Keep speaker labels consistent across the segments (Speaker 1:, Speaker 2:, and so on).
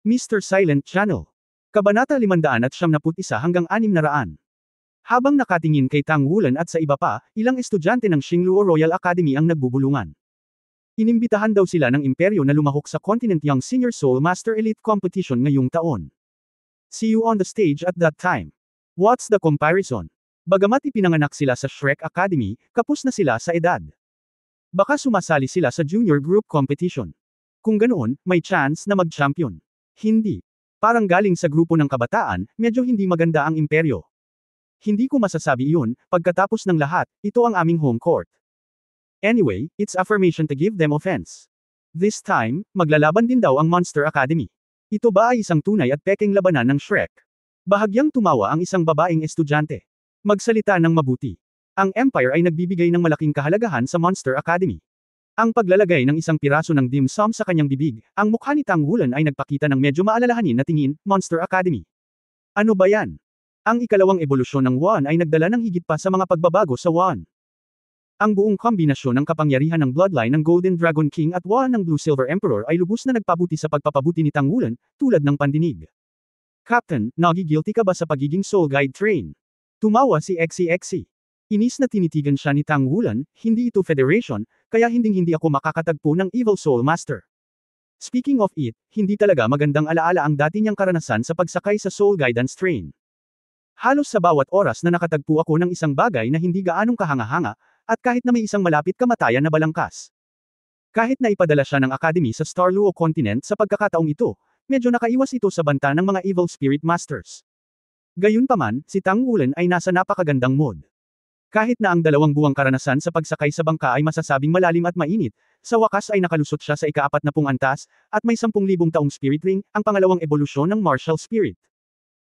Speaker 1: Mr. Silent Channel. Kabanata 571 hanggang 600. Habang nakatingin kay Tang Wulan at sa iba pa, ilang estudyante ng Xingluo Royal Academy ang nagbubulungan. Inimbitahan daw sila ng imperyo na lumahok sa Continent Young Senior Soul Master Elite Competition ngayong taon. See you on the stage at that time. What's the comparison? Bagamat ipinanganak sila sa Shrek Academy, kapos na sila sa edad. Baka sumasali sila sa junior group competition. Kung ganoon, may chance na mag-champion. Hindi. Parang galing sa grupo ng kabataan, medyo hindi maganda ang imperyo. Hindi ko masasabi iyon, pagkatapos ng lahat, ito ang aming home court. Anyway, it's affirmation to give them offense. This time, maglalaban din daw ang Monster Academy. Ito ba ay isang tunay at pekeng labanan ng Shrek? Bahagyang tumawa ang isang babaeng estudyante. Magsalita ng mabuti. Ang Empire ay nagbibigay ng malaking kahalagahan sa Monster Academy. Ang paglalagay ng isang piraso ng dim sum sa kanyang bibig, ang mukha ni Tang Wulan ay nagpakita ng medyo maalalahanin na tingin, Monster Academy. Ano ba yan? Ang ikalawang ebolusyon ng Wan ay nagdala ng higit pa sa mga pagbabago sa Wan. Ang buong kombinasyon ng kapangyarihan ng bloodline ng Golden Dragon King at Wan ng Blue Silver Emperor ay lubos na nagpabuti sa pagpapabuti ni Tang Wulan, tulad ng pandinig. Captain, nagigilty ka ba sa pagiging soul guide train? Tumawa si XCXC. Inis na tinitigan siya ni Tang Wulan, hindi ito federation, kaya hindi ako makakatagpo ng Evil Soul Master. Speaking of it, hindi talaga magandang alaala ang dati niyang karanasan sa pagsakay sa Soul Guidance Train. Halos sa bawat oras na nakatagpo ako ng isang bagay na hindi gaanong kahanga-hanga, at kahit na may isang malapit kamatayan na balangkas. Kahit na ipadala siya ng Academy sa Star Luo Continent sa pagkakataong ito, medyo nakaiwas ito sa banta ng mga Evil Spirit Masters. Gayunpaman, si Tang Wulan ay nasa napakagandang mood. Kahit na ang 2 buwang karanasan sa pagsakay sa bangka ay masasabing malalim at mainit, sa wakas ay nakalusot siya sa ika-4 na antas, at may 10,000 taong Spirit Ring, ang pangalawang ebolusyon ng Martial Spirit.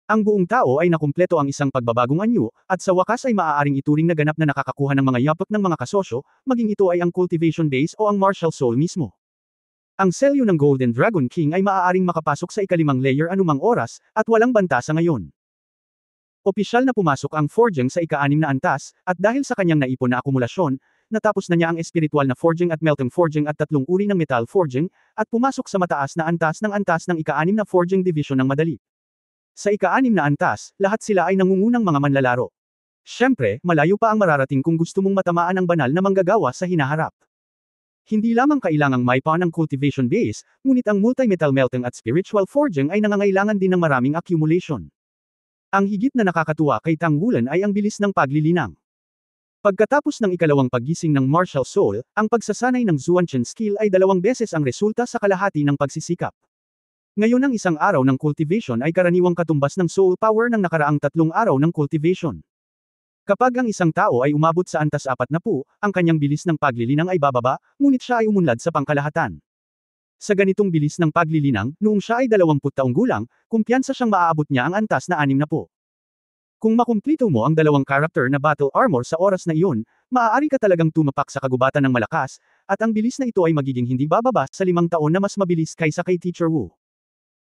Speaker 1: Ang buong tao ay nakumpleto ang isang pagbabagong anyo, at sa wakas ay maaaring ituring na ganap na nakakakuha ng mga yapak ng mga kasosyo, maging ito ay ang Cultivation Base o ang Martial Soul mismo. Ang selyo ng Golden Dragon King ay maaaring makapasok sa ika-5 layer anumang oras, at walang banta sa ngayon. Opisyal na pumasok ang Forging sa ika-6 na antas, at dahil sa kanyang naipon na akumulasyon, natapos na niya ang espiritual na Forging at Melting Forging at 3 uri ng Metal Forging, at pumasok sa mataas na antas ng ika-6 na Forging Division ng madali. Sa ika-6 na antas, lahat sila ay nangungunang mga manlalaro. Siyempre, malayo pa ang mararating kung gusto mong matamaan ang banal na manggagawa sa hinaharap. Hindi lamang kailangang may pa ng cultivation base, ngunit ang multi-metal melting at spiritual forging ay nangangailangan din ng maraming accumulation. Ang higit na nakakatuwa kay Tang Wulan ay ang bilis ng paglilinang. Pagkatapos ng ikalawang paggising ng Martial Soul, ang pagsasanay ng Zuanchen skill ay 2 beses ang resulta sa kalahati ng pagsisikap. Ngayon ang isang araw ng cultivation ay karaniwang katumbas ng soul power ng nakaraang 3 araw ng cultivation. Kapag ang isang tao ay umabot sa antas 40, ang kanyang bilis ng paglilinang ay bababa, ngunit siya ay umunlad sa pangkalahatan. Sa ganitong bilis ng paglilinang, noong siya ay 20 taong gulang, kumpiyansa siyang maaabot niya ang antas na 60. Kung makumplito mo ang 2 karakter na battle armor sa oras na iyon, maaari ka talagang tumapak sa kagubatan ng malakas, at ang bilis na ito ay magiging hindi bababa sa 5 taon na mas mabilis kaysa kay Teacher Wu.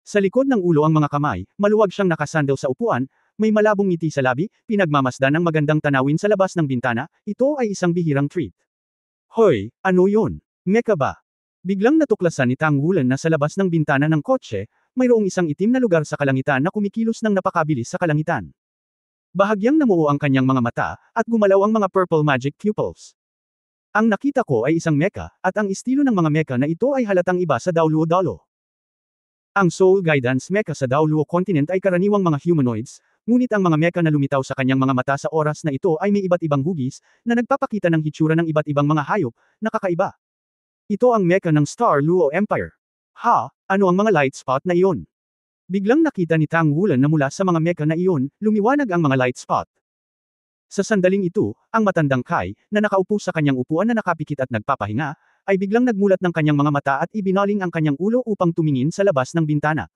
Speaker 1: Sa likod ng ulo ang mga kamay, maluwag siyang nakasandal sa upuan, may malabong ngiti sa labi, pinagmamasdan ng magandang tanawin sa labas ng bintana, ito ay isang bihirang treat. Hoy, ano yun? Mecha ba? Biglang natuklasan ni Tang Wulan na sa labas ng bintana ng kotse, mayroong isang itim na lugar sa kalangitan na kumikilos ng napakabilis sa kalangitan. Bahagyang namuo ang kanyang mga mata, at gumalaw ang mga purple magic pupils. Ang nakita ko ay isang mecha, at ang estilo ng mga mecha na ito ay halatang iba sa Daoluo Dalo. Ang Soul Guidance Mecha sa Daoluo Continent ay karaniwang mga humanoids, ngunit ang mga mecha na lumitaw sa kanyang mga mata sa oras na ito ay may iba't ibang hugis, na nagpapakita ng hitsura ng iba't ibang mga hayop, na kakaiba. Ito ang mecha ng Star Luo Empire. Ha, ano ang mga light spot na iyon? Biglang nakita ni Tang Wulan na mula sa mga mecha na iyon, lumiwanag ang mga light spot. Sa sandaling ito, ang matandang Kai, na nakaupo sa kanyang upuan na nakapikit at nagpapahinga, ay biglang nagmulat ng kanyang mga mata at ibinaling ang kanyang ulo upang tumingin sa labas ng bintana.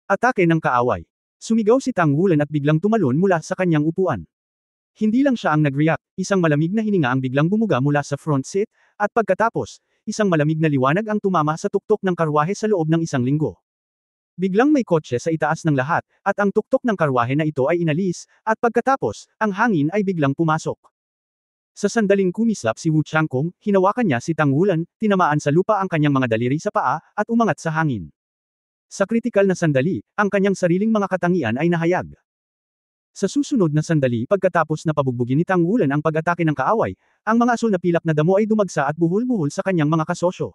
Speaker 1: Atake ng kaaway. Sumigaw si Tang Wulan at biglang tumalon mula sa kanyang upuan. Hindi lang siya ang nag-react, isang malamig na hininga ang biglang bumuga mula sa front seat, at pagkatapos, isang malamig na liwanag ang tumama sa tuktok ng karwahe sa loob ng 1 linggo. Biglang may kotse sa itaas ng lahat, at ang tuktok ng karwahe na ito ay inalis, at pagkatapos, ang hangin ay biglang pumasok. Sa sandaling kumislap si Wu Changkong, hinawakan niya si Tang Wulan, tinamaan sa lupa ang kanyang mga daliri sa paa, at umangat sa hangin. Sa kritikal na sandali, ang kanyang sariling mga katangian ay nahayag. Sa susunod na sandali pagkatapos na pabugbugin ni Tang Wulan ang pag-atake ng kaaway, ang mga asul na pilak na damo ay dumagsa at buhol-buhol sa kanyang mga kasosyo.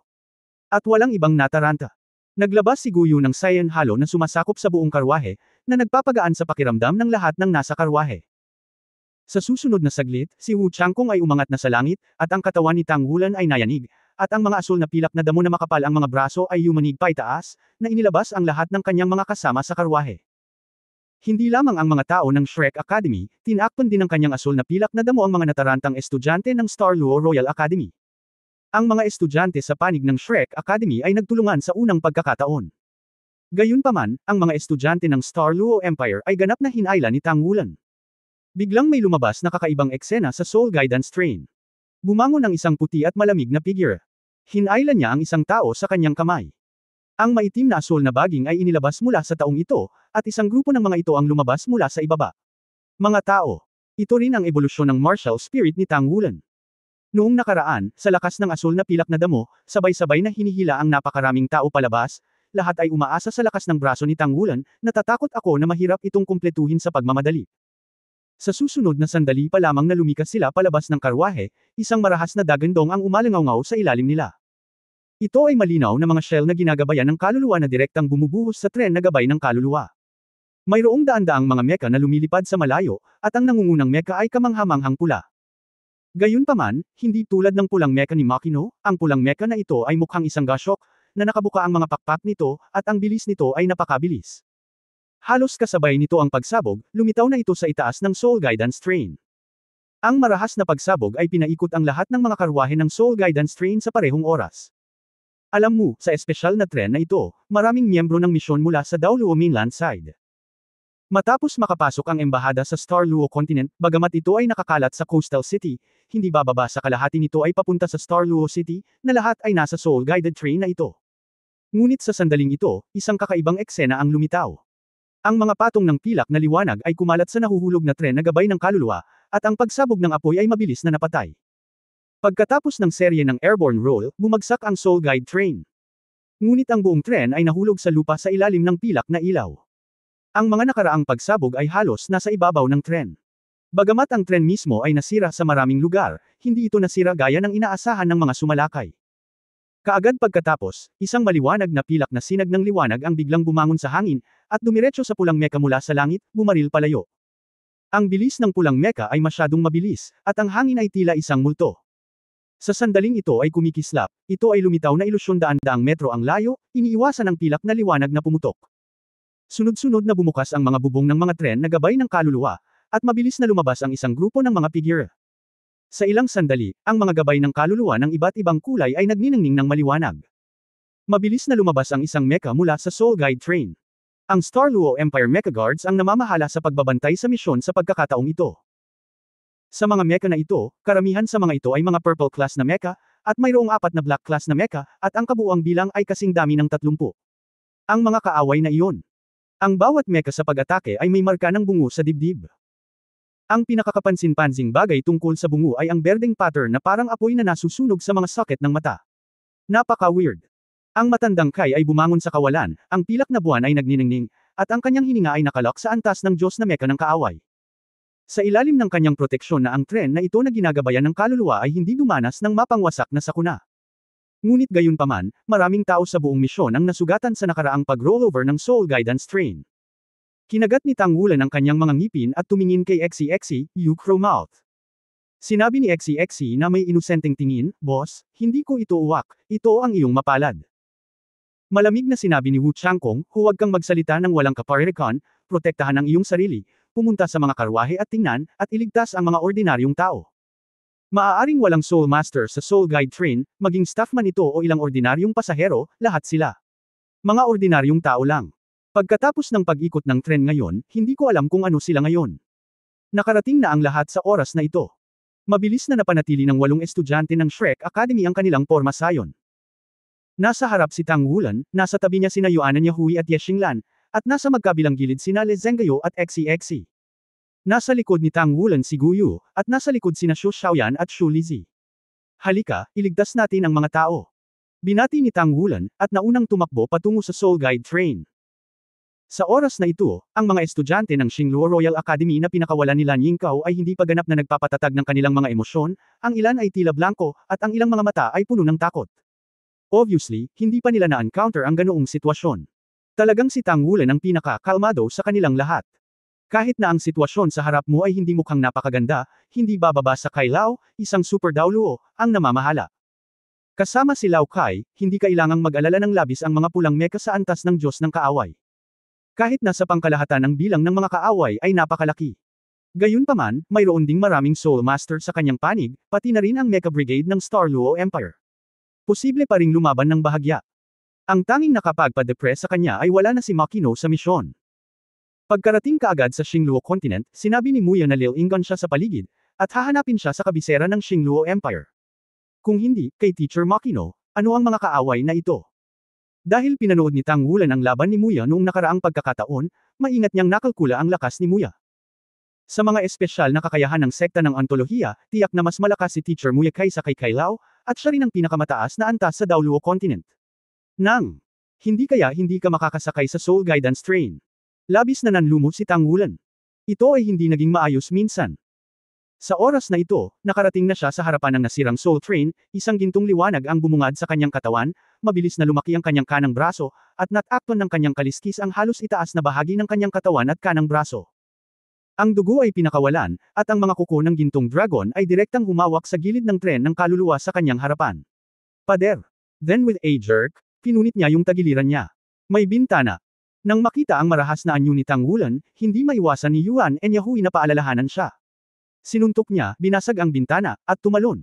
Speaker 1: At walang ibang nataranta. Naglabas si Guyu ng Saiyan Halo na sumasakop sa buong karwahe, na nagpapagaan sa pakiramdam ng lahat ng nasa karwahe. Sa susunod na saglit, si Wu Changkong ay umangat na sa langit, at ang katawan ni Tang Wulan ay nayanig, at ang mga asul na pilak na damo na makapal ang mga braso ay yumanig paitaas, na inilabas ang lahat ng kanyang mga kasama sa karwahe. Hindi lamang ang mga tao ng Shrek Academy, tinakpan din ng kanyang asul na pilak na damo ang mga natarantang estudyante ng Star Luo Royal Academy. Ang mga estudyante sa panig ng Shrek Academy ay nagtulungan sa unang pagkakataon. Gayunpaman, ang mga estudyante ng Star Luo Empire ay ganap na hinayla ni Tang Wulan. Biglang may lumabas na kakaibang eksena sa Soul Guidance Train. Bumangon ang isang puti at malamig na figure. Hinayla niya ang isang tao sa kanyang kamay. Ang maitim na asul na baging ay inilabas mula sa taong ito, at isang grupo ng mga ito ang lumabas mula sa ibaba. Mga tao. Ito rin ang ebolusyon ng martial spirit ni Tang Wulan. Noong nakaraan, sa lakas ng asul na pilak na damo, sabay-sabay na hinihila ang napakaraming tao palabas, lahat ay umaasa sa lakas ng braso ni Tang Wulan, natatakot ako na mahirap itong kumpletuhin sa pagmamadali. Sa susunod na sandali pa lamang na lumikas sila palabas ng karwahe, isang marahas na dagandong ang umalangaw-ngaw sa ilalim nila. Ito ay malinaw na mga shell na ginagabayan ng kaluluwa na direktang bumubuhos sa tren na gabay ng kaluluwa. Mayroong daan-daang mga meka na lumilipad sa malayo, at ang nangungunang meka ay kamanghamanghang pula. Gayunpaman, hindi tulad ng pulang meka ni Makino, ang pulang meka na ito ay mukhang isang gashok, na nakabuka ang mga pakpak nito, at ang bilis nito ay napakabilis. Halos kasabay nito ang pagsabog, lumitaw na ito sa itaas ng Soul Guidance Train. Ang marahas na pagsabog ay pinaikot ang lahat ng mga karwahe ng Soul Guidance Train sa parehong oras. Alam mo, sa espesyal na tren na ito, maraming miyembro ng misyon mula sa Daoluo mainland side. Matapos makapasok ang embahada sa Star Luo Continent, bagamat ito ay nakakalat sa Coastal City, hindi bababa sa kalahati nito ay papunta sa Star Luo City, na lahat ay nasa Soul-guided train na ito. Ngunit sa sandaling ito, isang kakaibang eksena ang lumitaw. Ang mga patong ng pilak na liwanag ay kumalat sa nahuhulog na tren na gabay ng kaluluwa, at ang pagsabog ng apoy ay mabilis na napatay. Pagkatapos ng serye ng airborne roll, bumagsak ang Soul Guide train. Ngunit ang buong tren ay nahulog sa lupa sa ilalim ng pilak na ilaw. Ang mga nakaraang pagsabog ay halos nasa ibabaw ng tren. Bagamat ang tren mismo ay nasira sa maraming lugar, hindi ito nasira gaya ng inaasahan ng mga sumalakay. Kaagad pagkatapos, isang maliwanag na pilak na sinag ng liwanag ang biglang bumangon sa hangin, at dumiretso sa pulang meka mula sa langit, bumaril palayo. Ang bilis ng pulang meka ay masyadong mabilis, at ang hangin ay tila isang multo. Sa sandaling ito ay kumikislap, ito ay lumitaw na ilusyon daan-daang metro ang layo, iniiwasan ang pilak na liwanag na pumutok. Sunod-sunod na bumukas ang mga bubong ng mga tren na gabay ng kaluluwa, at mabilis na lumabas ang isang grupo ng mga figure. Sa ilang sandali, ang mga gabay ng kaluluwa ng iba't ibang kulay ay nagniningning ng maliwanag. Mabilis na lumabas ang isang mecha mula sa Soul Guide train. Ang Star Luo Empire Mecha Guards ang namamahala sa pagbabantay sa misyon sa pagkakataong ito. Sa mga mecha na ito, karamihan sa mga ito ay mga purple class na mecha, at mayroong 4 na black class na mecha, at ang kabuuang bilang ay kasing dami ng 30. Ang mga kaaway na iyon. Ang bawat mecha sa pag-atake ay may marka ng bungo sa dibdib. Ang pinakakapansin-pansing bagay tungkol sa bungo ay ang berdeng pattern na parang apoy na nasusunog sa mga socket ng mata. Napaka-weird. Ang matandang Kai ay bumangon sa kawalan, ang pilak na buwan ay nagniningning, at ang kanyang hininga ay nakalok sa antas ng Diyos na mecha ng kaaway. Sa ilalim ng kanyang proteksyon na ang tren na ito na ginagabayan ng kaluluwa ay hindi dumanas ng mapangwasak na sakuna. Ngunit gayunpaman, maraming tao sa buong misyon ang nasugatan sa nakaraang pag-rollover ng Soul Guidance train. Kinagat ni Tang Wulan ang kanyang mga ngipin at tumingin kay Xie, you crow mouth. Sinabi ni Xie na may inosenteng tingin, boss, hindi ko ito uwak, ito ang iyong mapalad. Malamig na sinabi ni Wu Changkong, huwag kang magsalita ng walang kaparirikon, protektahan ang iyong sarili, pumunta sa mga karwahe at tingnan, at iligtas ang mga ordinaryong tao. Maaaring walang Soul Master sa Soul Guide train, maging staff man ito o ilang ordinaryong pasahero, lahat sila. Mga ordinaryong tao lang. Pagkatapos ng pag-ikot ng tren ngayon, hindi ko alam kung ano sila ngayon. Nakarating na ang lahat sa oras na ito. Mabilis na napanatili ng 8 estudyante ng Shrek Academy ang kanilang pormasayon. Nasa harap si Tang Wulan, nasa tabi niya sina Yuanan Yahui at Ye Xinglan, at nasa magkabilang gilid sina Le Zhenggayo at Xie. Nasa likod ni Tang Wulan si Guyu, at nasa likod sina Xu Xiaoyan at Xu Lizi. Halika, iligtas natin ang mga tao. Binati ni Tang Wulan, at naunang tumakbo patungo sa Soul Guide Train. Sa oras na ito, ang mga estudyante ng Xingluo Royal Academy na pinakawalan ni Lan Yingkao ay hindi pa ganap na nagpapatatag ng kanilang mga emosyon, ang ilan ay tila blanko, at ang ilang mga mata ay puno ng takot. Obviously, hindi pa nila na-encounter ang ganoong sitwasyon. Talagang si Tang Wulan ang pinaka-kalmado sa kanilang lahat. Kahit na ang sitwasyon sa harap mo ay hindi mukhang napakaganda, hindi bababa sa Kai Lao, isang super Daoluo, ang namamahala. Kasama si Lao Kai, hindi kailangang mag-alala ng labis ang mga pulang meka sa antas ng Diyos ng kaaway. Kahit na sa pangkalahatan ang bilang ng mga kaaway ay napakalaki. Gayunpaman, mayroon ding maraming Soul Master sa kanyang panig, pati na rin ang Mecha Brigade ng Star Luo Empire. Posible pa ring lumaban ng bahagya. Ang tanging nakapagpa-depress sa kanya ay wala na si Makino sa misyon. Pagkarating kaagad sa Xingluo Continent, sinabi ni Muya na lilingon siya sa paligid, at hahanapin siya sa kabisera ng Xingluo Empire. Kung hindi, kay Teacher Makino, ano ang mga kaaway na ito? Dahil pinanood ni Tang Wulan ang laban ni Muya noong nakaraang pagkakataon, maingat niyang nakalkula ang lakas ni Muya. Sa mga espesyal na kakayahan ng sekta ng ontolohiya, tiyak na mas malakas si Teacher Muya kaysa kay Kai Lao, at siya rin ang pinakamataas na antas sa Daoluo Continent. Hindi kaya hindi ka makakasakay sa Soul Guidance Train. Labis na nanlumo si Tang Wulan. Ito ay hindi naging maayos minsan. Sa oras na ito, nakarating na siya sa harapan ng nasirang Soul Train, isang gintong liwanag ang bumungad sa kanyang katawan, mabilis na lumaki ang kanyang kanang braso, at natakton ng kanyang kaliskis ang halos itaas na bahagi ng kanyang katawan at kanang braso. Ang dugo ay pinakawalan, at ang mga kuko ng gintong dragon ay direktang humawak sa gilid ng tren ng kaluluwa sa kanyang harapan. Pader. Then with a jerk, pinunit niya yung tagiliran niya. May bintana. Nang makita ang marahas na anyo ni Tang Wulan, hindi maiwasan ni Yuan and Yahui na paalalahanan siya. Sinuntok niya, binasag ang bintana, at tumalon.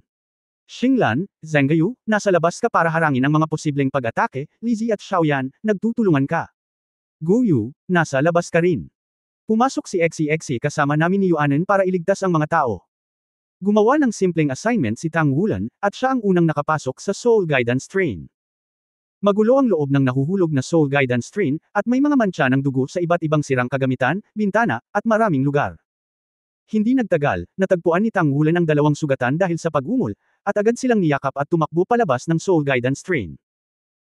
Speaker 1: Xinglan, Zhenggayu, nasa labas ka para harangin ang mga posibleng pag-atake, Lizzie at Xiaoyan, nagtutulungan ka. Guyu, nasa labas ka rin. Pumasok si XCXC kasama namin ni Yuanen para iligtas ang mga tao. Gumawa ng simpleng assignment si Tang Wulan, at siya ang unang nakapasok sa Soul Guidance Train. Magulo ang loob ng nahuhulog na Soul Guidance Train, at may mga mantsa ng dugo sa iba't ibang sirang kagamitan, bintana, at maraming lugar. Hindi nagtagal, natagpuan ni Tang Wulan ang dalawang sugatan dahil sa pag-ungol, at agad silang niyakap at tumakbo palabas ng Soul Guidance Train.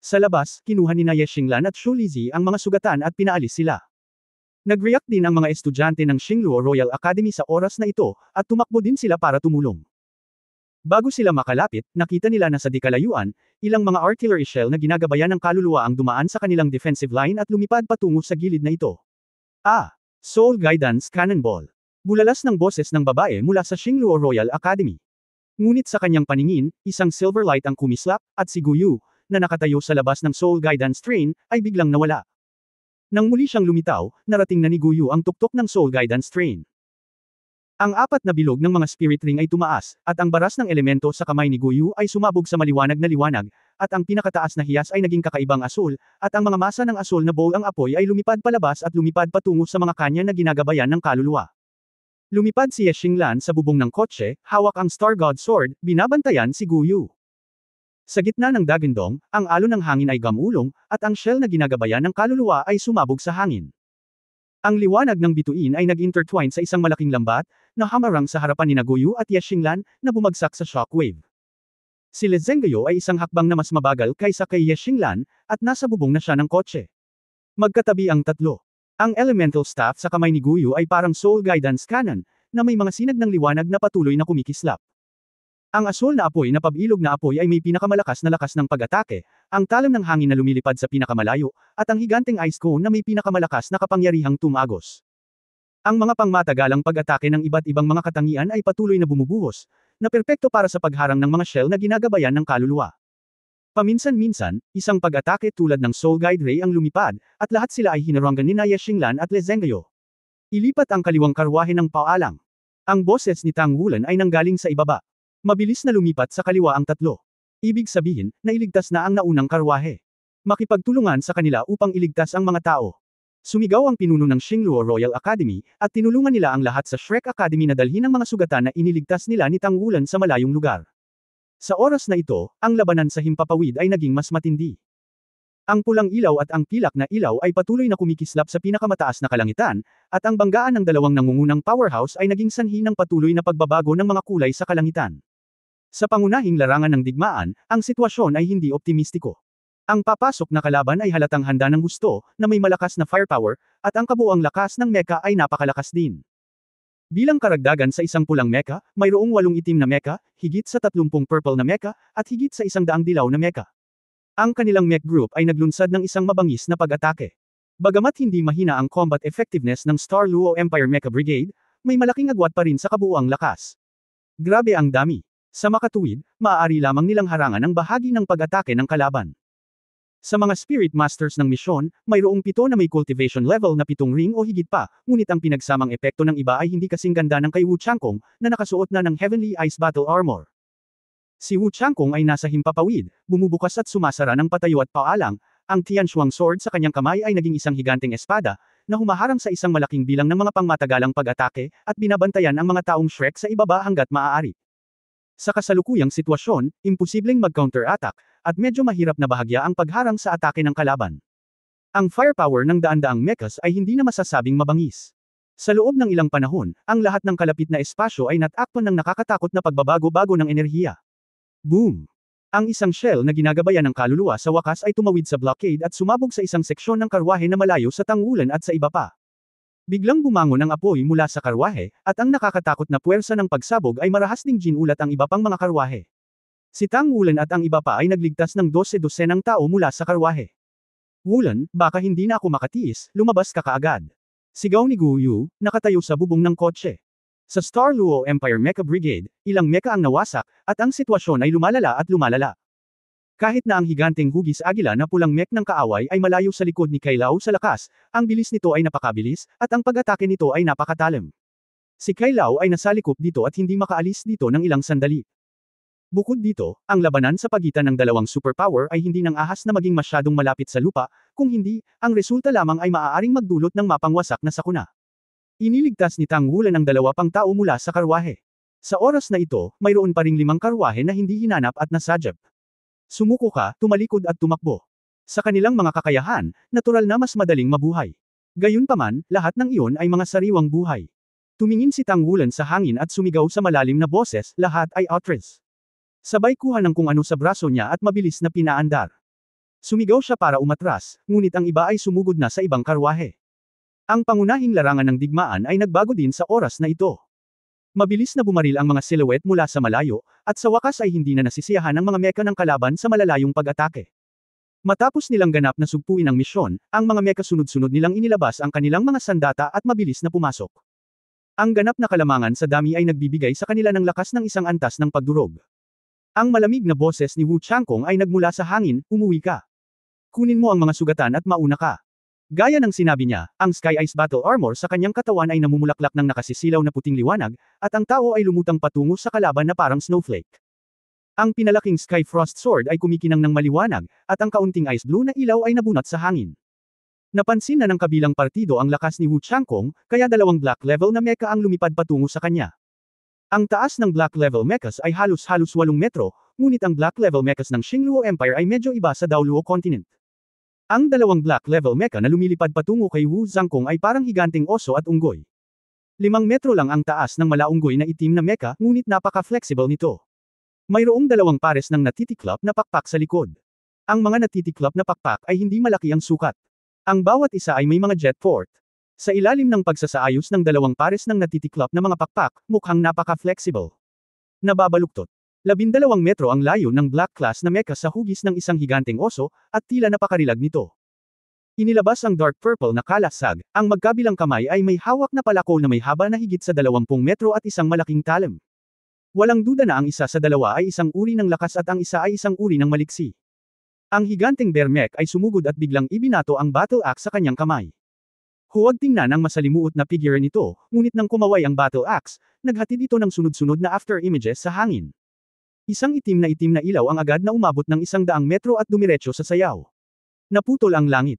Speaker 1: Sa labas, kinuha ni Ye Xinglan at Shu Lizzie ang mga sugatan at pinaalis sila. Nag-react din ang mga estudyante ng Xingluo Royal Academy sa oras na ito, at tumakbo din sila para tumulong. Bago sila makalapit, nakita nila na sa di kalayuan, ilang mga artillery shell na ginagabayan ng kaluluwa ang dumaan sa kanilang defensive line at lumipad patungo sa gilid na ito. Soul Guidance Cannonball. Bulalas ng boses ng babae mula sa Xingluo Royal Academy. Ngunit sa kanyang paningin, isang silver light ang kumislap, at si Guyu, na nakatayo sa labas ng Soul Guidance Train, ay biglang nawala. Nang muli siyang lumitaw, narating na ni Guyu ang tuktok ng Soul Guidance Train. Ang apat na bilog ng mga spirit ring ay tumaas, at ang baras ng elemento sa kamay ni Guyu ay sumabog sa maliwanag na liwanag, at ang pinakataas na hiyas ay naging kakaibang asul, at ang mga masa ng asul na bowl ang apoy ay lumipad palabas at lumipad patungo sa mga kanya na ginagabayan ng kaluluwa. Lumipad si Ye Xinglan sa bubong ng kotse, hawak ang Star God Sword, binabantayan si Guyu. Sa gitna ng dagandong, ang alon ng hangin ay gamulong, at ang shell na ginagabayan ng kaluluwa ay sumabog sa hangin. Ang liwanag ng bituin ay nag-intertwine sa isang malaking lambat, na hamarang sa harapan ni Guyu at Ye Xinglan, na bumagsak sa shockwave. Si Zhenggayu ay isang hakbang na mas mabagal kaysa kay Ye Xinglan, at nasa bubong na siya ng kotse. Magkatabi ang tatlo. Ang elemental staff sa kamay ni Guyu ay parang Soul Guidance Cannon, na may mga sinag ng liwanag na patuloy na kumikislap. Ang asul na apoy na pabilog na apoy ay may pinakamalakas na lakas ng pag-atake, ang talam ng hangin na lumilipad sa pinakamalayo, at ang higanteng ice cone na may pinakamalakas na kapangyarihang tumagos. Ang mga pangmatagalang pag-atake ng iba't ibang mga katangian ay patuloy na bumubuhos, na perpekto para sa pagharang ng mga shell na ginagabayan ng kaluluwa. Paminsan-minsan, isang pag-atake tulad ng Soul Guide Ray ang lumipad, at lahat sila ay hinaranggan ni Ye Xinglan at Zhenggayu. Ilipat ang kaliwang karwahe ng paalang. Ang boses ni Tang Wulan ay nanggaling sa ibaba. Mabilis na lumipat sa kaliwa ang tatlo. Ibig sabihin, nailigtas na ang naunang karwahe. Makipagtulungan sa kanila upang iligtas ang mga tao. Sumigaw ang pinuno ng Xingluo Royal Academy, at tinulungan nila ang lahat sa Shrek Academy na dalhin ang mga sugatan na iniligtas nila ni Tang Wulan sa malayong lugar. Sa oras na ito, ang labanan sa himpapawid ay naging mas matindi. Ang pulang ilaw at ang pilak na ilaw ay patuloy na kumikislap sa pinakamataas na kalangitan, at ang banggaan ng dalawang nangungunang powerhouse ay naging sanhi ng patuloy na pagbabago ng mga kulay sa kalangitan. Sa pangunahing larangan ng digmaan, ang sitwasyon ay hindi optimistiko. Ang papasok na kalaban ay halatang handa ng gusto, na may malakas na firepower, at ang kabuuang lakas ng mecha ay napakalakas din. Bilang karagdagan sa isang pulang mecha, mayroong 8 itim na mecha, higit sa 30 purple na mecha, at higit sa 100 dilaw na mecha. Ang kanilang mech group ay naglunsad ng isang mabangis na pag-atake. Bagamat hindi mahina ang combat effectiveness ng Star Luo Empire Mecha Brigade, may malaking agwat pa rin sa kabuuang lakas. Grabe ang dami. Sa makatuwid, maaari lamang nilang harangan ang bahagi ng pag-atake ng kalaban. Sa mga Spirit Masters ng misyon, mayroong 7 na may cultivation level na 7 ring o higit pa, ngunit ang pinagsamang epekto ng iba ay hindi kasing ganda ng kay Wu Changkong, na nakasuot na ng Heavenly Ice Battle Armor. Si Wu Changkong ay nasa himpapawid, bumubukas at sumasara ng patayo at paalang, ang Tianshuang sword sa kanyang kamay ay naging isang higanteng espada, na humaharang sa isang malaking bilang ng mga pangmatagalang pag-atake, at binabantayan ang mga taong Shrek sa ibaba hanggat maaari. Sa kasalukuyang sitwasyon, imposibleng mag-counter-attack, at medyo mahirap na bahagya ang pagharang sa atake ng kalaban. Ang firepower ng daan-daang mechas ay hindi na masasabing mabangis. Sa loob ng ilang panahon, ang lahat ng kalapit na espasyo ay natakpan ng nakakatakot na pagbabago-bago ng enerhiya. Boom! Ang isang shell na ginagabayan ng kaluluwa sa wakas ay tumawid sa blockade at sumabog sa isang seksyon ng karwahe na malayo sa tangulan at sa iba pa. Biglang bumangon ang apoy mula sa karwahe, at ang nakakatakot na puwersa ng pagsabog ay marahas ding ginulat ang iba pang mga karwahe. Si Tang Wulan at ang iba pa ay nagligtas ng 12-dosenang tao mula sa karwahe. Wulan, baka hindi na ako makatiis, lumabas ka kaagad. Sigaw ni Gu Yu, nakatayo sa bubong ng kotse. Sa Star Luo Empire Mecha Brigade, ilang mecha ang nawasak, at ang sitwasyon ay lumalala at lumalala. Kahit na ang higanteng hugis agila na pulang mech ng kaaway ay malayo sa likod ni Kai Lao sa lakas, ang bilis nito ay napakabilis, at ang pag-atake nito ay napakatalim. Si Kai Lao ay nasalikop dito at hindi makaalis dito ng ilang sandali. Bukod dito, ang labanan sa pagitan ng dalawang superpower ay hindi nang ahas na maging masyadong malapit sa lupa, kung hindi, ang resulta lamang ay maaaring magdulot ng mapangwasak na sakuna. Iniligtas ni Tang Wulan ang 2 pang tao mula sa karwahe. Sa oras na ito, mayroon pa ring 5 karwahe na hindi hinanap at nasadjap. Sumuko ka, tumalikod at tumakbo. Sa kanilang mga kakayahan, natural na mas madaling mabuhay. Gayunpaman, lahat ng iyon ay mga sariwang buhay. Tumingin si Tang Wulan sa hangin at sumigaw sa malalim na boses, lahat ay outres. Sabay kuha ng kung ano sa braso niya at mabilis na pinaandar. Sumigaw siya para umatras, ngunit ang iba ay sumugod na sa ibang karwahe. Ang pangunahing larangan ng digmaan ay nagbago din sa oras na ito. Mabilis na bumaril ang mga silhouette mula sa malayo, at sa wakas ay hindi na nasisiyahan ang mga mecha ng kalaban sa malalayong pag-atake. Matapos nilang ganap na sugpuin ang misyon, ang mga mecha sunod-sunod nilang inilabas ang kanilang mga sandata at mabilis na pumasok. Ang ganap na kalamangan sa dami ay nagbibigay sa kanila ng lakas ng isang antas ng pagdurog. Ang malamig na boses ni Wu Changkong ay nagmula sa hangin, umuwi ka. Kunin mo ang mga sugatan at mauna ka. Gaya ng sinabi niya, ang Sky Ice Battle Armor sa kanyang katawan ay namumulaklak ng nakasisilaw na puting liwanag, at ang tao ay lumutang patungo sa kalaban na parang snowflake. Ang pinalaking Sky Frost Sword ay kumikinang ng maliwanag, at ang kaunting ice blue na ilaw ay nabunot sa hangin. Napansin na ng kabilang partido ang lakas ni Wu Changkong, kaya 2 black level na mecha ang lumipad patungo sa kanya. Ang taas ng Black Level Mechas ay halos-halos 8 metro, ngunit ang Black Level Mechas ng Xingluo Empire ay medyo iba sa Daoluo Continent. Ang 2 Black Level Mecha na lumilipad patungo kay Wu Zhangkong ay parang higanteng oso at unggoy. 5 metro lang ang taas ng malaunggoy na itim na mecha, ngunit napaka-flexible nito. Mayroong 2 pares ng natitiklop na pakpak sa likod. Ang mga natitiklop na pakpak ay hindi malaki ang sukat. Ang bawat isa ay may mga jet port. Sa ilalim ng pagsasaayos ng 2 pares ng natitiklop na mga pakpak, mukhang napaka-flexible. Nababaluktot. 12 metro ang layo ng Black Class na mecha sa hugis ng isang higanteng oso, at tila napakarilag nito. Inilabas ang dark purple na kalasag, ang magkabilang kamay ay may hawak na palako na may haba na higit sa 20 metro at isang malaking talem. Walang duda na ang isa sa dalawa ay isang uri ng lakas at ang isa ay isang uri ng maliksi. Ang higanteng bear mech ay sumugod at biglang ibinato ang battle axe sa kanyang kamay. Huwag tingnan ang masalimuot na figure nito, ngunit nang kumaway ang battle axe, naghatid ito ng sunod-sunod na after images sa hangin. Isang itim na ilaw ang agad na umabot ng 100 metro at dumiretso sa sayaw. Naputol ang langit.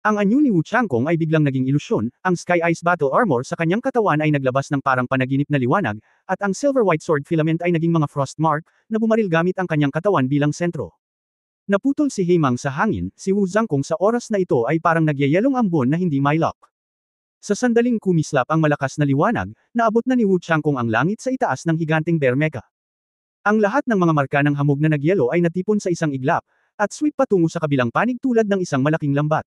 Speaker 1: Ang anyo ni Wu Changkong ay biglang naging ilusyon, ang Sky Ice Battle Armor sa kanyang katawan ay naglabas ng parang panaginip na liwanag, at ang Silver White Sword filament ay naging mga frost mark, na bumaril gamit ang kanyang katawan bilang sentro. Naputol si Heimang sa hangin, si Wu Zhangkong sa oras na ito ay parang nagyayelong ambon na hindi may lock. Sa sandaling kumislap ang malakas na liwanag, naabot na ni Wu Changkong ang langit sa itaas ng higanteng bear mecha. Ang lahat ng mga marka ng hamog na nagyelo ay natipon sa isang iglap, at sweep patungo sa kabilang panig tulad ng isang malaking lambat.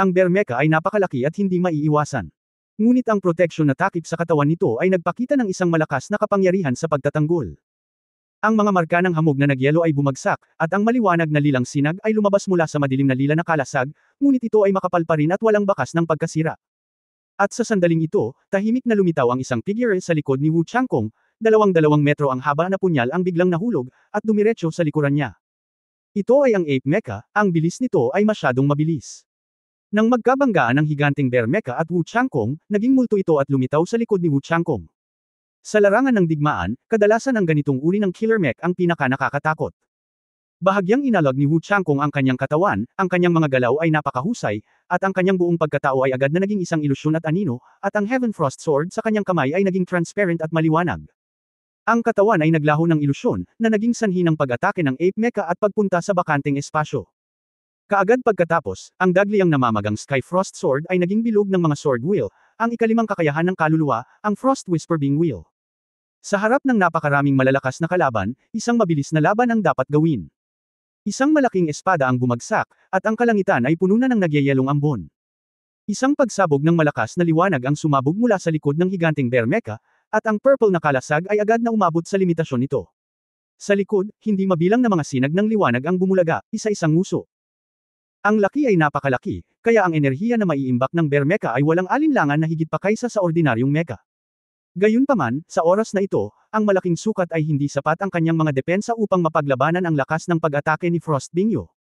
Speaker 1: Ang bear mecha ay napakalaki at hindi maiiwasan. Ngunit ang proteksyon na takip sa katawan nito ay nagpakita ng isang malakas na kapangyarihan sa pagtatanggol. Ang mga marka ng hamog na nagyelo ay bumagsak, at ang maliwanag na lilang sinag ay lumabas mula sa madilim na lila na kalasag, ngunit ito ay makapal pa rin at walang bakas ng pagkasira. At sa sandaling ito, tahimik na lumitaw ang isang figure sa likod ni Wu Changkong, 2 metro ang haba na punyal ang biglang nahulog, at dumiretso sa likuran niya. Ito ay ang Ape Mecha, ang bilis nito ay masyadong mabilis. Nang magkabanggaan ang higanteng bear mecha at Wu Changkong, naging multo ito at lumitaw sa likod ni Wu Changkong. Sa larangan ng digmaan, kadalasan ang ganitong uri ng killer mech ang pinaka-nakakatakot. Bahagyang inalog ni Wu Changkong ang kanyang katawan, ang kanyang mga galaw ay napakahusay, at ang kanyang buong pagkatao ay agad na naging isang ilusyon at anino, at ang Heaven Frost Sword sa kanyang kamay ay naging transparent at maliwanag. Ang katawan ay naglaho ng ilusyon, na naging sanhi ng pag-atake ng Ape Mecha at pagpunta sa bakanteng espasyo. Kaagad pagkatapos, ang dagliang namamagang Sky Frost Sword ay naging bilog ng mga Sword Wheel, ang ikalimang kakayahan ng kaluluwa, ang Frost Whisper Being Wheel. Sa harap ng napakaraming malalakas na kalaban, isang mabilis na laban ang dapat gawin. Isang malaking espada ang bumagsak, at ang kalangitan ay puno na ng nagyayelong ambon. Isang pagsabog ng malakas na liwanag ang sumabog mula sa likod ng higanteng bear mecha, at ang purple na kalasag ay agad na umabot sa limitasyon nito. Sa likod, hindi mabilang na mga sinag ng liwanag ang bumulaga, isa-isang nguso. Ang laki ay napakalaki, kaya ang enerhiya na maiimbak ng bear mecha ay walang alinlangan na higit pa kaysa sa ordinaryong mecha. Gayunpaman, sa oras na ito, ang malaking sukat ay hindi sapat ang kanyang mga depensa upang mapaglabanan ang lakas ng pag-atake ni Frost Bingyo.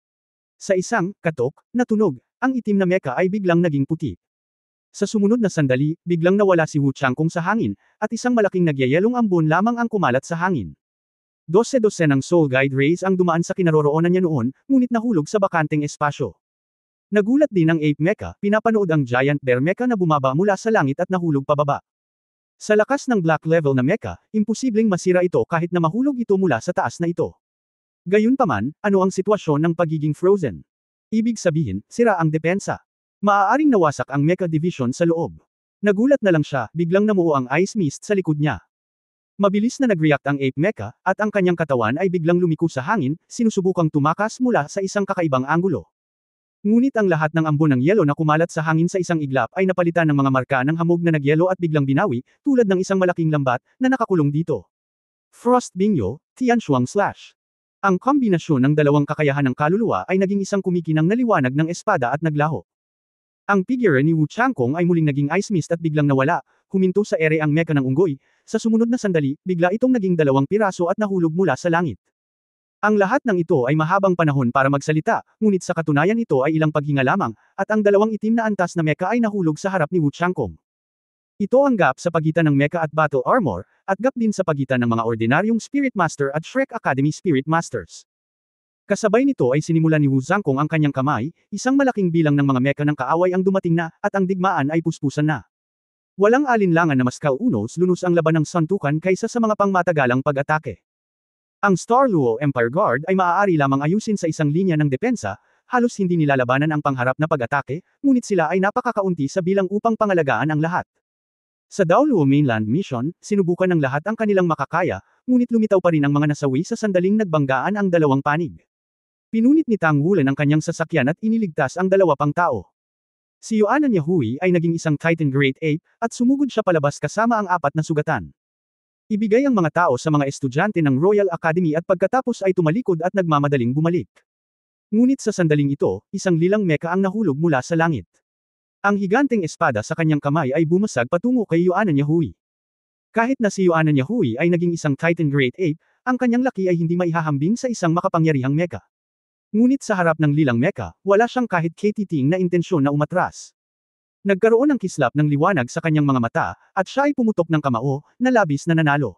Speaker 1: Sa isang katok na tunog, ang itim na mecha ay biglang naging puti. Sa sumunod na sandali, biglang nawala si Wu Changkong sa hangin, at isang malaking nagyayelong ambon lamang ang kumalat sa hangin. 12 ng Soul Guide Rays ang dumaan sa kinaroroonan niya noon, ngunit nahulog sa bakanteng espasyo. Nagulat din ang Ape Mecha, pinapanood ang Giant Bear Mecha na bumaba mula sa langit at nahulog pababa. Sa lakas ng black level na mecha, imposibleng masira ito kahit na mahulog ito mula sa taas na ito. Gayunpaman, ano ang sitwasyon ng pagiging frozen? Ibig sabihin, sira ang depensa. Maaaring nawasak ang mecha division sa loob. Nagulat na lang siya, biglang namuo ang ice mist sa likod niya. Mabilis na nag-react ang Ape Mecha, at ang kanyang katawan ay biglang lumiko sa hangin, sinusubukang tumakas mula sa isang kakaibang anggulo. Ngunit ang lahat ng ambon ng yelo na kumalat sa hangin sa isang iglap ay napalitan ng mga marka ng hamog na nagyelo at biglang binawi, tulad ng isang malaking lambat na nakakulong dito. Frost Bingyo, Tianshuang Slash. Ang kombinasyon ng dalawang kakayahan ng kaluluwa ay naging isang kumikinang na liwanag ng espada at naglaho. Ang figure ni Wu Changkong ay muling naging ice mist at biglang nawala, huminto sa ere ang mecha ng unggoy, sa sumunod na sandali, bigla itong naging 2 piraso at nahulog mula sa langit. Ang lahat ng ito ay mahabang panahon para magsalita, ngunit sa katunayan ito ay ilang paghinga lamang, at ang 2 itim na antas na mecha ay nahulog sa harap ni Wu Changkong. Ito ang gap sa pagitan ng mecha at battle armor, at gap din sa pagitan ng mga ordinaryong Spirit Master at Shrek Academy Spirit Masters. Kasabay nito ay sinimulan ni Wu Changkong ang kanyang kamay, isang malaking bilang ng mga mecha ng kaaway ang dumating na, at ang digmaan ay puspusan na. Walang alinlangan na mas kaunos-lunos ang laban ng santukan kaysa sa mga pangmatagalang pag-atake. Ang Star Luo Empire Guard ay maaari lamang ayusin sa isang linya ng depensa, halos hindi nilalabanan ang pangharap na pag-atake, ngunit sila ay napakakaunti sa bilang upang pangalagaan ang lahat. Sa Daoluo Mainland Mission, sinubukan ng lahat ang kanilang makakaya, ngunit lumitaw pa rin ang mga nasawi sa sandaling nagbanggaan ang 2 panig. Pinunit ni Tang Wulan ang kanyang sasakyan at iniligtas ang 2 pang tao. Si Yuanan Yahui ay naging isang Titan Great Ape, at sumugod siya palabas kasama ang 4 na sugatan. Ibigay ang mga tao sa mga estudyante ng Royal Academy at pagkatapos ay tumalikod at nagmamadaling bumalik. Ngunit sa sandaling ito, isang lilang mecha ang nahulog mula sa langit. Ang higanteng espada sa kanyang kamay ay bumasag patungo kay Yuanan Yahui. Kahit na si Yuanan Yahui ay naging isang Titan Great Ape, ang kanyang laki ay hindi maihahambing sa isang makapangyarihang mecha. Ngunit sa harap ng lilang mecha, wala siyang kahit katiting na intensyon na umatras. Nagkaroon ng kislap ng liwanag sa kanyang mga mata, at siya ay pumutok ng kamao, na labis na nanalo.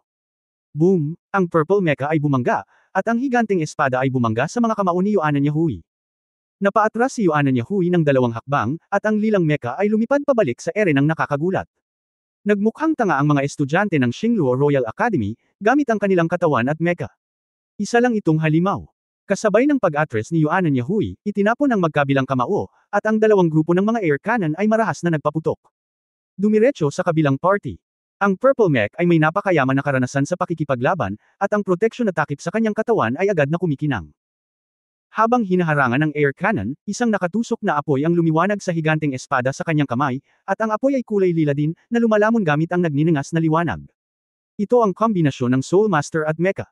Speaker 1: Boom! Ang purple mecha ay bumangga, at ang higanteng espada ay bumangga sa mga kamao ni Yuanan Yahui. Napaatras si Yuanan Yahui ng 2 hakbang, at ang lilang mecha ay lumipad pabalik sa ere ng nakakagulat. Nagmukhang tanga ang mga estudyante ng Xingluo Royal Academy, gamit ang kanilang katawan at mecha. Isa lang itong halimaw. Kasabay ng pag-atras ni Yuanan Yahui, itinapon ang magkabilang kamao, at ang 2 grupo ng mga air cannon ay marahas na nagpaputok. Dumiretso sa kabilang party. Ang Purple Mech ay may napakayaman na karanasan sa pakikipaglaban, at ang proteksyon na takip sa kanyang katawan ay agad na kumikinang. Habang hinaharangan ng air cannon, isang nakatusok na apoy ang lumiwanag sa higanteng espada sa kanyang kamay, at ang apoy ay kulay lila din, na lumalamon gamit ang nagniningas na liwanag. Ito ang kombinasyon ng Soul Master at Mecha.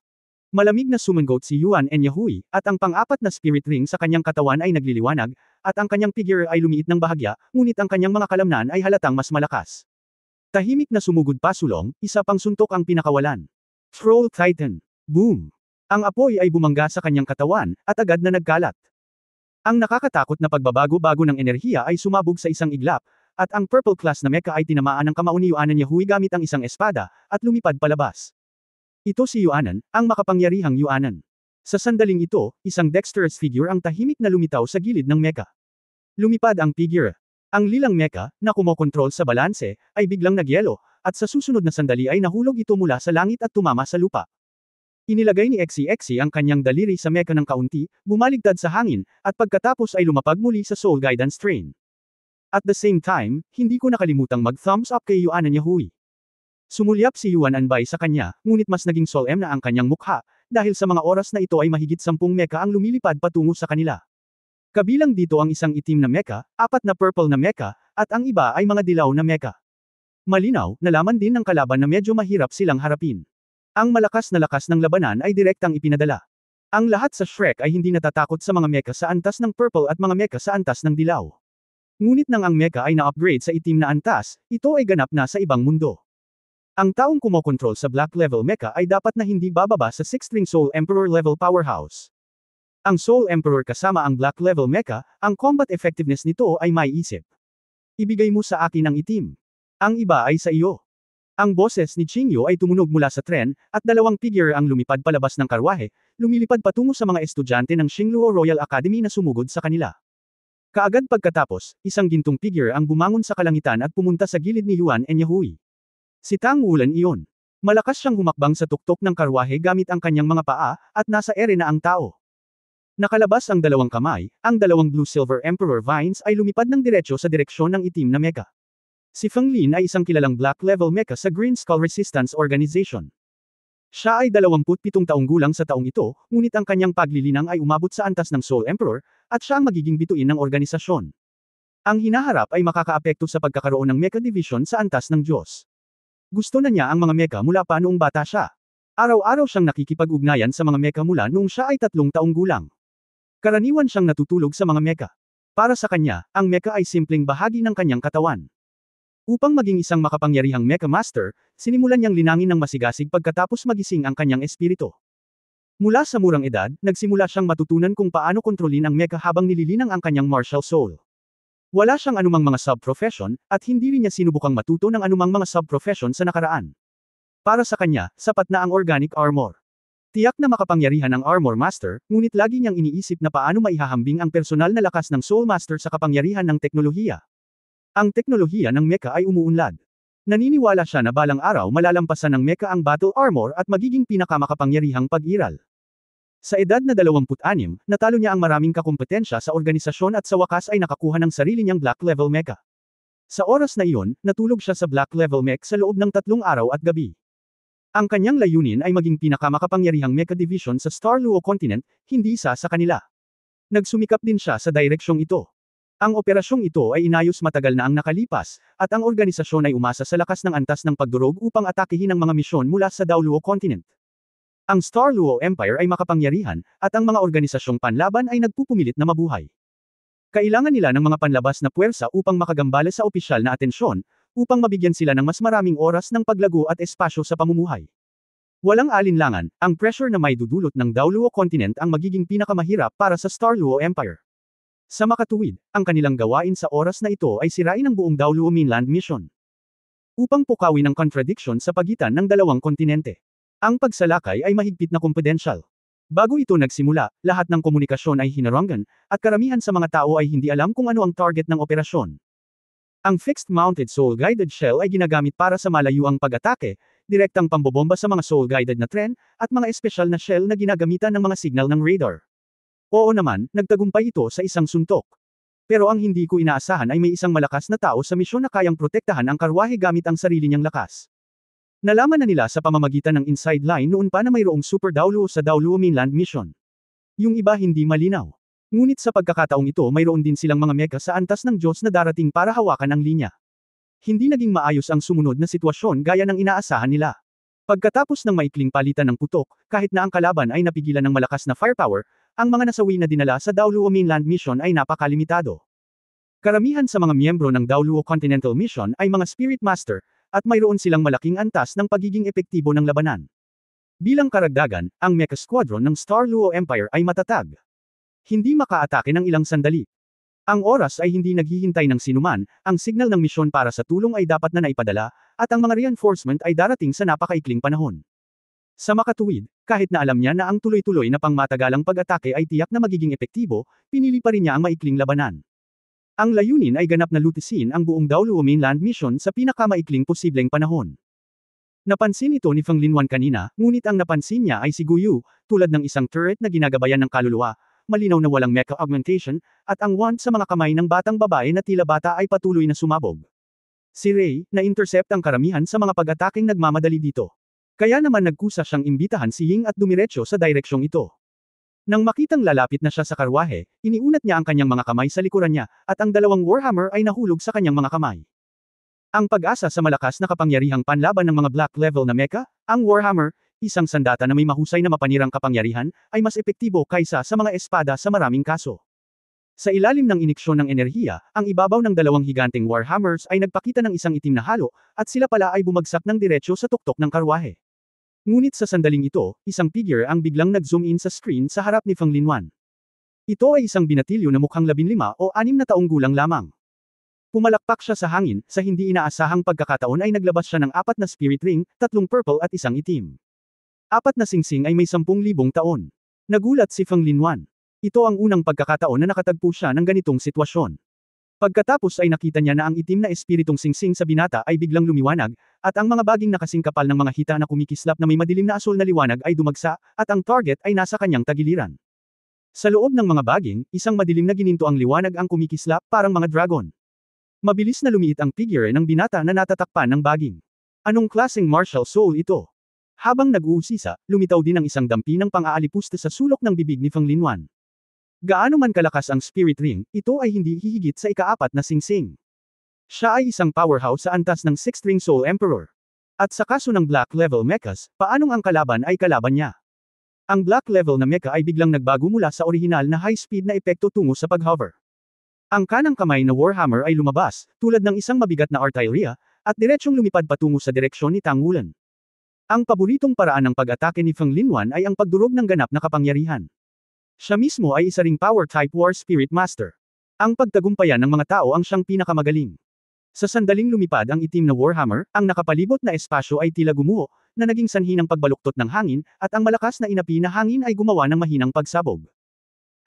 Speaker 1: Malamig na sumangot si Yuan Enyahui, at ang pang-apat na spirit ring sa kanyang katawan ay nagliliwanag, at ang kanyang figure ay lumiit ng bahagya, ngunit ang kanyang mga kalamnan ay halatang mas malakas. Tahimik na sumugod pasulong, isa pang suntok ang pinakawalan. Troll Titan. Boom! Ang apoy ay bumangga sa kanyang katawan, at agad na nagkalat. Ang nakakatakot na pagbabago-bago ng enerhiya ay sumabog sa isang iglap, at ang purple class na mecha ay tinamaan ng kamao ni Yuanan Yahui gamit ang isang espada, at lumipad palabas. Ito si Yuanan, ang makapangyarihang Yuanan. Sa sandaling ito, isang dexterous figure ang tahimik na lumitaw sa gilid ng mecha. Lumipad ang figure. Ang lilang mecha, na kumokontrol sa balanse, ay biglang nagyelo, at sa susunod na sandali ay nahulog ito mula sa langit at tumama sa lupa. Inilagay ni XCXC ang kanyang daliri sa mecha ng kaunti, bumaligtad sa hangin, at pagkatapos ay lumapag muli sa Soul Guidance Train. At the same time, hindi ko nakalimutang mag-thumbs up kay Yuanan Yahui. Sumulyap si Yuan Anbay sa kanya, ngunit mas naging solemn na ang kanyang mukha, dahil sa mga oras na ito ay mahigit 10 mecha ang lumilipad patungo sa kanila. Kabilang dito ang isang itim na mecha, 4 na purple na mecha, at ang iba ay mga dilaw na mecha. Malinaw, nalaman din ng kalaban na medyo mahirap silang harapin. Ang malakas na lakas ng labanan ay direktang ipinadala. Ang lahat sa Shrek ay hindi natatakot sa mga mecha sa antas ng purple at mga mecha sa antas ng dilaw. Ngunit nang ang mecha ay na-upgrade sa itim na antas, ito ay ganap na sa ibang mundo. Ang taong kumokontrol sa black level mecha ay dapat na hindi bababa sa 6-string Soul Emperor level powerhouse. Ang Soul Emperor kasama ang black level mecha, ang combat effectiveness nito ay may isip. Ibigay mo sa akin ang itim. Ang iba ay sa iyo. Ang boses ni Qingyu ay tumunog mula sa tren, at dalawang figure ang lumipad palabas ng karwahe, lumilipad patungo sa mga estudyante ng Xingluo Royal Academy na sumugod sa kanila. Kaagad pagkatapos, isang gintong figure ang bumangon sa kalangitan at pumunta sa gilid ni Yuan Enyahui. Si Tang Wulan iyon. Malakas siyang humakbang sa tuktok ng karwahe gamit ang kanyang mga paa, at nasa ere na ang tao. Nakalabas ang dalawang kamay, ang dalawang Blue-Silver Emperor Vines ay lumipad ng diretsyo sa direksyon ng itim na mecha. Si Feng Lin ay isang kilalang black-level mecha sa Green Skull Resistance Organization. Siya ay 27 taong gulang sa taong ito, ngunit ang kanyang paglilinang ay umabot sa antas ng Soul Emperor, at siya ang magiging bituin ng organisasyon. Ang hinaharap ay makakaapekto sa pagkakaroon ng mecha division sa antas ng Diyos. Gusto na niya ang mga mecha mula pa noong bata siya. Araw-araw siyang nakikipag-ugnayan sa mga mecha mula noong siya ay 3 taong gulang. Karaniwan siyang natutulog sa mga mecha. Para sa kanya, ang mecha ay simpleng bahagi ng kanyang katawan. Upang maging isang makapangyarihang mecha master, sinimulan niyang linangin ng masigasig pagkatapos magising ang kanyang espiritu. Mula sa murang edad, nagsimula siyang matutunan kung paano kontrolin ang mecha habang nililinang ang kanyang martial soul. Wala siyang anumang mga sub-profession, at hindi rin niya sinubukang matuto ng anumang mga sub-profession sa nakaraan. Para sa kanya, sapat na ang organic armor. Tiyak na makapangyarihan ang Armor Master, ngunit lagi niyang iniisip na paano maihahambing ang personal na lakas ng Soul Master sa kapangyarihan ng teknolohiya. Ang teknolohiya ng mecha ay umuunlad. Naniniwala siya na balang araw malalampasan ng mecha ang battle armor at magiging pinakamakapangyarihang pag-iral. Sa edad na 26, natalo niya ang maraming kakumpetensya sa organisasyon at sa wakas ay nakakuha ng sarili niyang black level mecha. Sa oras na iyon, natulog siya sa black level mech sa loob ng 3 araw at gabi. Ang kanyang layunin ay maging pinakamakapangyarihang mecha division sa Star Luo Continent, hindi isa sa kanila. Nagsumikap din siya sa direksyong ito. Ang operasyong ito ay inayos matagal na ang nakalipas, at ang organisasyon ay umasa sa lakas ng antas ng pagdurog upang atakihin ang mga misyon mula sa Daoluo Continent. Ang Star Luo Empire ay makapangyarihan, at ang mga organisasyong panlaban ay nagpupumilit na mabuhay. Kailangan nila ng mga panlabas na puwersa upang makagambala sa opisyal na atensyon, upang mabigyan sila ng mas maraming oras ng paglago at espasyo sa pamumuhay. Walang alinlangan, ang pressure na may dudulot ng Daoluo Continent ang magiging pinakamahirap para sa Star Luo Empire. Sa makatuwid, ang kanilang gawain sa oras na ito ay sirain ang buong Daoluo Mainland Mission. Upang pukawin ang contradiction sa pagitan ng dalawang kontinente. Ang pagsalakay ay mahigpit na confidential. Bago ito nagsimula, lahat ng komunikasyon ay hinarangan, at karamihan sa mga tao ay hindi alam kung ano ang target ng operasyon. Ang fixed-mounted soul-guided shell ay ginagamit para sa malayuang pag-atake, direktang pambobomba sa mga soul-guided na tren, at mga espesyal na shell na ginagamitan ng mga signal ng radar. Oo naman, nagtagumpay ito sa isang suntok. Pero ang hindi ko inaasahan ay may isang malakas na tao sa misyon na kayang protektahan ang karwahe gamit ang sarili niyang lakas. Nalaman na nila sa pamamagitan ng inside line noon pa na mayroong Super Daoluo sa Daoluo Mainland Mission. Yung iba hindi malinaw. Ngunit sa pagkakataong ito mayroon din silang mga mecha sa antas ng Diyos na darating para hawakan ang linya. Hindi naging maayos ang sumunod na sitwasyon gaya ng inaasahan nila. Pagkatapos ng maikling palitan ng putok, kahit na ang kalaban ay napigilan ng malakas na firepower, ang mga nasawi na dinala sa Daoluo Mainland Mission ay napakalimitado. Karamihan sa mga miyembro ng Daoluo Continental Mission ay mga Spirit Master, at mayroon silang malaking antas ng pagiging epektibo ng labanan. Bilang karagdagan, ang Mecha Squadron ng Star Luo Empire ay matatag. Hindi makaatake ng ilang sandali. Ang oras ay hindi naghihintay ng sinuman, ang signal ng misyon para sa tulong ay dapat na naipadala, at ang mga reinforcement ay darating sa napakaikling panahon. Sa makatuwid, kahit na alam niya na ang tuloy-tuloy na pangmatagalang pag-atake ay tiyak na magiging epektibo, pinili pa rin niya ang maikling labanan. Ang layunin ay ganap na lutisin ang buong Daoluo Mainland Mission sa pinakamaikling posibleng panahon. Napansin ito ni Feng Linwan kanina, ngunit ang napansin niya ay si Guyu, tulad ng isang turret na ginagabayan ng kaluluwa, malinaw na walang mecha augmentation, at ang wand sa mga kamay ng batang babae na tila bata ay patuloy na sumabog. Si Rey, na-intercept ang karamihan sa mga pag-ataking nagmamadali dito. Kaya naman nagkusa siyang imbitahan si Ying at dumiretso sa direksyong ito. Nang makitang lalapit na siya sa karwahe, iniunat niya ang kanyang mga kamay sa likuran niya, at ang dalawang Warhammer ay nahulog sa kanyang mga kamay. Ang pag-asa sa malakas na kapangyarihang panlaban ng mga black level na mecha, ang Warhammer, isang sandata na may mahusay na mapanirang kapangyarihan, ay mas epektibo kaysa sa mga espada sa maraming kaso. Sa ilalim ng iniksyon ng enerhiya, ang ibabaw ng dalawang higanteng Warhammers ay nagpakita ng isang itim na halo, at sila pala ay bumagsak ng diretsyo sa tuktok ng karwahe. Ngunit sa sandaling ito, isang figure ang biglang nag-zoom in sa screen sa harap ni Feng Linwan. Ito ay isang binatilyo na mukhang 15 o 6 na taong gulang lamang. Pumalakpak siya sa hangin, sa hindi inaasahang pagkakataon ay naglabas siya ng 4 na spirit ring, 3 purple at 1 itim. 4 na singsing ay may 10,000 taon. Nagulat si Feng Linwan. Ito ang unang pagkakataon na nakatagpo siya ng ganitong sitwasyon. Pagkatapos ay nakita niya na ang itim na espiritong singsing sa binata ay biglang lumiwanag, at ang mga baging nakasingkapal ng mga hita na kumikislap na may madilim na asul na liwanag ay dumagsa, at ang target ay nasa kanyang tagiliran. Sa loob ng mga baging, isang madilim na gininto ang liwanag ang kumikislap parang mga dragon. Mabilis na lumiit ang figure ng binata na natatakpan ng baging. Anong klaseng martial soul ito? Habang nag-uusisa, lumitaw din ang isang dampi ng pang-aalipusta sa sulok ng bibig ni Feng Linwan. Gaano man kalakas ang spirit ring, ito ay hindi hihigit sa ika-4 na singsing. Siya ay isang powerhouse sa antas ng 6th Ring Soul Emperor. At sa kaso ng Black Level Mechas, paanong ang kalaban ay kalaban niya? Ang Black Level na mecha ay biglang nagbago mula sa orihinal na high-speed na epekto tungo sa pag-hover. Ang kanang kamay na Warhammer ay lumabas, tulad ng isang mabigat na artillery, at diretsyong lumipad patungo sa direksyon ni Tang Wulan. Ang paboritong paraan ng pag-atake ni Feng Linwan ay ang pagdurog ng ganap na kapangyarihan. Siya mismo ay isa ring power-type War Spirit Master. Ang pagtagumpayan ng mga tao ang siyang pinakamagaling. Sa sandaling lumipad ang itim na Warhammer, ang nakapalibot na espasyo ay tila gumuho, na naging sanhi ng pagbaluktot ng hangin, at ang malakas na inapi na hangin ay gumawa ng mahinang pagsabog.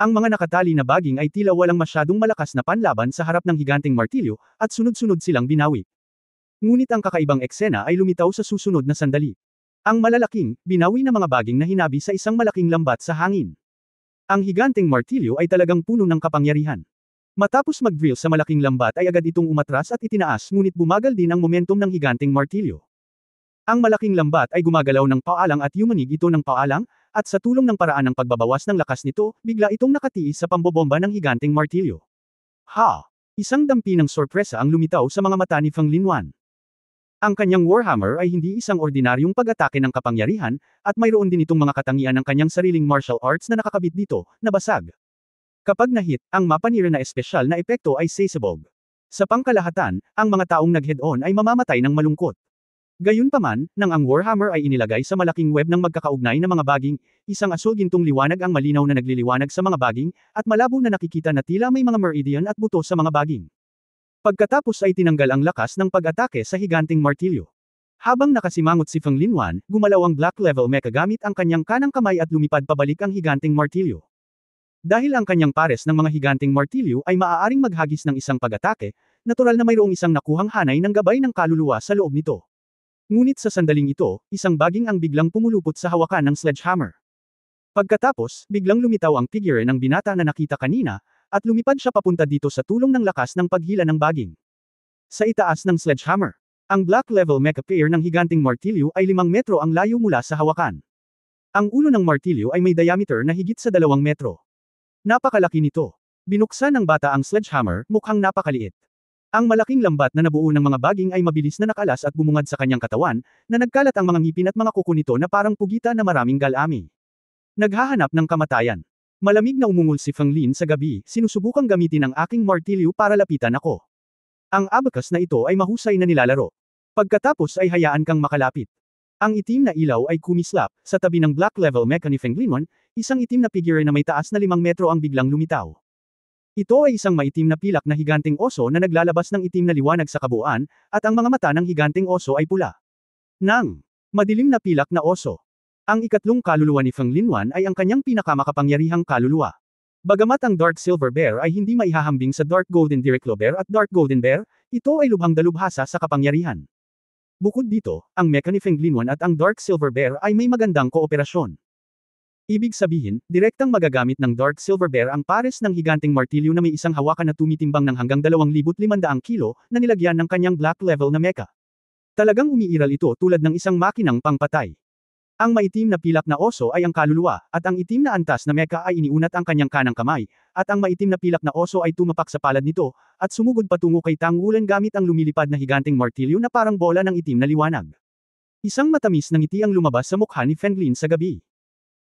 Speaker 1: Ang mga nakatali na baging ay tila walang masyadong malakas na panlaban sa harap ng higanteng martilyo, at sunod-sunod silang binawi. Ngunit ang kakaibang eksena ay lumitaw sa susunod na sandali. Ang malalaking, binawi na mga baging na hinabi sa isang malaking lambat sa hangin. Ang higanteng martilyo ay talagang puno ng kapangyarihan. Matapos mag-drill sa malaking lambat ay agad itong umatras at itinaas ngunit bumagal din ang momentum ng higanteng martilyo. Ang malaking lambat ay gumagalaw ng paalang at yumanig ito ng paalang, at sa tulong ng paraan ng pagbabawas ng lakas nito, bigla itong nakatiis sa pambobomba ng higanteng martilyo. Ha! Isang dampi ng sorpresa ang lumitaw sa mga mata ni Feng Linwan. Ang kanyang Warhammer ay hindi isang ordinaryong pag-atake ng kapangyarihan, at mayroon din itong mga katangian ng kanyang sariling martial arts na nakakabit dito, na basag. Kapag na-hit, ang mapanira na espesyal na epekto ay sasabog. Sa pangkalahatan, ang mga taong nag-head-on ay mamamatay ng malungkot. Gayunpaman, nang ang Warhammer ay inilagay sa malaking web ng magkakaugnay na mga baging, isang asul-gintong liwanag ang malinaw na nagliliwanag sa mga baging, at malabo na nakikita na tila may mga meridian at buto sa mga baging. Pagkatapos ay tinanggal ang lakas ng pag-atake sa higanteng martilyo. Habang nakasimangot si Feng Linwan, gumalaw ang Black Level Mecha gamit ang kanyang kanang kamay at lumipad pabalik ang higanteng martilyo. Dahil ang kanyang pares ng mga higanteng martilyo ay maaaring maghagis ng isang pag-atake, natural na mayroong isang nakuhang hanay ng gabay ng kaluluwa sa loob nito. Ngunit sa sandaling ito, isang baging ang biglang pumulupot sa hawakan ng sledgehammer. Pagkatapos, biglang lumitaw ang figure ng binata na nakita kanina, at lumipad siya papunta dito sa tulong ng lakas ng paghila ng baging. Sa itaas ng sledgehammer, Ang Black Level Mecha Pair ng higanting martilyo ay 5 metro ang layo mula sa hawakan. Ang ulo ng martilyo ay may diameter na higit sa 2 metro. Napakalaki nito. Binuksan ng bata ang sledgehammer, mukhang napakaliit. Ang malaking lambat na nabuo ng mga baging ay mabilis na nakalas at bumungad sa kanyang katawan, na nagkalat ang mga ngipin at mga kuko nito na parang pugita na maraming galami. Naghahanap ng kamatayan. Malamig na umungol si Feng Lin sa gabi, sinusubukang gamitin ang aking martilyo para lapitan ako. Ang abacus na ito ay mahusay na nilalaro. Pagkatapos ay hayaan kang makalapit. Ang itim na ilaw ay kumislap, sa tabi ng Black Level Mecha ni Feng Linwan, isang itim na figure na may taas na 5 metro ang biglang lumitaw. Ito ay isang maitim na pilak na higanting oso na naglalabas ng itim na liwanag sa kabuuan, at ang mga mata ng higanting oso ay pula. Madilim na pilak na oso. Ang ikatlong kaluluwa ni Feng Linwan ay ang kanyang pinakamakapangyarihang kaluluwa. Bagamat ang Dark Silver Bear ay hindi maihahambing sa Dark Golden Direclo Bear at Dark Golden Bear, ito ay lubhang dalubhasa sa kapangyarihan. Bukod dito, ang mecha ni Feng Linwan at ang Dark Silver Bear ay may magandang kooperasyon. Ibig sabihin, direktang magagamit ng Dark Silver Bear ang pares ng higanting martilyo na may isang hawakan na tumitimbang ng hanggang 2,500 kilo na nilagyan ng kanyang Black Level na mecha. Talagang umiiral ito tulad ng isang makinang pangpatay. Ang maitim na pilak na oso ay ang kaluluwa, at ang itim na antas na mecha ay iniunat ang kanyang kanang kamay, at ang maitim na pilak na oso ay tumapak sa palad nito, at sumugod patungo kay Tang Wulan gamit ang lumilipad na higanting martilyo na parang bola ng itim na liwanag. Isang matamis na ngiti ang lumabas sa mukha ni Feng Lin sa gabi.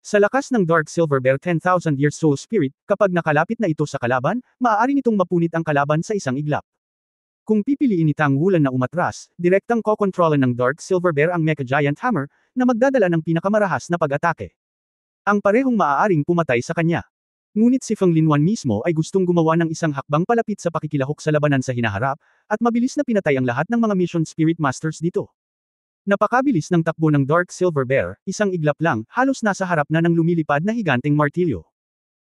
Speaker 1: Sa lakas ng Dark Silver Bear 10,000 Year Soul Spirit, kapag nakalapit na ito sa kalaban, maaari nitong mapunit ang kalaban sa isang iglap. Kung pipiliin ni Tang Wulan na umatras, direktang kokontrolan ng Dark Silver Bear ang Mecha Giant Hammer, na magdadala ng pinakamarahas na pag-atake. Ang parehong maaaring pumatay sa kanya. Ngunit si Feng Linwan mismo ay gustong gumawa ng isang hakbang palapit sa pakikilahok sa labanan sa hinaharap, at mabilis na pinatay ang lahat ng mga Mission Spirit Masters dito. Napakabilis ng takbo ng Dark Silver Bear, isang iglap lang, halos nasa harap na ng lumilipad na higanting martilyo.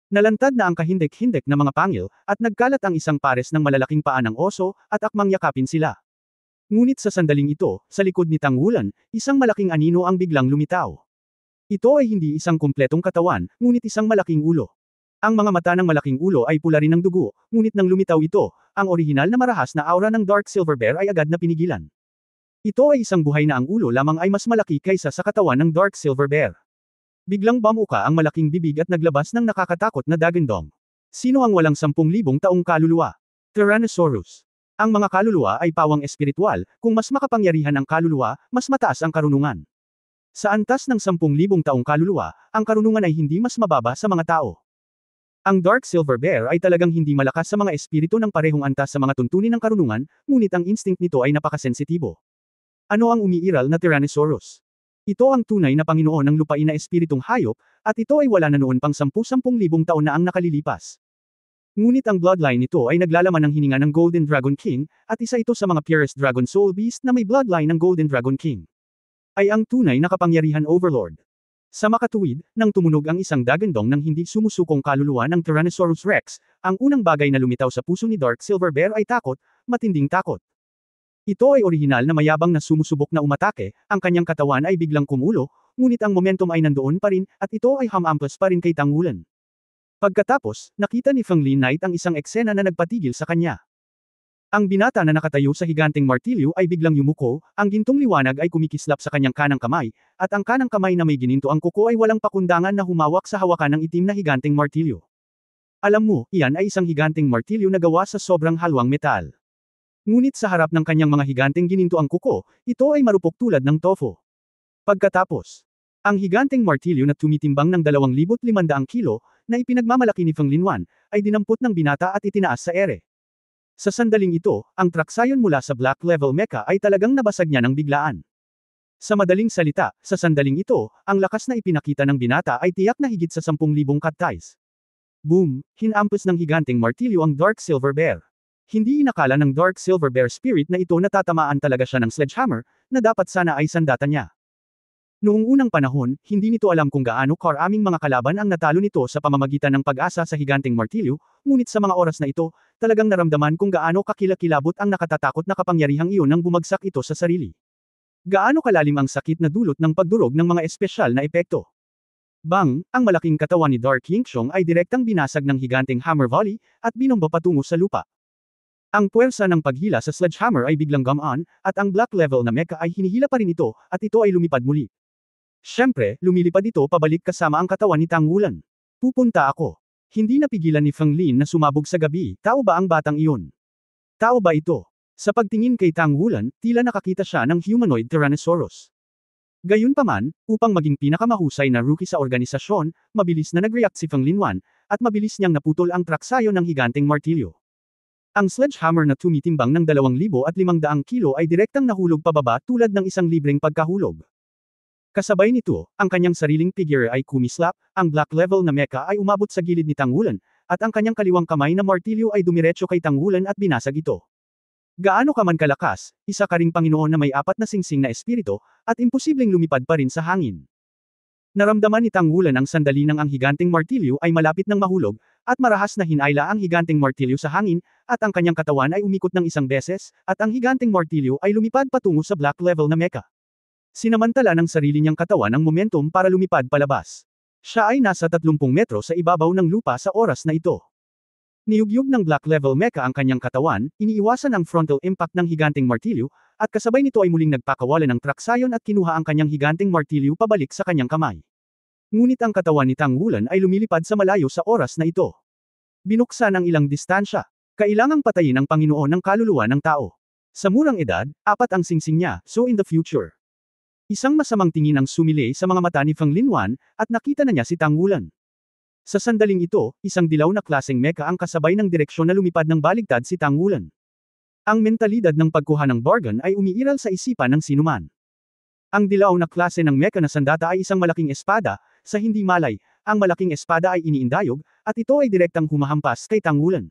Speaker 1: Nalantad na ang kahindek-hindek na mga pangil, at nagkalat ang isang pares ng malalaking paa ng oso, at akmang yakapin sila. Ngunit sa sandaling ito, sa likod ni Tang Wulan, isang malaking anino ang biglang lumitaw. Ito ay hindi isang kumpletong katawan, ngunit isang malaking ulo. Ang mga mata ng malaking ulo ay pula rin ng dugo, ngunit nang lumitaw ito, ang orihinal na marahas na aura ng Dark Silver Bear ay agad na pinigilan. Ito ay isang buhay na ang ulo lamang ay mas malaki kaysa sa katawan ng Dark Silver Bear. Biglang bamuka ang malaking bibig at naglabas ng nakakatakot na dagandong. Sino ang walang 10,000 taong kaluluwa? Tyrannosaurus. Ang mga kaluluwa ay pawang espiritual, kung mas makapangyarihan ang kaluluwa, mas mataas ang karunungan. Sa antas ng 10,000 taong kaluluwa, ang karunungan ay hindi mas mababa sa mga tao. Ang Dark Silver Bear ay talagang hindi malakas sa mga espiritu ng parehong antas sa mga tuntunin ng karunungan, ngunit ang instinct nito ay napakasensitibo. Ano ang umiiral na Tyrannosaurus? Ito ang tunay na Panginoon ng lupain na espiritong hayop, at ito ay wala na noon pang 10,000 taon na ang nakalilipas. Ngunit ang bloodline nito ay naglalaman ng hininga ng Golden Dragon King, at isa ito sa mga purest Dragon Soul Beast na may bloodline ng Golden Dragon King. Ay ang tunay na kapangyarihan Overlord. Sa makatuwid, nang tumunog ang isang dagandong ng hindi sumusukong kaluluwa ng Tyrannosaurus Rex, ang unang bagay na lumitaw sa puso ni Dark Silver Bear ay takot, matinding takot. Ito ay orihinal na mayabang na sumusubok na umatake, ang kanyang katawan ay biglang kumulo, ngunit ang momentum ay nandoon pa rin, at ito ay hamampas pa rin kay Tang Wulan. Pagkatapos, nakita ni Feng Lin Knight ang isang eksena na nagpatigil sa kanya. Ang binata na nakatayo sa higanting martilyo ay biglang yumuko, ang gintong liwanag ay kumikislap sa kanyang kanang kamay, at ang kanang kamay na may gininto ang kuko ay walang pakundangan na humawak sa hawakan ng itim na higanting martilyo. Alam mo, iyan ay isang higanting martilyo na gawa sa sobrang halwang metal. Ngunit sa harap ng kanyang mga higanting gininto ang kuko, ito ay marupok tulad ng tofu. Pagkatapos, ang higanting martilyo na tumitimbang ng 2,500 kilo, na ipinagmamalaki ni Feng Linwan, ay dinampot ng binata at itinaas sa ere. Sa sandaling ito, ang traksayon mula sa Black Level Mecha ay talagang nabasag niya ng biglaan. Sa madaling salita, sa sandaling ito, ang lakas na ipinakita ng binata ay tiyak na higit sa 10,000 cut-ties. Boom! Hinampas ng higanting martilyo ang Dark Silver Bear. Hindi inakala ng Dark Silver Bear Spirit na ito natatamaan talaga siya ng sledgehammer, na dapat sana ay sandata niya. Noong unang panahon, hindi nito alam kung gaano karaming mga kalaban ang natalo nito sa pamamagitan ng pag-asa sa higanting martilyo, ngunit sa mga oras na ito, talagang naramdaman kung gaano kakilakilabot ang nakatatakot na kapangyarihang iyon nang bumagsak ito sa sarili. Gaano kalalim ang sakit na dulot ng pagdurog ng mga espesyal na epekto. Bang! Ang malaking katawan ni Dark Yingxiong ay direktang binasag ng higanting hammer volley, at binomba patungo sa lupa. Ang puwersa ng paghila sa sledgehammer ay biglang gumaan, at ang black level na mecha ay hinihila pa rin ito, at ito ay lumipad muli. Siyempre, lumilipad ito pabalik kasama ang katawan ni Tang Wulan. Pupunta ako. Hindi napigilan ni Feng Lin na sumabog sa gabi, tao ba ang batang iyon? Tao ba ito? Sa pagtingin kay Tang Wulan, tila nakakita siya ng humanoid Tyrannosaurus. Gayunpaman, upang maging pinakamahusay na rookie sa organisasyon, mabilis na nag-react si Feng Linwan, at mabilis niyang naputol ang traksayo ng higanteng martilyo. Ang sledgehammer na tumitimbang ng 2,500 kilo ay direktang nahulog pababa tulad ng isang libreng pagkahulog. Kasabay nito, ang kanyang sariling figure ay kumislap, ang black level na mecha ay umabot sa gilid ni Tang Wulan, at ang kanyang kaliwang kamay na martilyo ay dumiretso kay Tang Wulan at binasag ito. Gaano ka man kalakas, isa ka ring Panginoon na may 4 na singsing na espiritu, at imposibleng lumipad pa rin sa hangin. Naramdaman ni Tang Wulan ang sandali nang ang higanteng martilyo ay malapit ng mahulog, at marahas na hinayla ang higanteng martilyo sa hangin, at ang kanyang katawan ay umikot ng isang beses, at ang higanteng martilyo ay lumipad patungo sa black level na mecha. Sinamantala ng sarili niyang katawan ang momentum para lumipad palabas. Siya ay nasa 30 metro sa ibabaw ng lupa sa oras na ito. Niyugyug ng black level mecha ang kanyang katawan, iniiwasan ang frontal impact ng higanteng martilyo, at kasabay nito ay muling nagpakawalan ng traksayon at kinuha ang kanyang higanteng martilyo pabalik sa kanyang kamay. Ngunit ang katawan ni Tang Wulan ay lumilipad sa malayo sa oras na ito. Binuksan ang ilang distansya. Kailangang patayin ang Panginoon ng kaluluwa ng tao. Sa murang edad, 4 ang singsing niya, so in the future. Isang masamang tingin ang sumilay sa mga mata ni Feng Linwan, at nakita na niya si Tang Wulan. Sa sandaling ito, isang dilaw na klaseng mecha ang kasabay ng direksyon na lumipad ng baligtad si Tang Wulan. Ang mentalidad ng pagkuha ng bargain ay umiiral sa isipan ng sinuman. Ang dilaw na klase ng mecha na sandata ay isang malaking espada, sa hindi malay, ang malaking espada ay iniindayog, at ito ay direktang humahampas kay Tang Wulan.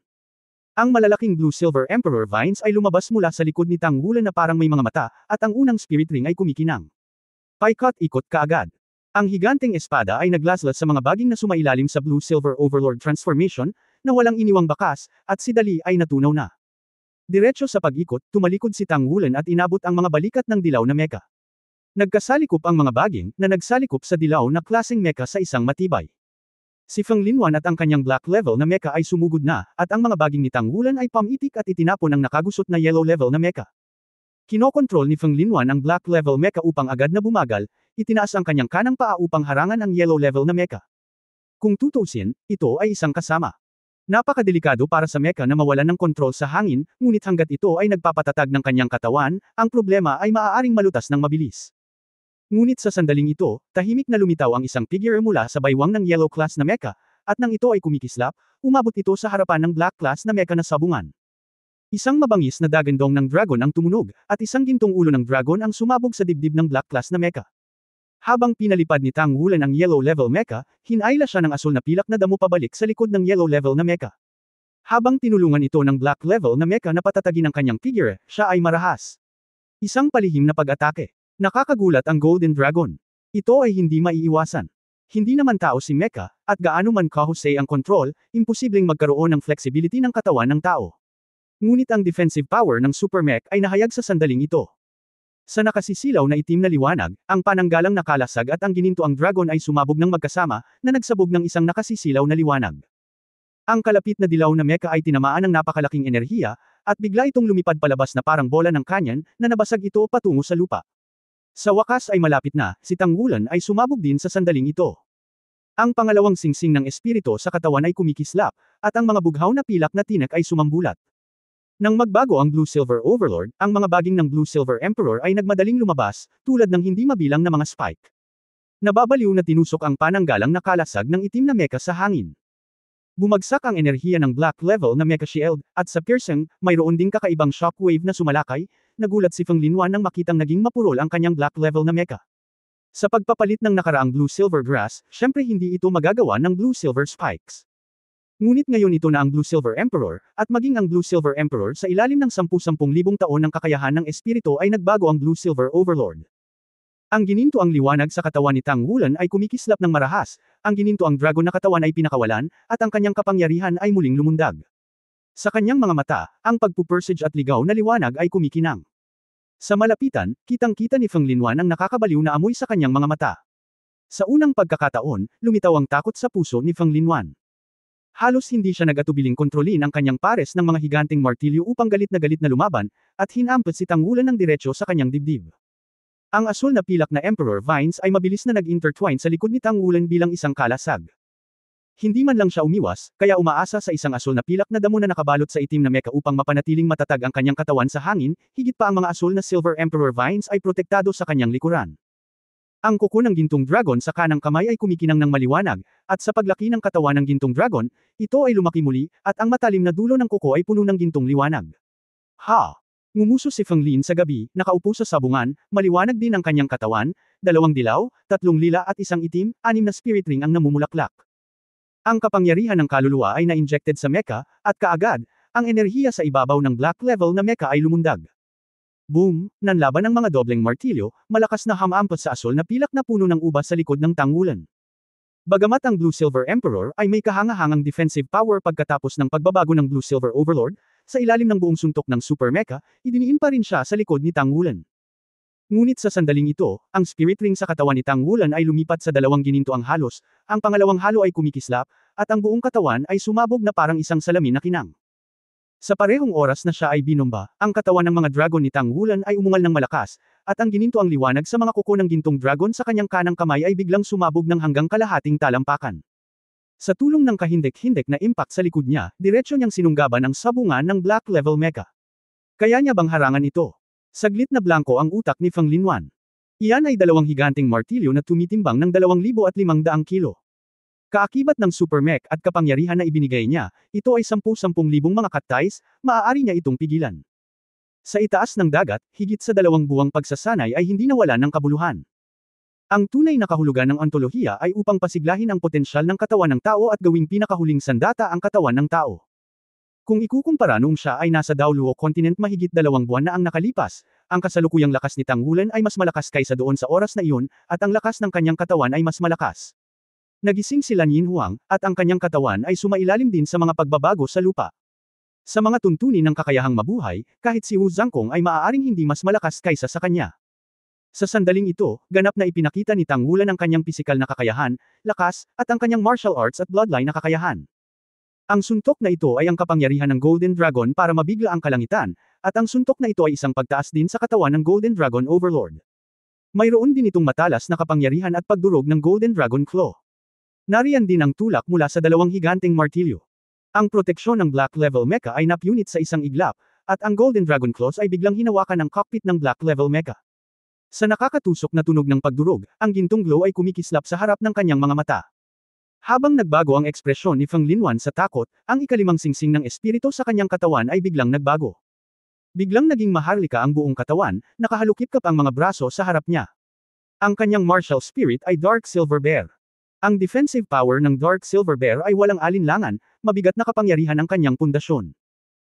Speaker 1: Ang malalaking Blue-Silver Emperor Vines ay lumabas mula sa likod ni Tang Wulan na parang may mga mata, at ang unang spirit ring ay kumikinang. Paikot-ikot kaagad. Ang higanteng espada ay naglaslas sa mga baging na sumailalim sa Blue-Silver Overlord Transformation, na walang iniwang bakas, at si Dali ay natunaw na. Diretso sa pag-ikot, tumalikod si Tang Wulan at inabot ang mga balikat ng dilaw na mecha. Nagkasalikop ang mga baging, na nagsalikop sa dilaw na klaseng mecha sa isang matibay. Si Feng Linwan at ang kanyang black level na mecha ay sumugod na, at ang mga baging ni Tang Wulan ay pamitik at itinapon ang nakagusot na yellow level na mecha. Kinokontrol ni Feng Linwan ang black level mecha upang agad na bumagal, itinaas ang kanyang kanang paa upang harangan ang yellow level na mecha. Kung tutuusin, ito ay isang kasama. Napakadelikado para sa mecha na mawalan ng kontrol sa hangin, ngunit hanggat ito ay nagpapatatag ng kanyang katawan, ang problema ay maaaring malutas ng mabilis. Ngunit sa sandaling ito, tahimik na lumitaw ang isang figure mula sa baywang ng yellow class na mecha, at nang ito ay kumikislap, umabot ito sa harapan ng black class na mecha na sabungan. Isang mabangis na dagandong ng dragon ang tumunog, at isang gintong ulo ng dragon ang sumabog sa dibdib ng black class na mecha. Habang pinalipad ni Tang Wulan ang yellow level mecha, hinayla siya ng asul na pilak na damo pabalik sa likod ng yellow level na mecha. Habang tinulungan ito ng black level na mecha na patatagin ang kanyang figure, siya ay marahas. Isang palihim na pag-atake. Nakakagulat ang Golden Dragon. Ito ay hindi maiiwasan. Hindi naman tao si mecha, at gaano man kahusay ang control, imposibleng magkaroon ng flexibility ng katawan ng tao. Ngunit ang defensive power ng Super Mech ay nahayag sa sandaling ito. Sa nakasisilaw na itim na liwanag, ang pananggalang nakalasag at ang gininto ang dragon ay sumabog ng magkasama, na nagsabog ng isang nakasisilaw na liwanag. Ang kalapit na dilaw na mecha ay tinamaan ng napakalaking enerhiya, at bigla itong lumipad palabas na parang bola ng kanyan, na nabasag ito patungo sa lupa. Sa wakas ay malapit na, si Tang Wulan ay sumabog din sa sandaling ito. Ang pangalawang singsing ng espiritu sa katawan ay kumikislap, at ang mga bughaw na pilak na tinak ay sumambulat. Nang magbago ang Blue-Silver Overlord, ang mga baging ng Blue-Silver Emperor ay nagmadaling lumabas, tulad ng hindi mabilang na mga spike. Nababaliw na tinusok ang pananggalang nakalasag ng itim na mecha sa hangin. Bumagsak ang enerhiya ng black level na mecha shield, at sa piercing, mayroon ding kakaibang shockwave na sumalakay, nagulat si Feng Linwan nang makitang naging mapurol ang kanyang black level na mecha. Sa pagpapalit ng nakaraang Blue-Silver Grass, syempre hindi ito magagawa ng Blue-Silver Spikes. Ngunit ngayon ito na ang Blue-Silver Emperor, at maging ang Blue-Silver Emperor sa ilalim ng 10,000 taon ng kakayahan ng espiritu ay nagbago ang Blue-Silver Overlord. Ang gininto ang liwanag sa katawan ni Tang Wulan ay kumikislap ng marahas, ang gininto ang dragon na katawan ay pinakawalan, at ang kanyang kapangyarihan ay muling lumundag. Sa kanyang mga mata, ang pagpupursige at ligaw na liwanag ay kumikinang. Sa malapitan, kitang-kita ni Feng Linwan ang nakakabaliw na amoy sa kanyang mga mata. Sa unang pagkakataon, lumitaw ang takot sa puso ni Feng Linwan. Halos hindi siya nag-atubiling kontrolin ang kanyang pares ng mga higanting martilyo upang galit na lumaban, at hinampas si Tangulan ng diretso sa kanyang dibdib. Ang asul na pilak na Emperor Vines ay mabilis na nag-intertwine sa likod ni Tangulan bilang isang kalasag. Hindi man lang siya umiwas, kaya umaasa sa isang asul na pilak na damo na nakabalot sa itim na mecha upang mapanatiling matatag ang kanyang katawan sa hangin, higit pa ang mga asul na Silver Emperor Vines ay protektado sa kanyang likuran. Ang kuko ng gintong dragon sa kanang kamay ay kumikinang ng maliwanag, at sa paglaki ng katawan ng gintong dragon, ito ay lumaki muli, at ang matalim na dulo ng kuko ay puno ng gintong liwanag. Ha! Ngumuso si Feng Lin sa gabi, nakaupo sa sabungan, maliwanag din ang kanyang katawan, 2 dilaw, 3 lila at 1 itim, 6 na spirit ring ang namumulaklak. Ang kapangyarihan ng kaluluwa ay na-injected sa mecha, at kaagad, ang enerhiya sa ibabaw ng black level na mecha ay lumundag. Boom! Nanlaban ang mga dobleng martilyo, malakas na hamampas sa asul na pilak na puno ng ubas sa likod ng Tangulan. Bagamat ang Blue Silver Emperor ay may kahangahangang defensive power pagkatapos ng pagbabago ng Blue Silver Overlord, sa ilalim ng buong suntok ng Super Mecha, idiniin pa rin siya sa likod ni Tangulan. Ngunit sa sandaling ito, ang spirit ring sa katawan ni Tangulan ay lumipat sa 2 ginintoang halos, ang pangalawang halo ay kumikislap, at ang buong katawan ay sumabog na parang isang salamin na kinang. Sa parehong oras na siya ay binomba, ang katawan ng mga dragon ni Tangulan ay umungal ng malakas, at ang ginintoang liwanag sa mga kuko ng gintong dragon sa kanyang kanang kamay ay biglang sumabog ng hanggang kalahating talampakan. Sa tulong ng kahindek-hindek na impact sa likod niya, diretsyo niyang sinunggaban ang sabungan ng Black Level Mecha. Kaya niya bang harangan ito? Saglit na blanko ang utak ni Feng Linwan. Iyan ay 2 higanting martilyo na tumitimbang ng 2,500 kilo. Kaakibat ng super mech at kapangyarihan na ibinigay niya, ito ay 10,000 mga kattais, maaari niya itong pigilan. Sa itaas ng dagat, higit sa 2 buwang pagsasanay ay hindi nawalan ng kabuluhan. Ang tunay na kahulugan ng ontolohiya ay upang pasiglahin ang potensyal ng katawan ng tao at gawing pinakahuling sandata ang katawan ng tao. Kung ikukumpara noong siya ay nasa Daoluo Continent mahigit 2 buwan na ang nakalipas, ang kasalukuyang lakas ni Tangulan ay mas malakas kaysa doon sa oras na iyon, at ang lakas ng kanyang katawan ay mas malakas. Nagising si Lan Yinhuang, at ang kanyang katawan ay sumailalim din sa mga pagbabago sa lupa. Sa mga tuntunin ng kakayahang mabuhay, kahit si Wu Zhangkong ay maaaring hindi mas malakas kaysa sa kanya. Sa sandaling ito, ganap na ipinakita ni Tangulan ang kanyang pisikal na kakayahan, lakas, at ang kanyang martial arts at bloodline na kakayahan. Ang suntok na ito ay ang kapangyarihan ng Golden Dragon para mabigla ang kalangitan, at ang suntok na ito ay isang pagtaas din sa katawan ng Golden Dragon Overlord. Mayroon din itong matalas na kapangyarihan at pagdurog ng Golden Dragon Claw. Nariyan din ang tulak mula sa 2 higanting martilyo. Ang proteksyon ng Black Level Mecha ay napunit sa isang iglap, at ang Golden Dragon Claws ay biglang hinawakan ng cockpit ng Black Level Mecha. Sa nakakatusok na tunog ng pagdurog, ang gintong glow ay kumikislap sa harap ng kanyang mga mata. Habang nagbago ang ekspresyon ni Feng Linwan sa takot, ang ikalimang singsing ng espiritu sa kanyang katawan ay biglang nagbago. Biglang naging maharlika ang buong katawan, nakahalukip-kap ang mga braso sa harap niya. Ang kanyang martial spirit ay Dark Silver Bear. Ang defensive power ng Dark Silver Bear ay walang alinlangan, mabigat na kapangyarihan ang kanyang pundasyon.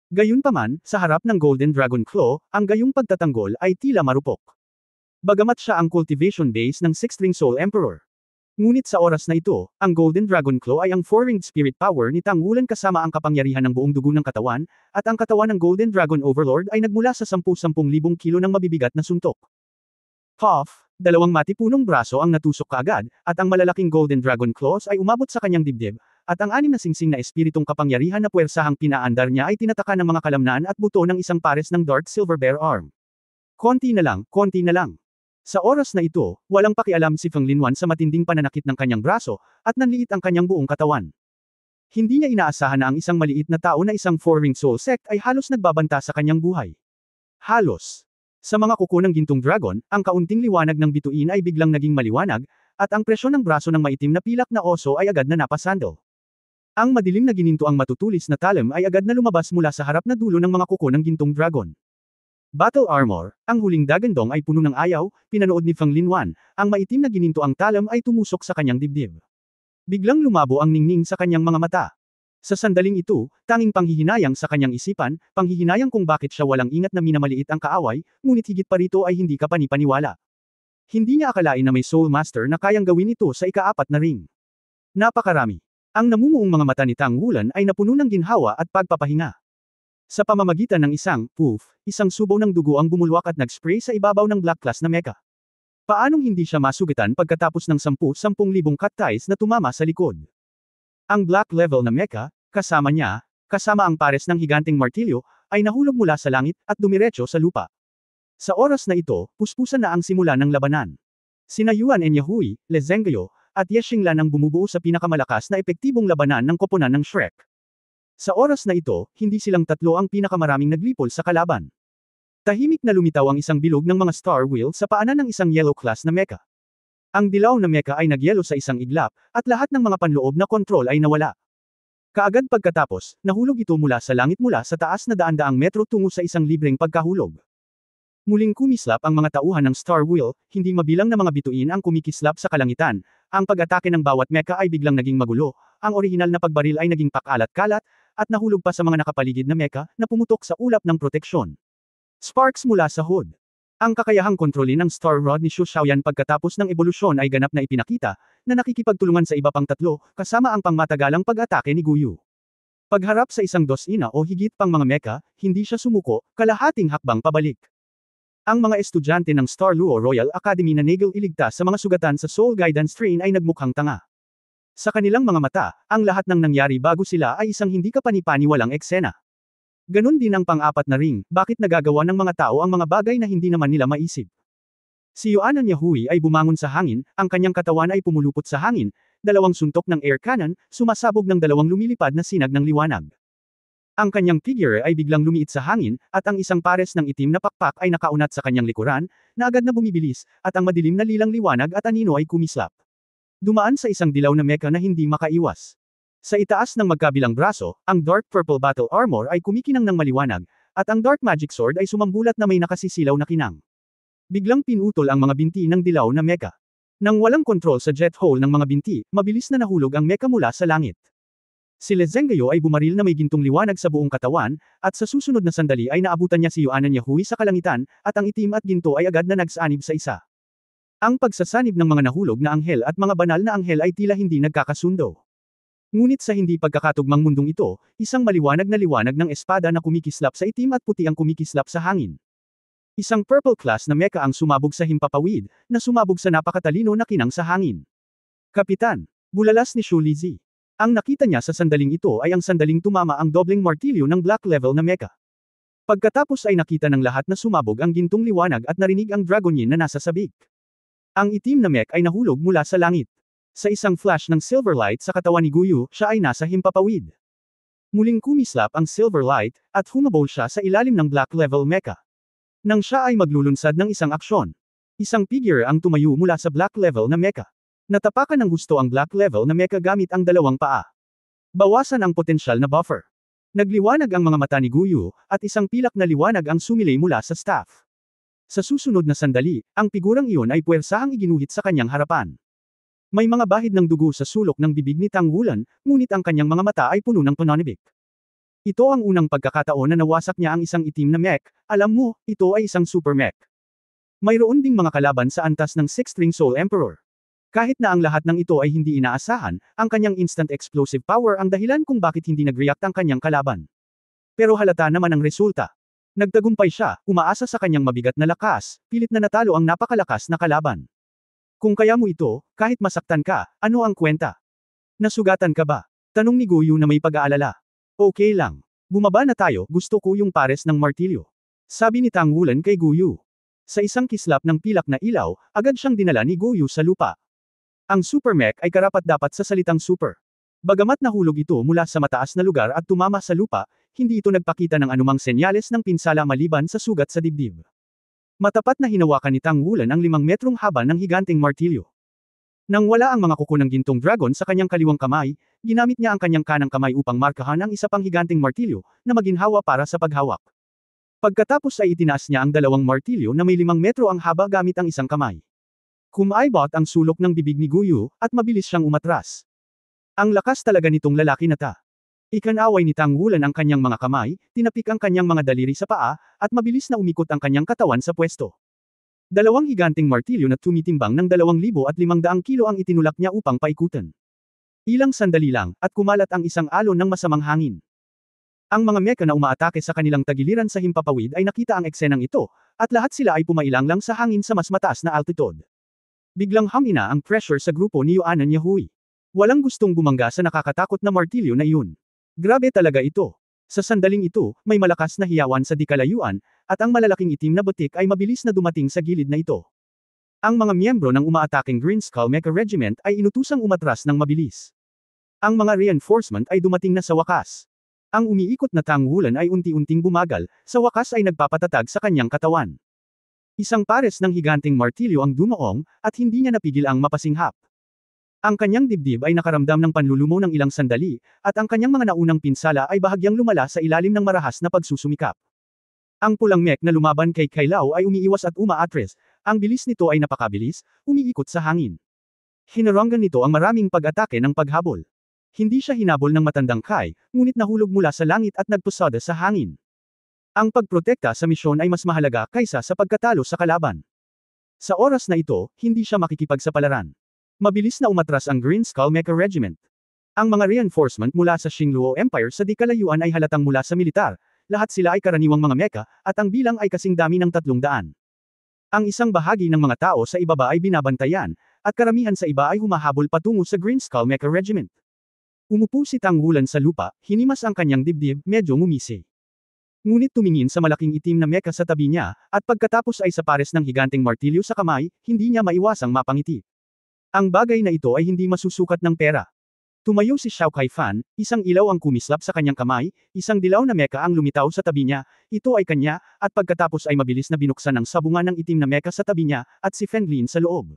Speaker 1: Gayunpaman, sa harap ng Golden Dragon Claw, ang gayong pagtatanggol ay tila marupok. Bagamat siya ang cultivation base ng Six-Ring Soul Emperor. Ngunit sa oras na ito, ang Golden Dragon Claw ay ang 4-ringed spirit power ni Tangulan kasama ang kapangyarihan ng buong dugo ng katawan, at ang katawan ng Golden Dragon Overlord ay nagmula sa 10,000 kilo ng mabibigat na suntok. Puff! 2 matipunong braso ang natusok kaagad, at ang malalaking Golden Dragon Claws ay umabot sa kanyang dibdib, at ang 6 na singsing na espiritong kapangyarihan na puwersahang pinaandar niya ay tinataka ng mga kalamnan at buto ng isang pares ng Dark Silver Bear arm. Konti na lang, konti na lang. Sa oras na ito, walang pakialam si Feng Linwan sa matinding pananakit ng kanyang braso, at nanliit ang kanyang buong katawan. Hindi niya inaasahan na ang isang maliit na tao na isang 4-ring soul sect ay halos nagbabanta sa kanyang buhay. Halos. Sa mga kuko ng gintong dragon, ang kaunting liwanag ng bituin ay biglang naging maliwanag, at ang presyon ng braso ng maitim na pilak na oso ay agad na napasandal. Ang madilim na gininto ang matutulis na talem ay agad na lumabas mula sa harap na dulo ng mga kuko ng gintong dragon. Battle Armor, ang huling dagandong ay puno ng ayaw, pinanood ni Feng Linwan, ang maitim na gininto ang talem ay tumusok sa kanyang dibdib. Biglang lumabo ang ningning sa kanyang mga mata. Sa sandaling ito, tanging panghihinayang sa kanyang isipan, panghihinayang kung bakit siya walang ingat na minamaliit ang kaaway, ngunit higit pa rito ay hindi kapanipaniwala. Hindi niya akalain na may Soul Master na kayang gawin ito sa ika-4 na ring. Napakarami. Ang namumuong mga mata ni Tangulan ay napuno ng ginhawa at pagpapahinga. Sa pamamagitan ng isang subaw ng dugo ang bumulwak at nag-spray sa ibabaw ng Black Class na mecha. Paanong hindi siya masugatan pagkatapos ng 10,000 kattais na tumama sa likod? Ang black level na mecha, kasama ang pares ng higanting martilyo, ay nahulog mula sa langit at dumiretso sa lupa. Sa oras na ito, puspusan na ang simula ng labanan. Sina Yuan and Yahui, Le Zhengguo, at Ye Xinglan ang bumubuo sa pinakamalakas na epektibong labanan ng koponan ng Shrek. Sa oras na ito, hindi silang tatlo ang pinakamaraming naglipol sa kalaban. Tahimik na lumitaw ang isang bilog ng mga Star Wheel sa paanan ng isang yellow class na mecha. Ang dilaw na mecha ay nagyelo sa isang iglap, at lahat ng mga panloob na kontrol ay nawala. Kaagad pagkatapos, nahulog ito mula sa langit mula sa taas na daan-daang metro tungo sa isang libreng pagkahulog. Muling kumislap ang mga tauhan ng Star Wheel, hindi mabilang na mga bituin ang kumikislap sa kalangitan. Ang pag-atake ng bawat mecha ay biglang naging magulo, ang orihinal na pagbaril ay naging pakalat-kalat, at nahulog pa sa mga nakapaligid na mecha na pumutok sa ulap ng proteksyon. Sparks mula sa hood. Ang kakayahang kontrolin ng Star Rod ni Xu Xiaoyan pagkatapos ng ebolusyon ay ganap na ipinakita, na nakikipagtulungan sa iba pang tatlo, kasama ang pangmatagalang pag-atake ni Guyu. Pagharap sa isang dosina o higit pang mga mecha, hindi siya sumuko, kalahating hakbang pabalik. Ang mga estudyante ng Star Luo Royal Academy na nagil iligtas sa mga sugatan sa Soul Guidance Train ay nagmukhang tanga. Sa kanilang mga mata, ang lahat ng nangyari bago sila ay isang hindi kapani-paniwalang eksena. Ganon din ang pang-apat na ring, bakit nagagawa ng mga tao ang mga bagay na hindi naman nila maisip. Si Yuan and Yahui ay bumangon sa hangin, ang kanyang katawan ay pumulupot sa hangin, dalawang suntok ng air cannon, sumasabog ng dalawang lumilipad na sinag ng liwanag. Ang kanyang figure ay biglang lumiit sa hangin, at ang isang pares ng itim na pakpak ay nakaunat sa kanyang likuran, na agad na bumibilis, at ang madilim na lilang liwanag at anino ay kumislap. Dumaan sa isang dilaw na mecha na hindi makaiwas. Sa itaas ng magkabilang braso, ang dark purple battle armor ay kumikinang ng maliwanag, at ang dark magic sword ay sumambulat na may nakasisilaw na kinang. Biglang pinutol ang mga binti ng dilaw na mecha. Nang walang kontrol sa jet hole ng mga binti, mabilis na nahulog ang mecha mula sa langit. Si Le Zhengguo ay bumaril na may gintong liwanag sa buong katawan, at sa susunod na sandali ay naabutan niya si Yuan and Yahui sa kalangitan, at ang itim at ginto ay agad na nagsanib sa isa. Ang pagsasanib ng mga nahulog na anghel at mga banal na anghel ay tila hindi nagkakasundo. Ngunit sa hindi pagkakatugmang mundong ito, isang maliwanag na liwanag ng espada na kumikislap sa itim at puti ang kumikislap sa hangin. Isang purple class na mecha ang sumabog sa himpapawid, na sumabog sa napakatalino na kinang sa hangin. Kapitan, bulalas ni Xu Lizi. Ang nakita niya sa sandaling ito ay ang sandaling tumama ang dobleng martilyo ng black level na mecha. Pagkatapos ay nakita ng lahat na sumabog ang gintong liwanag at narinig ang dragonyin na nasa sabik. Ang itim na mech ay nahulog mula sa langit. Sa isang flash ng silver light sa katawan ni Guyu, siya ay nasa himpapawid. Muling kumislap ang silver light, at humabol siya sa ilalim ng black level mecha. Nang siya ay maglulunsad ng isang aksyon. Isang figure ang tumayo mula sa black level na mecha. Natapakan ng husto ang black level na mecha gamit ang dalawang paa. Bawasan ang potensyal na buffer. Nagliwanag ang mga mata ni Guyu, at isang pilak na liwanag ang sumilay mula sa staff. Sa susunod na sandali, ang figurang iyon ay puwersahang iginuhit sa kanyang harapan. May mga bahid ng dugo sa sulok ng bibig ni Tang Wulan, ngunit ang kanyang mga mata ay puno ng pananibik. Ito ang unang pagkakataon na nawasak niya ang isang itim na mech, alam mo, ito ay isang super mech. Mayroon ding mga kalaban sa antas ng Sixth-ring Soul Emperor. Kahit na ang lahat ng ito ay hindi inaasahan, ang kanyang instant explosive power ang dahilan kung bakit hindi nag-react ang kanyang kalaban. Pero halata naman ang resulta. Nagtagumpay siya, umaasa sa kanyang mabigat na lakas, pilit na natalo ang napakalakas na kalaban. Kung kaya mo ito, kahit masaktan ka, ano ang kwenta? Nasugatan ka ba? Tanong ni Guyu na may pag-aalala. Okay lang. Bumaba na tayo, gusto ko yung pares ng martilyo. Sabi ni Tang Wulan kay Guyu. Sa isang kislap ng pilak na ilaw, agad siyang dinala ni Guyu sa lupa. Ang super mech ay karapat-dapat sa salitang super. Bagamat nahulog ito mula sa mataas na lugar at tumama sa lupa, hindi ito nagpakita ng anumang senyales ng pinsala maliban sa sugat sa dibdib. Matapat na hinawakan ni Tang Wulan ang 5 metrong haba ng higanting martilyo. Nang wala ang mga kuko ng gintong dragon sa kanyang kaliwang kamay, ginamit niya ang kanyang kanang kamay upang markahan ang isa pang higanting martilyo, na maginhawa para sa paghawak. Pagkatapos ay itinaas niya ang 2 martilyo na may 5 metro ang haba gamit ang isang kamay. Kumaibot ang sulok ng bibig ni Guyu, at mabilis siyang umatras. Ang lakas talaga nitong lalaki na ta. Ikanaway ni Tang Wulan ang kanyang mga kamay, tinapik ang kanyang mga daliri sa paa, at mabilis na umikot ang kanyang katawan sa pwesto. 2 higanting martilyo na tumitimbang ng 2,500 kilo ang itinulak niya upang paikutan. Ilang sandali lang, at kumalat ang isang alon ng masamang hangin. Ang mga mecha na umaatake sa kanilang tagiliran sa himpapawid ay nakita ang eksenang ito, at lahat sila ay pumailang lang sa hangin sa mas mataas na altitude. Biglang humina ang pressure sa grupo ni Yuan and Yahui. Walang gustong bumangga sa nakakatakot na martilyo na iyon. Grabe talaga ito. Sa sandaling ito, may malakas na hiyawan sa di kalayuan, at ang malalaking itim na batik ay mabilis na dumating sa gilid na ito. Ang mga miyembro ng umaataking Green Skull Mecha Regiment ay inutusang umatras ng mabilis. Ang mga reinforcement ay dumating na sa wakas. Ang umiikot na tanghulan ay unti-unting bumagal, sa wakas ay nagpapatatag sa kanyang katawan. Isang pares ng higanting martilyo ang dumaong, at hindi niya napigil ang mapasinghap. Ang kanyang dibdib ay nakaramdam ng panlulumo ng ilang sandali, at ang kanyang mga naunang pinsala ay bahagyang lumala sa ilalim ng marahas na pagsusumikap. Ang pulang mech na lumaban kay Kailaw ay umiiwas at umaatras, ang bilis nito ay napakabilis, umiikot sa hangin. Hinaranggan nito ang maraming pag-atake ng paghabol. Hindi siya hinabol ng matandang Kai, ngunit nahulog mula sa langit at nagpusada sa hangin. Ang pagprotekta sa misyon ay mas mahalaga kaysa sa pagkatalo sa kalaban. Sa oras na ito, hindi siya makikipagsapalaran. Mabilis na umatras ang Green Skull Mecha Regiment. Ang mga reinforcement mula sa Xingluo Empire sa di kalayuan ay halatang mula sa militar, lahat sila ay karaniwang mga mecha, at ang bilang ay kasing dami ng 300. Ang isang bahagi ng mga tao sa ibaba ay binabantayan, at karamihan sa iba ay humahabol patungo sa Green Skull Mecha Regiment. Umupo si Tanghulan sa lupa, hinimas ang kanyang dibdib, medyo ngumisi. Ngunit tumingin sa malaking itim na mecha sa tabi niya, at pagkatapos ay sa pares ng higanting martilyo sa kamay, hindi niya maiwasang mapangiti. Ang bagay na ito ay hindi masusukat ng pera. Tumayo si Xiao Kaifan, isang ilaw ang kumislap sa kanyang kamay, isang dilaw na mecha ang lumitaw sa tabi niya, ito ay kanya, at pagkatapos ay mabilis na binuksan ang sabungan ng itim na mecha sa tabi niya, at si Feng Lin sa loob.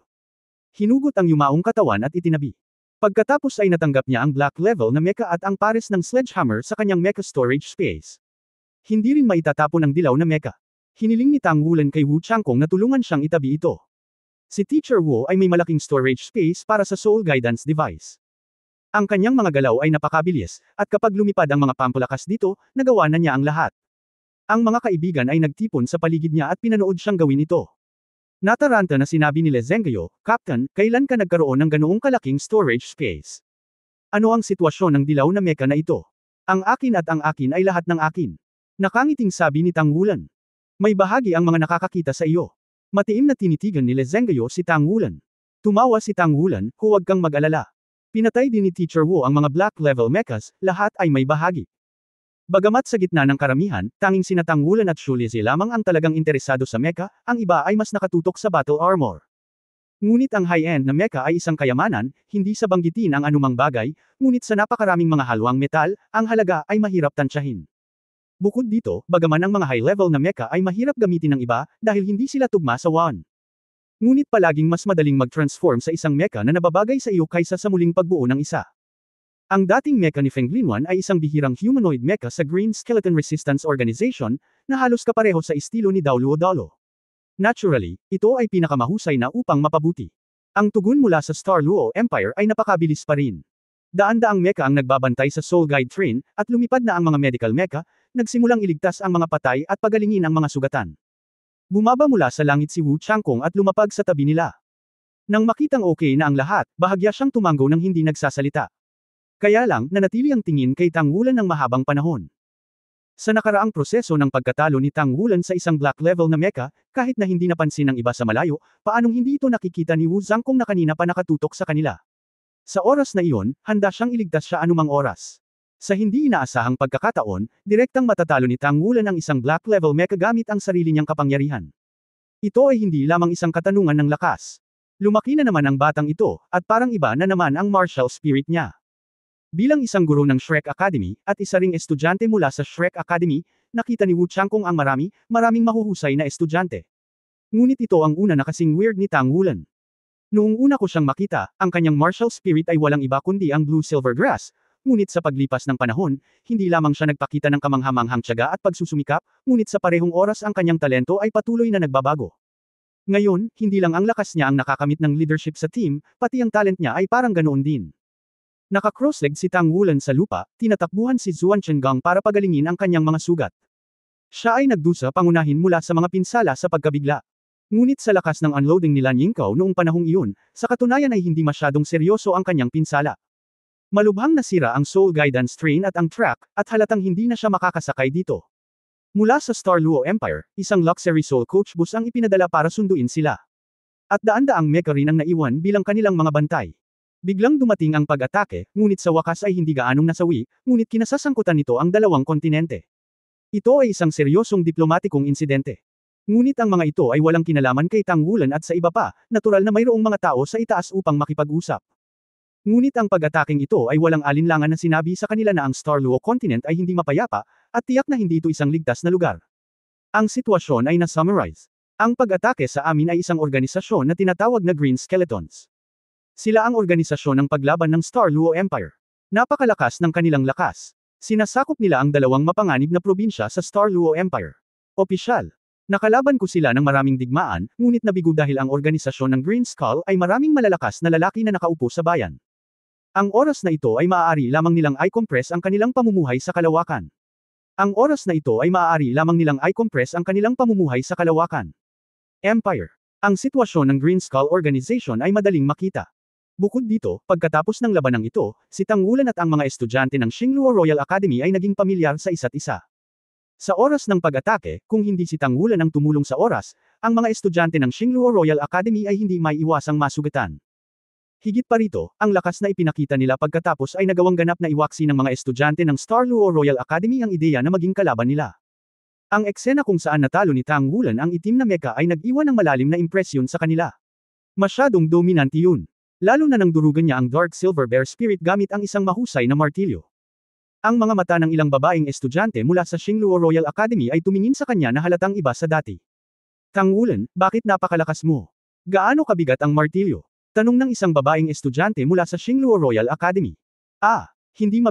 Speaker 1: Hinugot ang yumaong katawan at itinabi. Pagkatapos ay natanggap niya ang black level na mecha at ang pares ng sledgehammer sa kanyang mecha storage space. Hindi rin maitatapon ang dilaw na mecha. Hiniling ni Tanghulan kay Wu Changkong na tulungan siyang itabi ito. Si Teacher Wu ay may malaking storage space para sa soul guidance device. Ang kanyang mga galaw ay napakabilis, at kapag lumipad ang mga pampalakas dito, nagawa na niya ang lahat. Ang mga kaibigan ay nagtipon sa paligid niya at pinanood siyang gawin ito. Nataranta na sinabi ni Lezengyo, Captain, kailan ka nagkaroon ng ganoong kalaking storage space? Ano ang sitwasyon ng dilaw na mecha na ito? Ang akin at ang akin ay lahat ng akin. Nakangiting sabi ni Tanghulan. May bahagi ang mga nakakakita sa iyo. Matiim na tinitigan ni Lezengyo si Tanghulan. Tumawa si Tanghulan, huwag kang mag-alala. Pinatay din ni Teacher Wu ang mga black level mechas, lahat ay may bahagi. Bagamat sa gitna ng karamihan, tanging sina Tanghulan at Shulizi lamang ang talagang interesado sa mecha, ang iba ay mas nakatutok sa battle armor. Ngunit ang high-end na mecha ay isang kayamanan, hindi sa banggitin ang anumang bagay, ngunit sa napakaraming mga halwang metal, ang halaga ay mahirap tansyahin. Bukod dito, bagaman ang mga high-level na mecha ay mahirap gamitin ng iba, dahil hindi sila tugma sa WAN. Ngunit palaging mas madaling mag-transform sa isang mecha na nababagay sa iyo kaysa sa muling pagbuo ng isa. Ang dating mecha ni Feng Linwan ay isang bihirang humanoid mecha sa Green Skeleton Resistance Organization, na halos kapareho sa estilo ni Daoluo Dalo. Naturally, ito ay pinakamahusay na upang mapabuti. Ang tugon mula sa Star Luo Empire ay napakabilis pa rin. Daan-daang mecha ang nagbabantay sa Soul Guide Train, at lumipad na ang mga medical mecha, nagsimulang iligtas ang mga patay at pagalingin ang mga sugatan. Bumaba mula sa langit si Wu Changkong at lumapag sa tabi nila. Nang makitang okay na ang lahat, bahagya siyang tumanggo nang hindi nagsasalita. Kaya lang, nanatili ang tingin kay Tanghulan ng mahabang panahon. Sa nakaraang proseso ng pagkatalo ni Tanghulan sa isang black level na mecha, kahit na hindi napansin ng iba sa malayo, paanong hindi ito nakikita ni Wu Zhangkong na kanina pa nakatutok sa kanila. Sa oras na iyon, handa siyang iligtas siya anumang oras. Sa hindi inaasahang pagkakataon, direktang matatalo ni Tanghulan ang isang black level mecha gamit ang sarili niyang kapangyarihan. Ito ay hindi lamang isang katanungan ng lakas. Lumaki na naman ang batang ito, at parang iba na naman ang martial spirit niya. Bilang isang guro ng Shrek Academy, at isa ring estudyante mula sa Shrek Academy, nakita ni Wu Changkong ang maraming mahuhusay na estudyante. Ngunit ito ang una na kasing weird ni Tanghulan. Noong una ko siyang makita, ang kanyang martial spirit ay walang iba kundi ang blue silver grass. Ngunit sa paglipas ng panahon, hindi lamang siya nagpakita ng kamanghamanghang tiyaga at pagsusumikap, ngunit sa parehong oras ang kanyang talento ay patuloy na nagbabago. Ngayon, hindi lang ang lakas niya ang nakakamit ng leadership sa team, pati ang talent niya ay parang ganoon din. Naka-crossleg si Tanghulan sa lupa, tinatakbuhan si Zuan Chenggang para pagalingin ang kanyang mga sugat. Siya ay nagdusa pangunahin mula sa mga pinsala sa pagkabigla. Ngunit sa lakas ng unloading ni Lan Yingkou noong panahong iyon, sa katunayan ay hindi masyadong seryoso ang kanyang pinsala. Malubhang nasira ang Soul Guidance Train at ang track, at halatang hindi na siya makakasakay dito. Mula sa Star Luo Empire, isang luxury soul coach bus ang ipinadala para sunduin sila. At daan-daang mecha rin ang naiwan bilang kanilang mga bantay. Biglang dumating ang pag-atake, ngunit sa wakas ay hindi gaanong nasawi, ngunit kinasasangkutan nito ang dalawang kontinente. Ito ay isang seryosong diplomatikong insidente. Ngunit ang mga ito ay walang kinalaman kay Tang Wulan at sa iba pa, natural na mayroong mga tao sa itaas upang makipag-usap. Ngunit ang pag-ataking ito ay walang alinlangan na sinabi sa kanila na ang Star Luo continent ay hindi mapayapa, at tiyak na hindi ito isang ligtas na lugar. Ang sitwasyon ay na-summarize. Ang pag-atake sa amin ay isang organisasyon na tinatawag na Green Skeletons. Sila ang organisasyon ng paglaban ng Star Luo Empire. Napakalakas ng kanilang lakas. Sinasakop nila ang dalawang mapanganib na probinsya sa Star Luo Empire. Opisyal. Nakalaban ko sila ng maraming digmaan, ngunit nabigo dahil ang organisasyon ng Green Skull ay maraming malalakas na lalaki na nakaupo sa bayan. Ang oras na ito ay maaari lamang nilang i-compress ang kanilang pamumuhay sa kalawakan. Ang oras na ito ay maaari lamang nilang i-compress ang kanilang pamumuhay sa kalawakan. Empire. Ang sitwasyon ng Green Skull Organization ay madaling makita. Bukod dito, pagkatapos ng labanang ito, si Tang Wulan at ang mga estudyante ng Xingluo Royal Academy ay naging pamilyar sa isa't isa. Sa oras ng pag-atake, kung hindi si Tang Wulan ang tumulong sa oras, ang mga estudyante ng Xingluo Royal Academy ay hindi maiiwasang masugatan. Higit pa rito, ang lakas na ipinakita nila pagkatapos ay nagawang ganap na iwaksi ng mga estudyante ng Star Luo Royal Academy ang ideya na maging kalaban nila. Ang eksena kung saan natalo ni Tang Wulan ang itim na mecha ay nag-iwan ng malalim na impresyon sa kanila. Masyadong dominante yun. Lalo na nang durugan niya ang Dark Silver Bear Spirit gamit ang isang mahusay na martilyo. Ang mga mata ng ilang babaeng estudyante mula sa Xingluo Royal Academy ay tumingin sa kanya na halatang iba sa dati. Tang Wulan, bakit napakalakas mo? Gaano kabigat ang martilyo? Tanong ng isang babaeng estudyante mula sa Xingluo Royal Academy. Hindi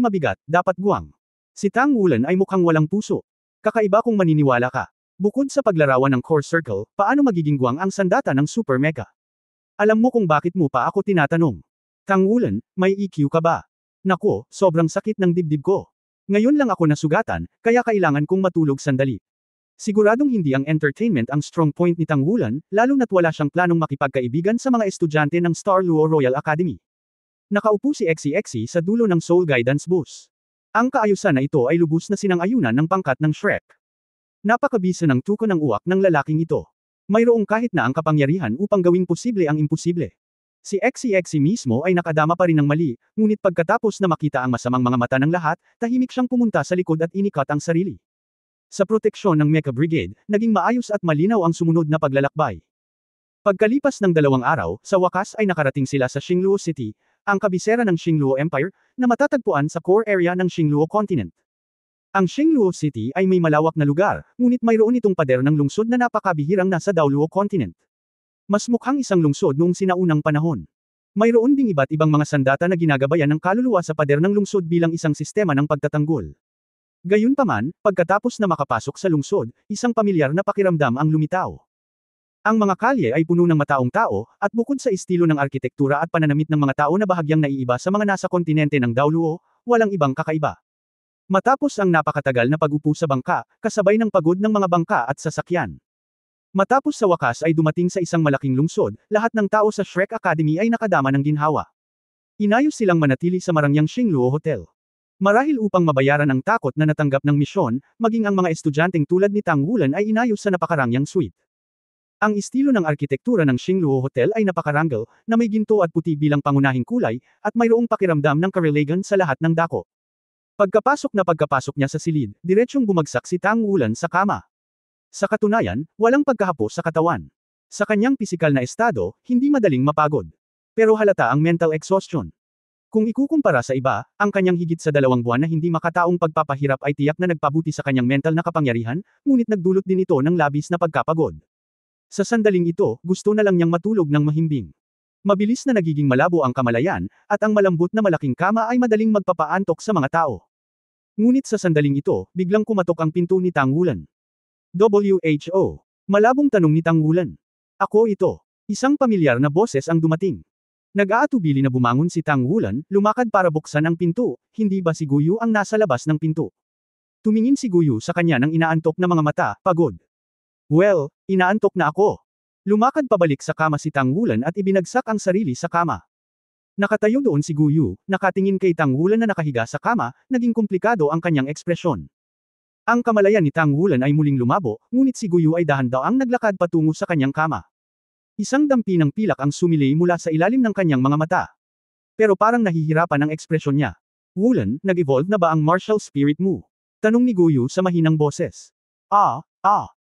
Speaker 1: mabigat, dapat guwang. Si Tang Wulan ay mukhang walang puso. Kakaiba kung maniniwala ka. Bukod sa paglarawan ng Core Circle, paano magiging guwang ang sandata ng Super Mecha? Alam mo kung bakit mo pa ako tinatanong. Tang Wulan, may EQ ka ba? Nako, sobrang sakit ng dibdib ko. Ngayon lang ako nasugatan, kaya kailangan kong matulog sandali. Siguradong hindi ang entertainment ang strong point ni Tang Wulan, lalo na't wala siyang planong makipagkaibigan sa mga estudyante ng Star Luo Royal Academy. Nakaupo si Exi sa dulo ng Soul Guidance bus. Ang kaayusan na ito ay lubos na sinang-ayunan ng pangkat ng Shrek. Napakabisa ng tuko ng uwak ng lalaking ito. Mayroong kahit na ang kapangyarihan upang gawing posible ang imposible. Si Exi mismo ay nakadama pa rin ng mali, ngunit pagkatapos na makita ang masamang mga mata ng lahat, tahimik siyang pumunta sa likod at inikat ang sarili. Sa proteksyon ng Mecha Brigade, naging maayos at malinaw ang sumunod na paglalakbay. Pagkalipas ng 2 araw, sa wakas ay nakarating sila sa Xingluo City, ang kabisera ng Xingluo Empire, na matatagpuan sa core area ng Xingluo Continent. Ang Xingluo City ay may malawak na lugar, ngunit mayroon itong pader ng lungsod na napakabihirang nasa Daoluo Continent. Mas mukhang isang lungsod noong sinaunang panahon. Mayroon ding iba't ibang mga sandata na ginagabayan ng kaluluwa sa pader ng lungsod bilang isang sistema ng pagtatanggol. Gayunpaman, pagkatapos na makapasok sa lungsod, isang pamilyar na pakiramdam ang lumitaw. Ang mga kalye ay puno ng mataong tao, at bukod sa estilo ng arkitektura at pananamit ng mga tao na bahagyang naiiba sa mga nasa kontinente ng Daoluo, walang ibang kakaiba. Matapos ang napakatagal na pag-upo sa bangka, kasabay ng pagod ng mga bangka at sasakyan. Matapos sa wakas ay dumating sa isang malaking lungsod, lahat ng tao sa Shrek Academy ay nakadama ng ginhawa. Inayos silang manatili sa marangyang Xingluo Hotel. Marahil upang mabayaran ang takot na natanggap ng misyon, maging ang mga estudyanteng tulad ni Tang Wulan ay inayos sa napakarangyang suite. Ang estilo ng arkitektura ng Xingluo Hotel ay napakarangal, na may ginto at puti bilang pangunahing kulay, at mayroong pakiramdam ng karelagan sa lahat ng dako. Pagkapasok niya sa silid, diretsyong bumagsak si Tang Wulan sa kama. Sa katunayan, walang pagkahapo sa katawan. Sa kanyang pisikal na estado, hindi madaling mapagod. Pero halata ang mental exhaustion. Kung ikukumpara sa iba, ang kanyang higit sa 2 buwan na hindi makataong pagpapahirap ay tiyak na nagpabuti sa kanyang mental na kapangyarihan, ngunit nagdulot din ito ng labis na pagkapagod. Sa sandaling ito, gusto na lang niyang matulog ng mahimbing. Mabilis na nagiging malabo ang kamalayan, at ang malambot na malaking kama ay madaling magpapaantok sa mga tao. Ngunit sa sandaling ito, biglang kumatok ang pinto ni Tang Wulan. WHO. Malabong tanong ni Tang Wulan. Ako ito. Isang pamilyar na boses ang dumating. Nag-aatubili na bumangon si Tang Wulan, lumakad para buksan ang pinto, hindi ba si Guyu ang nasa labas ng pinto? Tumingin si Guyu sa kanya ng inaantok na mga mata, pagod. Well, inaantok na ako. Lumakad pabalik sa kama si Tang Wulan at ibinagsak ang sarili sa kama. Nakatayo doon si Guyu, nakatingin kay Tang Wulan na nakahiga sa kama, naging komplikado ang kanyang ekspresyon. Ang kamalayan ni Tang Wulan ay muling lumabo, ngunit si Guyu ay dahan-daang naglakad patungo sa kanyang kama. Isang dampi ng pilak ang sumilay mula sa ilalim ng kanyang mga mata. Pero parang nahihirapan ang ekspresyon niya. Woolen, nag-evolve na ba ang martial spirit mo? Tanong ni Guyu sa mahinang boses.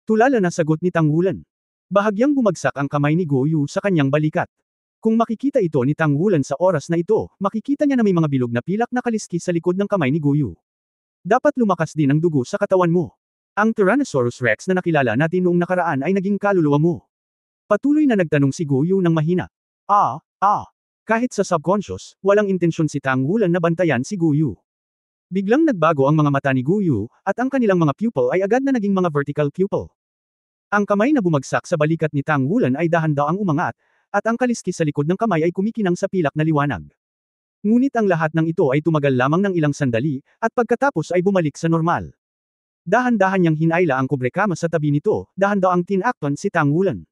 Speaker 1: Tulala na sagot ni Tang Woolen. Bahagyang bumagsak ang kamay ni Guyu sa kanyang balikat. Kung makikita ito ni Tang Woolen sa oras na ito, makikita niya na may mga bilog na pilak na kaliskis sa likod ng kamay ni Guyu. Dapat lumakas din ang dugo sa katawan mo. Ang Tyrannosaurus Rex na nakilala natin noong nakaraan ay naging kaluluwa mo. Patuloy na nagtanong si Guyu ng mahina. Kahit sa subconscious, walang intensyon si Tang Woolen na bantayan si Guyu. Biglang nagbago ang mga mata ni Guyu, at ang kanilang mga pupil ay agad na naging mga vertical pupil. Ang kamay na bumagsak sa balikat ni Tang Woolen ay dahan-daang umangat, at ang kaliskis sa likod ng kamay ay kumikinang sa pilak na liwanag. Ngunit ang lahat ng ito ay tumagal lamang ng ilang sandali, at pagkatapos ay bumalik sa normal. Dahan-dahan niyang hinayla ang kubrekama sa tabi nito, dahan-daang tinakpan si Tang Woolen.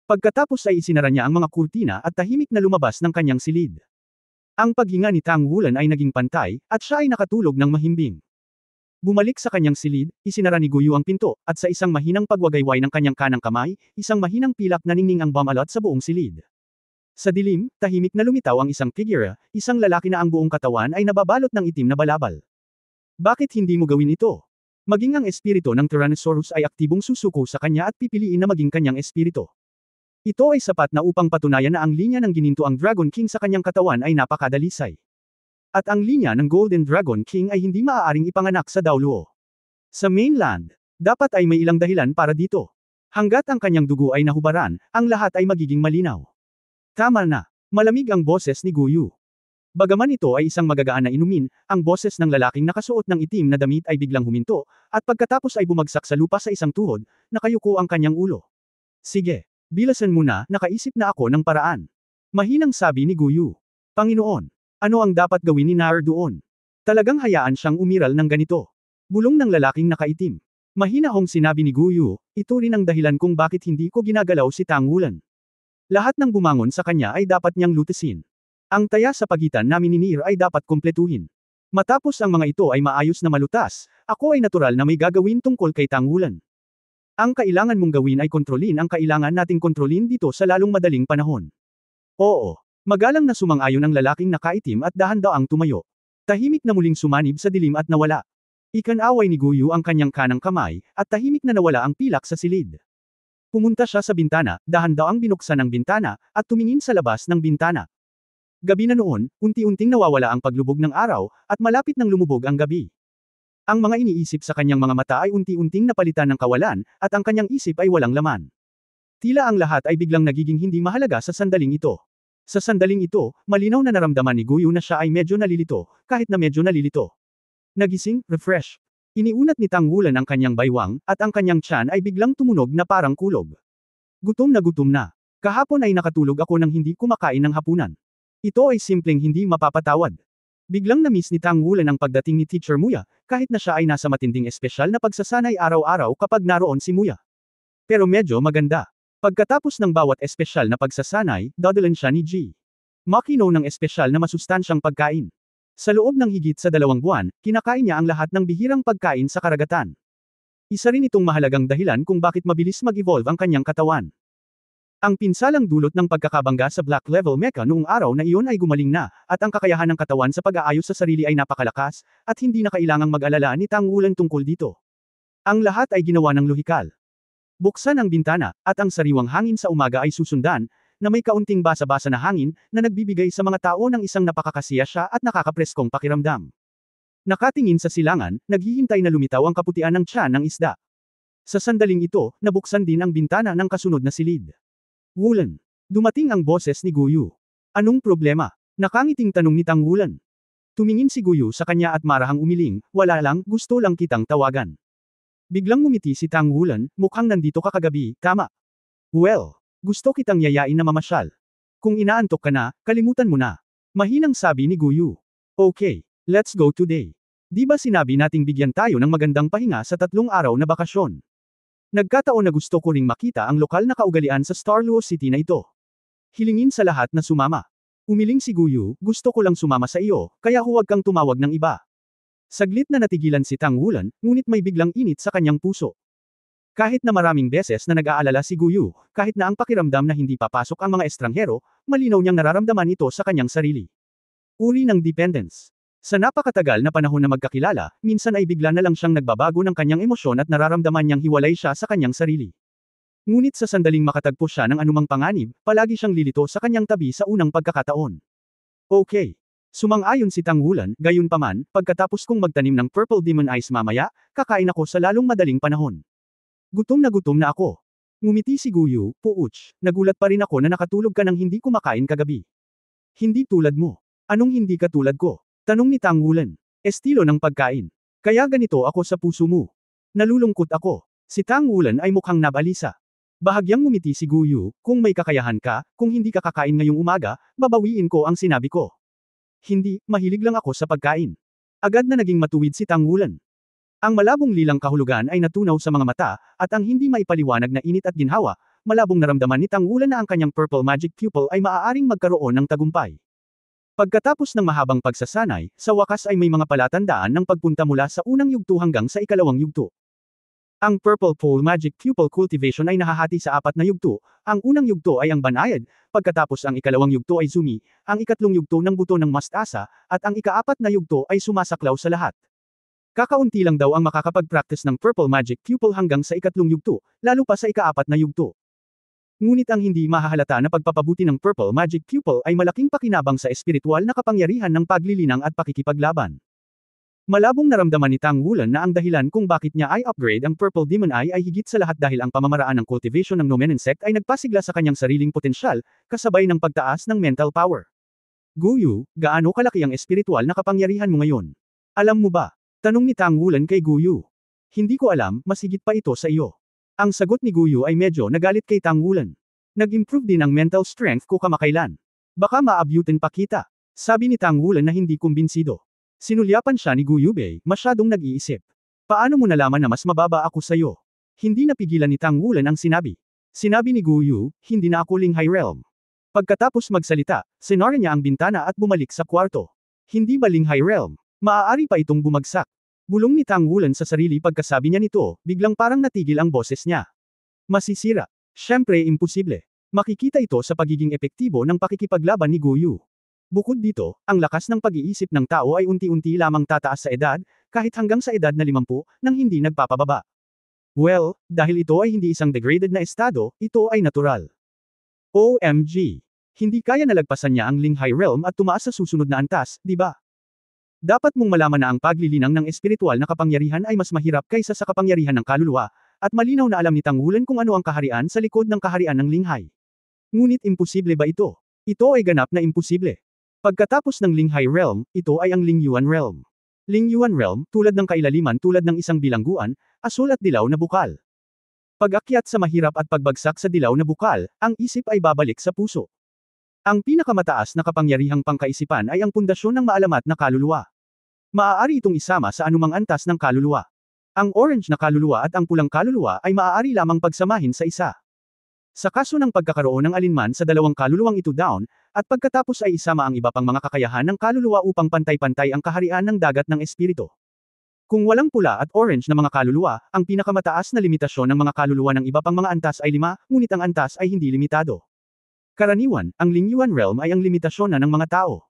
Speaker 1: Pagkatapos ay isinara niya ang mga kurtina at tahimik na lumabas ng kanyang silid. Ang paghinga ni Tang Woolen ay naging pantay, at siya ay nakatulog ng mahimbing. Bumalik sa kanyang silid, isinara ni Guyu ang pinto, at sa isang mahinang pagwagayway ng kanyang kanang kamay, isang mahinang pilak na ningning ang bumalot sa buong silid. Sa dilim, tahimik na lumitaw ang isang figure, isang lalaki na ang buong katawan ay nababalot ng itim na balabal. Bakit hindi mo gawin ito? Maging ang espiritu ng Tyrannosaurus ay aktibong susuko sa kanya at pipiliin na maging kanyang espiritu. Ito ay sapat na upang patunayan na ang linya ng gininto ang Dragon King sa kanyang katawan ay napakadalisay. At ang linya ng Golden Dragon King ay hindi maaaring ipanganak sa Daoluo. Sa mainland, dapat ay may ilang dahilan para dito. Hanggat ang kanyang dugo ay nahubaran, ang lahat ay magiging malinaw. Tama na. Malamig ang boses ni Guyu. Bagaman ito ay isang magagaan na inumin, ang boses ng lalaking nakasuot ng itim na damit ay biglang huminto, at pagkatapos ay bumagsak sa lupa sa isang tuhod, nakayuko ang kanyang ulo. Sige. Bilasan mo na, nakaisip na ako ng paraan. Mahinang sabi ni Guyu. Panginoon, ano ang dapat gawin ni Nar doon? Talagang hayaan siyang umiral ng ganito. Bulong ng lalaking nakaitim. Mahinahong sinabi ni Guyu, ito rin ang dahilan kung bakit hindi ko ginagalaw si Tang Woolen. Lahat ng bumangon sa kanya ay dapat niyang lutasin. Ang taya sa pagitan namin ni Nier ay dapat kumpletuhin. Matapos ang mga ito ay maayos na malutas, ako ay natural na may gagawin tungkol kay Tang Woolen. Ang kailangan mong gawin ay kontrolin ang kailangan nating kontrolin dito sa lalong madaling panahon. Oo. Magalang na sumang-ayon ang lalaking nakaitim at dahan-daang tumayo. Tahimik na muling sumanib sa dilim at nawala. Ikanaway ni Guyu ang kanyang kanang kamay, at tahimik na nawala ang pilak sa silid. Pumunta siya sa bintana, dahan-daang binuksan ang bintana, at tumingin sa labas ng bintana. Gabi na noon, unti-unting nawawala ang paglubog ng araw, at malapit nang lumubog ang gabi. Ang mga iniisip sa kanyang mga mata ay unti-unting napalitan ng kawalan, at ang kanyang isip ay walang laman. Tila ang lahat ay biglang nagiging hindi mahalaga sa sandaling ito. Sa sandaling ito, malinaw na naramdaman ni Guyu na siya ay medyo nalilito, kahit na medyo nalilito. Nagising, refresh. Iniunat ni Tang Woolen ang kanyang baywang, at ang kanyang tiyan ay biglang tumunog na parang kulog. Gutom na gutom na. Kahapon ay nakatulog ako nang hindi kumakain ng hapunan. Ito ay simpleng hindi mapapatawad. Biglang na-miss ni Tang Woolen ang pagdating ni Teacher Muya, kahit na siya ay nasa matinding espesyal na pagsasanay araw-araw kapag naroon si Muya. Pero medyo maganda. Pagkatapos ng bawat espesyal na pagsasanay, dadalan siya ni G. Makino ng espesyal na masustansyang pagkain. Sa loob ng higit sa 2 buwan, kinakain niya ang lahat ng bihirang pagkain sa karagatan. Isa rin itong mahalagang dahilan kung bakit mabilis mag-evolve ang kanyang katawan. Ang pinsalang dulot ng pagkakabangga sa Black Level Mecha noong araw na iyon ay gumaling na, at ang kakayahan ng katawan sa pag-aayos sa sarili ay napakalakas, at hindi na kailangang mag-alala ni Tang Woolen tungkol dito. Ang lahat ay ginawa ng lohikal. Buksan ang bintana, at ang sariwang hangin sa umaga ay susundan, na may kaunting basa-basa na hangin, na nagbibigay sa mga tao ng isang napakakasiyasya at nakakapreskong pakiramdam. Nakatingin sa silangan, naghihintay na lumitaw ang kaputian ng tiyan ng isda. Sa sandaling ito, nabuksan din ang bintana ng kasunod na silid. Woolen. Dumating ang boses ni Guyu. Anong problema? Nakangiting tanong ni Tang Woolen. Tumingin si Guyu sa kanya at marahang umiling, wala lang, gusto lang kitang tawagan. Biglang ngumiti si Tang Woolen, mukhang nandito ka kagabi, tama? Well, gusto kitang yayain na mamasyal. Kung inaantok ka na, kalimutan mo na. Mahinang sabi ni Guyu. Okay, let's go today. Di ba sinabi nating bigyan tayo ng magandang pahinga sa 3 araw na bakasyon? Nagkataon na gusto ko ring makita ang lokal na kaugalian sa Starluo City na ito. Hilingin sa lahat na sumama. Umiling si Guyu, gusto ko lang sumama sa iyo, kaya huwag kang tumawag ng iba. Saglit na natigilan si Tang Woolen, ngunit may biglang init sa kanyang puso. Kahit na maraming beses na nag-aalala si Guyu, kahit na ang pakiramdam na hindi papasok ang mga estranghero, malinaw niyang nararamdaman ito sa kanyang sarili. Uri ng dependence. Sa napakatagal na panahon na magkakilala, minsan ay bigla na lang siyang nagbabago ng kanyang emosyon at nararamdaman niyang hiwalay siya sa kanyang sarili. Ngunit sa sandaling makatagpo siya ng anumang panganib, palagi siyang lilito sa kanyang tabi sa unang pagkakataon. Okay. Sumang-ayon si Tangwulan, gayunpaman, pagkatapos kong magtanim ng Purple Demon Eyes mamaya, kakain ako sa lalong madaling panahon. Gutom na ako. Ngumiti si Guyu, puuch, nagulat pa rin ako na nakatulog ka nang hindi kumakain kagabi. Hindi tulad mo. Anong hindi ka tulad ko? Tanong ni Tangwulan. Estilo ng pagkain. Kaya ganito ako sa puso mo. Nalulungkot ako. Si Tangwulan ay mukhang nabalisa. Bahagyang ngumiti si Guyu, kung may kakayahan ka, kung hindi ka kakain ngayong umaga, babawiin ko ang sinabi ko. Hindi, mahilig lang ako sa pagkain. Agad na naging matuwid si Tangwulan. Ang malabong lilang kahulugan ay natunaw sa mga mata, at ang hindi maipaliwanag na init at ginhawa, malabong naramdaman ni Tangwulan na ang kanyang Purple Magic Pupil ay maaaring magkaroon ng tagumpay. Pagkatapos ng mahabang pagsasanay, sa wakas ay may mga palatandaan ng pagpunta mula sa unang yugto hanggang sa ikalawang yugto. Ang Purple Pole Magic Pupil Cultivation ay nahahati sa 4 na yugto, ang unang yugto ay ang Banayad, pagkatapos ang ikalawang yugto ay Zumi, ang ikatlong yugto ng Buto ng Mastasa, at ang ika-4 na yugto ay Sumasaklaw sa lahat. Kakaunti lang daw ang makakapag-practice ng Purple Magic Pupil hanggang sa ikatlong yugto, lalo pa sa ika-4 na yugto. Ngunit ang hindi mahahalata na pagpapabuti ng Purple Magic Pupil ay malaking pakinabang sa espiritual na kapangyarihan ng paglilinang at pakikipaglaban. Malabong naramdaman ni Tangwulan na ang dahilan kung bakit niya ay upgrade ang Purple Demon Eye ay higit sa lahat dahil ang pamamaraan ng cultivation ng Nomen Insect ay nagpasigla sa kanyang sariling potensyal, kasabay ng pagtaas ng mental power. Guyu, gaano kalaki ang espiritual na kapangyarihan mo ngayon? Alam mo ba? Tanong ni Tangwulan kay Guyu. Hindi ko alam, mas higit pa ito sa iyo. Ang sagot ni Guyu ay medyo nagalit kay Tangwulan. Nag-improve din ang mental strength ko kamakailan. Baka maabutin pa kita. Sabi ni Tangwulan na hindi kumbinsido. Sinulyapan siya ni Guyubei, masyadong nag-iisip. Paano mo nalaman na mas mababa ako sa iyo? Hindi napigilan ni Tangwulan ang sinabi. Sinabi ni Guyu, hindi na ako Linghai Realm. Pagkatapos magsalita, sinara niya ang bintana at bumalik sa kwarto. Hindi ba Linghai Realm? Maaari pa itong bumagsak. Bulong ni Tangwulan sa sarili pagkasabi niya nito, biglang parang natigil ang boses niya. Masisira. Siyempre imposible. Makikita ito sa pagiging epektibo ng pakikipaglaban ni Guyu. Bukod dito, ang lakas ng pag-iisip ng tao ay unti-unti lamang tataas sa edad, kahit hanggang sa edad na 50, nang hindi nagpapababa. Well, dahil ito ay hindi isang degraded na estado, ito ay natural. OMG! Hindi kaya nalagpasan niya ang Linghai Realm at tumaas sa susunod na antas, di ba? Dapat mong malaman na ang paglilinang ng espiritual na kapangyarihan ay mas mahirap kaysa sa kapangyarihan ng kaluluwa, at malinaw na alam ni Tangwulan kung ano ang kaharian sa likod ng kaharian ng Linghai. Ngunit imposible ba ito? Ito ay ganap na imposible. Pagkatapos ng Linghai Realm, ito ay ang Lingyuan Realm. Lingyuan Realm, tulad ng kailaliman tulad ng isang bilangguan, asul at dilaw na bukal. Pag-akyat sa mahirap at pagbagsak sa dilaw na bukal, ang isip ay babalik sa puso. Ang pinakamataas na kapangyarihang pangkaisipan ay ang pundasyon ng maalamat na kaluluwa. Maaari itong isama sa anumang antas ng kaluluwa. Ang orange na kaluluwa at ang pulang kaluluwa ay maaari lamang pagsamahin sa isa. Sa kaso ng pagkakaroon ng alinman sa dalawang kaluluwang ito down, at pagkatapos ay isama ang iba pang mga kakayahan ng kaluluwa upang pantay-pantay ang kaharian ng dagat ng espiritu. Kung walang pula at orange na mga kaluluwa, ang pinakamataas na limitasyon ng mga kaluluwa ng iba pang mga antas ay 5, ngunit ang antas ay hindi limitado. Karaniwan, ang Lingyuan Realm ay ang limitasyon na ng mga tao.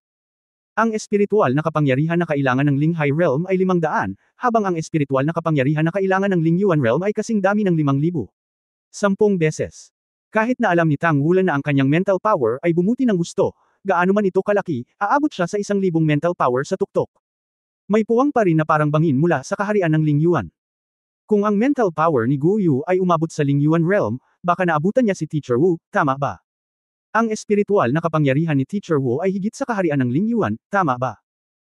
Speaker 1: Ang espiritual na kapangyarihan na kailangan ng Linghai Realm ay 500, habang ang espiritual na kapangyarihan na kailangan ng Lingyuan Realm ay kasing dami ng 5,000. 10 beses. Kahit na alam ni Tangwulan na ang kanyang mental power ay bumuti ng gusto, gaano man ito kalaki, aabot siya sa 1,000 mental power sa tuktok. May puwang pa rin na parang bangin mula sa kaharian ng Lingyuan. Kung ang mental power ni Guyu ay umabot sa Lingyuan Realm, baka naabutan niya si Teacher Wu, tama ba? Ang espiritual na kapangyarihan ni Teacher Wu ay higit sa kaharian ng Lingyuan, tama ba?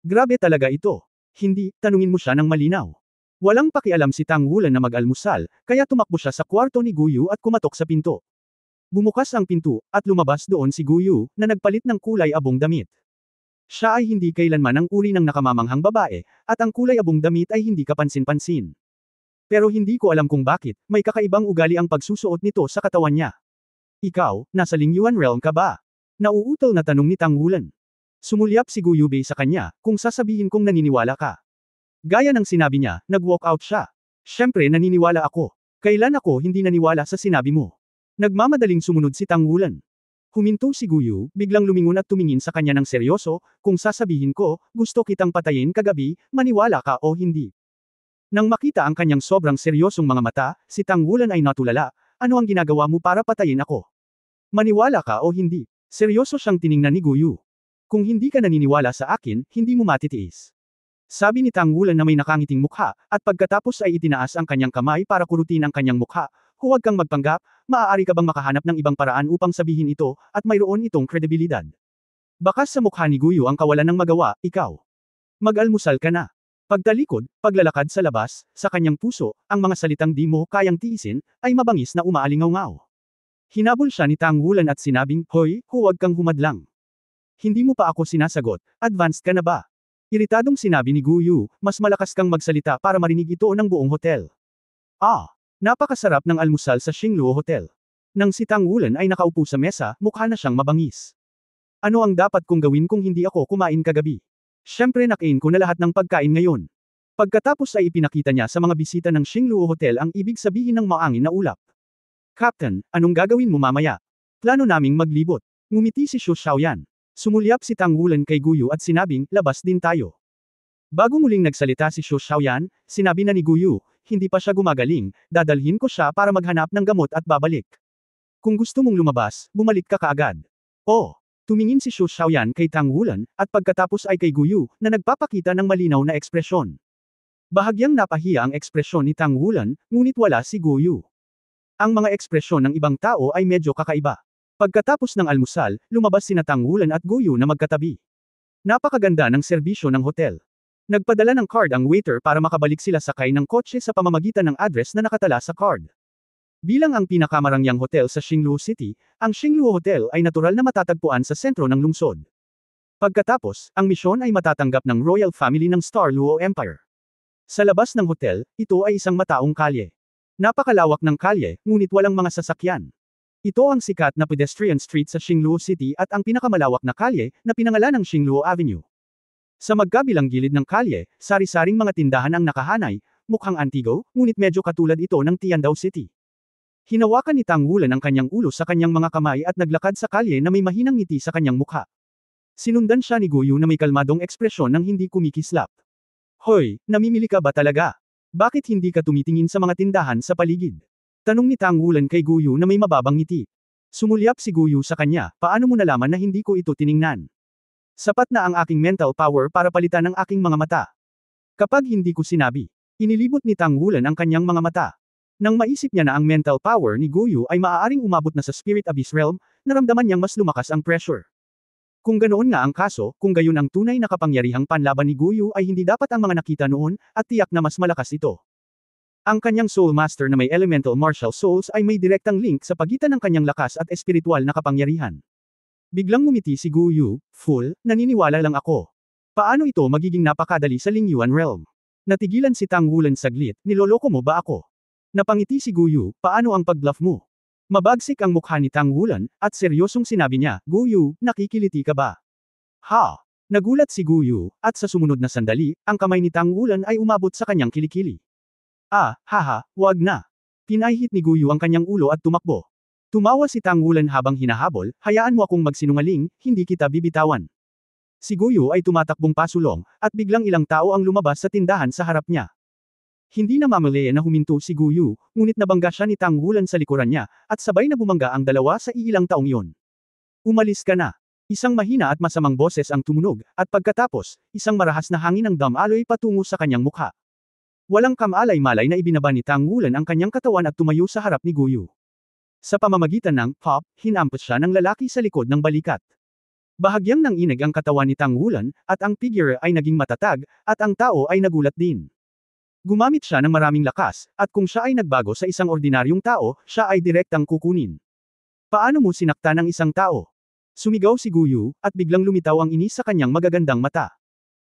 Speaker 1: Grabe talaga ito. Hindi, tanungin mo siya ng malinaw. Walang pakialam si Tangwulan na mag-almusal, kaya tumakbo siya sa kwarto ni Guyu at kumatok sa pinto. Bumukas ang pinto, at lumabas doon si Guyu, na nagpalit ng kulay abong damit. Siya ay hindi kailanman ang uri ng nakamamanghang babae, at ang kulay abong damit ay hindi kapansin-pansin. Pero hindi ko alam kung bakit, may kakaibang ugali ang pagsusuot nito sa katawan niya. Ikaw, nasa Lingyuan Realm ka ba? Nauutol na tanong ni Tangwulan. Sumulyap si Guyubei sa kanya, kung sasabihin kong naniniwala ka. Gaya ng sinabi niya, nag-walk out siya. Siyempre naniniwala ako. Kailan ako hindi naniwala sa sinabi mo? Nagmamadaling sumunod si Tang Wulan. Huminto si Guyu, biglang lumingon at tumingin sa kanya ng seryoso, kung sasabihin ko, gusto kitang patayin kagabi, maniwala ka o hindi. Nang makita ang kanyang sobrang seryosong mga mata, si Tang Wulan ay natulala, ano ang ginagawa mo para patayin ako? Maniwala ka o hindi? Seryoso siyang tiningnan ni Guyu. Kung hindi ka naniniwala sa akin, hindi mo matitiis. Sabi ni Tang Wulan na may nakangiting mukha, at pagkatapos ay itinaas ang kanyang kamay para kurutin ang kanyang mukha. Huwag kang magpanggap, maaari ka bang makahanap ng ibang paraan upang sabihin ito, at mayroon itong kredibilidad. Bakas sa mukha ni Guyu ang kawalan ng magawa, ikaw. Mag-almusal ka na. Pagtalikod, paglalakad sa labas, sa kanyang puso, ang mga salitang di mo kayang tiisin, ay mabangis na umaalingaw-ngaw. Hinabol siya ni Tang Wulan at sinabing, hoy, huwag kang humadlang. Hindi mo pa ako sinasagot, advanced ka na ba? Iritadong sinabi ni Guyu, mas malakas kang magsalita para marinig ito ng buong hotel. Napakasarap ng almusal sa Xingluo Hotel. Nang si Tang Wulan ay nakaupo sa mesa, mukha na siyang mabangis. Ano ang dapat kong gawin kung hindi ako kumain kagabi? Siyempre nakain ko na lahat ng pagkain ngayon. Pagkatapos ay ipinakita niya sa mga bisita ng Xingluo Hotel ang ibig sabihin ng maangin na ulap. Captain, anong gagawin mo mamaya? Plano naming maglibot. Ngumiti si Xu Xiaoyan. Sumulyap si Tang Wulan kay Guyu at sinabing, labas din tayo. Bago muling nagsalita si Xu Xiaoyan, sinabi na ni Guyu, hindi pa siya gumagaling, dadalhin ko siya para maghanap ng gamot at babalik. Kung gusto mong lumabas, bumalik ka kaagad. Tumingin si Xu Xiaoyan kay Tang Wulan, at pagkatapos ay kay Guyu, na nagpapakita ng malinaw na ekspresyon. Bahagyang napahiya ang ekspresyon ni Tang Wulan, ngunit wala si Guyu. Ang mga ekspresyon ng ibang tao ay medyo kakaiba. Pagkatapos ng almusal, lumabas sina Tang Wulan at Guyu na magkatabi. Napakaganda ng serbisyo ng hotel. Nagpadala ng card ang waiter para makabalik sila sakay ng kotse sa pamamagitan ng address na nakatala sa card. Bilang ang pinakamarangyang hotel sa Xingluo City, ang Xingluo Hotel ay natural na matatagpuan sa sentro ng lungsod. Pagkatapos, ang misyon ay matatanggap ng royal family ng Star Luo Empire. Sa labas ng hotel, ito ay isang mataong kalye. Napakalawak ng kalye, ngunit walang mga sasakyan. Ito ang sikat na pedestrian street sa Xingluo City at ang pinakamalawak na kalye, na pinangalan ng Xingluo Avenue. Sa magkabilang gilid ng kalye, sari-saring mga tindahan ang nakahanay, mukhang antigo, ngunit medyo katulad ito ng Tiandao City. Hinawakan ni Tang Wulan ang kanyang ulo sa kanyang mga kamay at naglakad sa kalye na may mahinang ngiti sa kanyang mukha. Sinundan siya ni Guyu na may kalmadong ekspresyon ng hindi kumikislap. Hoy, namimili ka ba talaga? Bakit hindi ka tumitingin sa mga tindahan sa paligid? Tanong ni Tang Wulan kay Guyu na may mababang ngiti. Sumulyap si Guyu sa kanya, paano mo nalaman na hindi ko ito tiningnan? Sapat na ang aking mental power para palitan ang aking mga mata. Kapag hindi ko sinabi, inilibot ni Tang Wulan ang kanyang mga mata. Nang maisip niya na ang mental power ni Guyu ay maaaring umabot na sa Spirit Abyss Realm, naramdaman niyang mas lumakas ang pressure. Kung ganoon nga ang kaso, kung gayon ang tunay na kapangyarihang panlaban ni Guyu ay hindi dapat ang mga nakita noon, at tiyak na mas malakas ito. Ang kanyang Soul Master na may Elemental Martial Souls ay may direktang link sa pagitan ng kanyang lakas at espiritual na kapangyarihan. Biglang ngumiti si Guyu, full, naniniwala lang ako. Paano ito magiging napakadali sa Lingyuan Realm? Natigilan si Tang Wulan saglit, niloloko mo ba ako? Napangiti si Guyu, paano ang pag-bluff mo? Mabagsik ang mukha ni Tang Wulan, at seryosong sinabi niya, Guyu, nakikiliti ka ba? Nagulat si Guyu, at sa sumunod na sandali, ang kamay ni Tang Wulan ay umabot sa kanyang kilikili. Wag na. Pinahit ni Guyu ang kanyang ulo at tumakbo. Tumawa si Tang Wulan habang hinahabol, hayaan mo akong magsinungaling, hindi kita bibitawan. Si Guyu ay tumatakbong pasulong, at biglang ilang tao ang lumabas sa tindahan sa harap niya. Hindi na mamalayan na huminto si Guyu, ngunit nabangga siya ni Tang Wulan sa likuran niya, at sabay na bumangga ang dalawa sa iilang taong iyon. Umalis ka na. Isang mahina at masamang boses ang tumunog, at pagkatapos, isang marahas na hangin ng damaloy patungo sa kanyang mukha. Walang kamalay-malay na ibinaba ni Tang Wulan ang kanyang katawan at tumayo sa harap ni Guyu. Sa pamamagitan ng pop, hinampas siya ng lalaki sa likod ng balikat. Bahagyang nanginig ang katawan ni Tang Wulan, at ang figure ay naging matatag, at ang tao ay nagulat din. Gumamit siya ng maraming lakas, at kung siya ay nagbago sa isang ordinaryong tao, siya ay direktang kukunin. Paano mo sinaktan ang isang tao? Sumigaw si Guyu, at biglang lumitaw ang inis sa kanyang magagandang mata.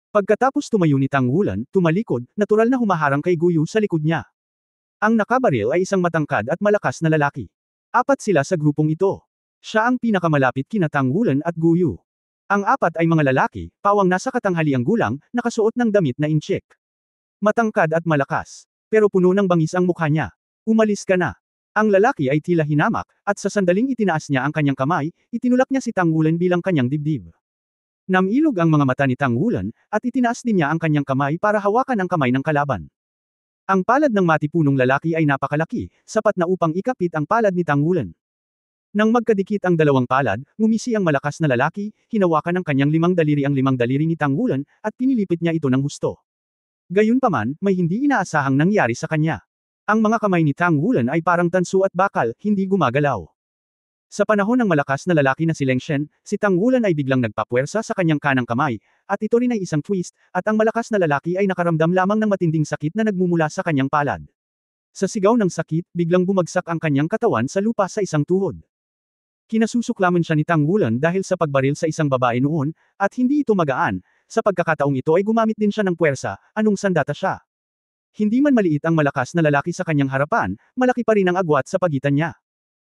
Speaker 1: Pagkatapos tumayo ni Tang Wulan, tumalikod, natural na humaharang kay Guyu sa likod niya. Ang nakabaril ay isang matangkad at malakas na lalaki. 4 sila sa grupong ito. Siya ang pinakamalapit kina Tang Wulan at Guyu. Ang 4 ay mga lalaki, pawang nasa katanghaliang gulang, nakasuot ng damit na incheck. Matangkad at malakas. Pero puno ng bangis ang mukha niya. Umalis ka na. Ang lalaki ay tila hinamak, at sa sandaling itinaas niya ang kanyang kamay, itinulak niya si Tang Wulan bilang kanyang dibdib. Namilog ang mga mata ni Tang Wulan, at itinaas din niya ang kanyang kamay para hawakan ang kamay ng kalaban. Ang palad ng matipunong lalaki ay napakalaki, sapat na upang ikapit ang palad ni Tang Wulan. Nang magkadikit ang dalawang palad, ngumisi ang malakas na lalaki, hinawakan ng kanyang limang daliri ni Tang Wulan, at pinilipit niya ito ng husto. Gayunpaman, may hindi inaasahang nangyari sa kanya. Ang mga kamay ni Tang Wulan ay parang tanso at bakal, hindi gumagalaw. Sa panahon ng malakas na lalaki na si Leng Shen, si Tang Wulan ay biglang nagpapuwersa sa kanyang kanang kamay, at ito rin ay isang twist, at ang malakas na lalaki ay nakaramdam lamang ng matinding sakit na nagmumula sa kanyang palad. Sa sigaw ng sakit, biglang bumagsak ang kanyang katawan sa lupa sa isang tuhod. Kinasusuklaman siya ni Tang Wulan dahil sa pagbaril sa isang babae noon, at hindi ito magaan. Sa pagkakataong ito ay gumamit din siya ng puwersa, anong sandata siya. Hindi man maliit ang malakas na lalaki sa kanyang harapan, malaki pa rin ang agwat sa pagitan niya.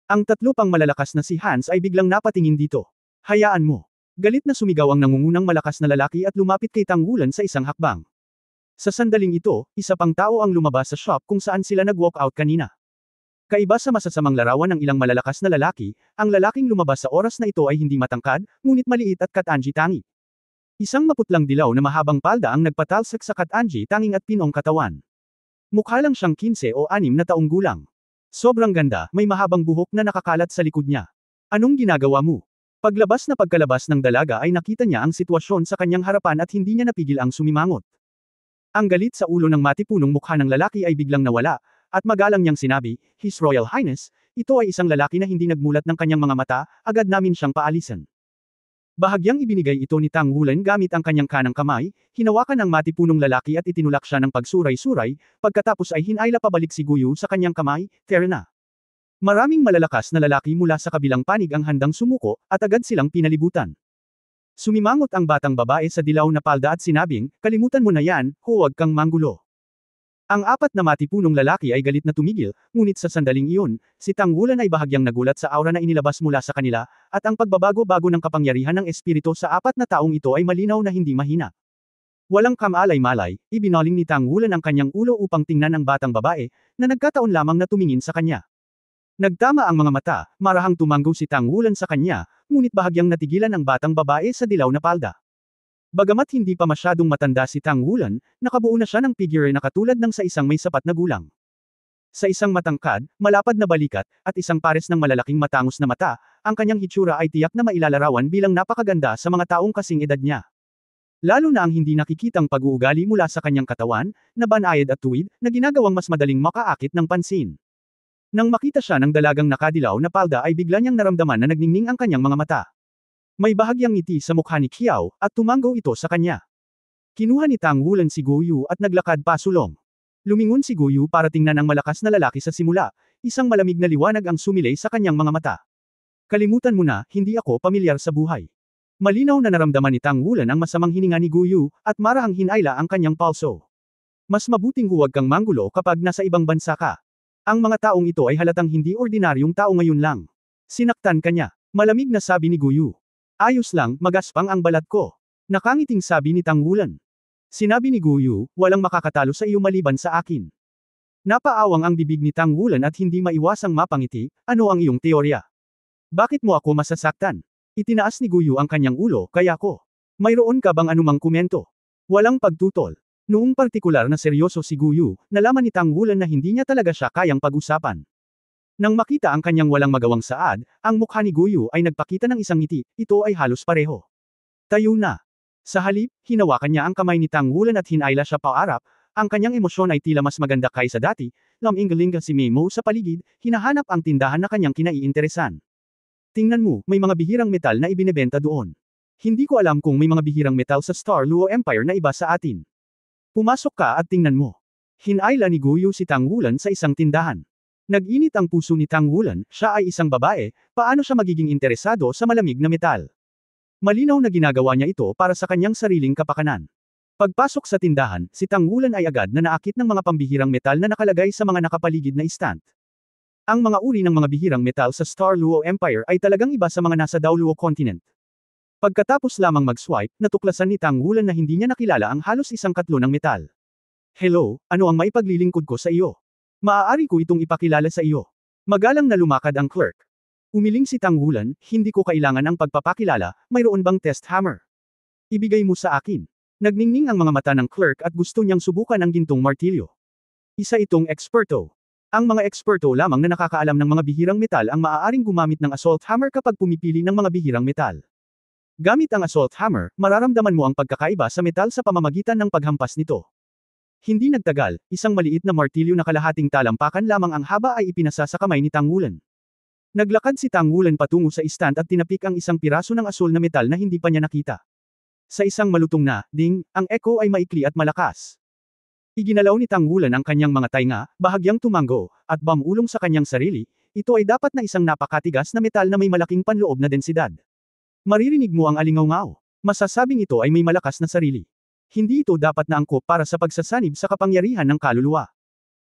Speaker 1: Ang tatlo pang malalakas na si Hans ay biglang napatingin dito. Hayaan mo. Galit na sumigaw ang nangungunang malakas na lalaki at lumapit kay Tang Wulan sa isang hakbang. Sa sandaling ito, isa pang tao ang lumabas sa shop kung saan sila nag-walk out kanina. Kaiba sa masasamang larawan ng ilang malalakas na lalaki, ang lalaking lumabas sa oras na ito ay hindi matangkad, ngunit maliit at katanji-tangi. Isang maputlang dilaw na mahabang palda ang nagpatalsak sa katanji-tanging at pinong katawan. Mukha lang siyang 15 o 6 na taong gulang. Sobrang ganda, may mahabang buhok na nakakalat sa likod niya. Anong ginagawa mo? Paglabas na pagkalabas ng dalaga ay nakita niya ang sitwasyon sa kanyang harapan at hindi niya napigil ang sumimangot. Ang galit sa ulo ng matipunong mukha ng lalaki ay biglang nawala, at magalang niyang sinabi, His Royal Highness, ito ay isang lalaki na hindi nagmulat ng kanyang mga mata, agad namin siyang paalisan. Bahagyang ibinigay ito ni Tang Wulan gamit ang kanyang kanang kamay, hinawakan ng matipunong lalaki at itinulak siya ng pagsuray-suray, pagkatapos ay hinayla pabalik si Guyu sa kanyang kamay, tara na. Maraming malalakas na lalaki mula sa kabilang panig ang handang sumuko, at agad silang pinalibutan. Sumimangot ang batang babae sa dilaw na palda at sinabing, kalimutan mo na yan, huwag kang manggulo. Ang apat na matipunong lalaki ay galit na tumigil, ngunit sa sandaling iyon, si Tang Wulan ay bahagyang nagulat sa aura na inilabas mula sa kanila, at ang pagbabago-bago ng kapangyarihan ng espiritu sa apat na taong ito ay malinaw na hindi mahina. Walang kamalay-malay, ibinaling ni Tang Wulan ang kanyang ulo upang tingnan ang batang babae, na nagkataon lamang na tumingin sa kanya. Nagtama ang mga mata, marahang tumanggo si Tang Wulan sa kanya, ngunit bahagyang natigilan ang batang babae sa dilaw na palda. Bagamat hindi pa masyadong matanda si Tang Wulan, nakabuo na siya ng figure na katulad ng sa isang may sapat na gulang. Sa isang matangkad, malapad na balikat, at isang pares ng malalaking matangos na mata, ang kanyang hitsura ay tiyak na mailalarawan bilang napakaganda sa mga taong kasing edad niya. Lalo na ang hindi nakikitang pag-uugali mula sa kanyang katawan, na banayad at tuwid, na ginagawang mas madaling makaakit ng pansin. Nang makita siya ng dalagang nakadilaw na palda ay bigla niyang naramdaman na nagningning ang kanyang mga mata. May bahagyang ngiti sa mukha ni Qiao, at tumanggo ito sa kanya. Kinuha ni Tang Wulan si Guyu at naglakad pasulong. Lumingon si Guyu para tingnan ang malakas na lalaki sa simula, isang malamig na liwanag ang sumilay sa kanyang mga mata. Kalimutan mo na, hindi ako pamilyar sa buhay. Malinaw na naramdaman ni Tang Wulan ang masamang hininga ni Guyu, at marahang hinayla ang kanyang palso. Mas mabuting huwag kang manggulo kapag nasa ibang bansa ka. Ang mga taong ito ay halatang hindi ordinaryong tao ngayon lang. Sinaktan ka niya. Malamig na sabi ni Guyu. Ayos lang, magaspang ang balat ko. Nakangiting sabi ni Tang Wulan. Sinabi ni Guyu, walang makakatalo sa iyo maliban sa akin. Napaawang ang bibig ni Tang Wulan at hindi maiwasang mapangiti, ano ang iyong teorya? Bakit mo ako masasaktan? Itinaas ni Guyu ang kanyang ulo, kaya ko. Mayroon ka bang anumang komento? Walang pagtutol. Noong partikular na seryoso si Guyu, nalaman ni Tang Wulan na hindi niya talaga siya kayang pag-usapan. Nang makita ang kanyang walang magawang saad, ang mukha ni Guyu ay nagpakita ng isang ngiti, ito ay halos pareho. Tayo na. Sa halip, hinawakan niya ang kamay ni Tang Wulan at hinayla siya paarap, ang kanyang emosyon ay tila mas maganda kaysa dati, laminggalinga si Memo sa paligid, hinahanap ang tindahan na kanyang kinaiinteresan. Tingnan mo, may mga bihirang metal na ibinebenta doon. Hindi ko alam kung may mga bihirang metal sa Star Luo Empire na iba sa atin. Pumasok ka at tingnan mo. Hinayla ni Guyu si Tang Wulan sa isang tindahan. Nag-init ang puso ni Tang Wulan, siya ay isang babae, paano siya magiging interesado sa malamig na metal? Malinaw na ginagawa niya ito para sa kanyang sariling kapakanan. Pagpasok sa tindahan, si Tang Wulan ay agad na naakit ng mga pambihirang metal na nakalagay sa mga nakapaligid na stand. Ang mga uri ng mga bihirang metal sa Star Luo Empire ay talagang iba sa mga nasa Dao Luo Continent. Pagkatapos lamang mag-swipe, natuklasan ni Tang Wulan na hindi niya nakilala ang halos isang katlo ng metal. Hello, ano ang maipaglilingkod ko sa iyo? Maaari ko itong ipakilala sa iyo. Magalang na lumakad ang clerk. Umiling si Tang Wulan, hindi ko kailangan ang pagpapakilala, mayroon bang test hammer? Ibigay mo sa akin. Nagningning ang mga mata ng clerk at gusto niyang subukan ang gintong martilyo. Isa itong eksperto. Ang mga eksperto lamang na nakakaalam ng mga bihirang metal ang maaaring gumamit ng assault hammer kapag pumipili ng mga bihirang metal. Gamit ang assault hammer, mararamdaman mo ang pagkakaiba sa metal sa pamamagitan ng paghampas nito. Hindi nagtagal, isang maliit na martilyo na kalahating talampakan lamang ang haba ay ipinasa sa kamay ni Tang Wulan. Naglakad si Tang Wulan patungo sa stand at tinapik ang isang piraso ng asul na metal na hindi pa niya nakita. Sa isang malutong na, ding, ang echo ay maikli at malakas. Iginalaw ni Tang Wulan ang kanyang mga tainga, bahagyang tumango, at bamulong sa kanyang sarili, ito ay dapat na isang napakatigas na metal na may malaking panloob na densidad. Maririnig mo ang alingaw-ngaw. Masasabing ito ay may malakas na sarili. Hindi ito dapat na angkop para sa pagsasanib sa kapangyarihan ng kaluluwa.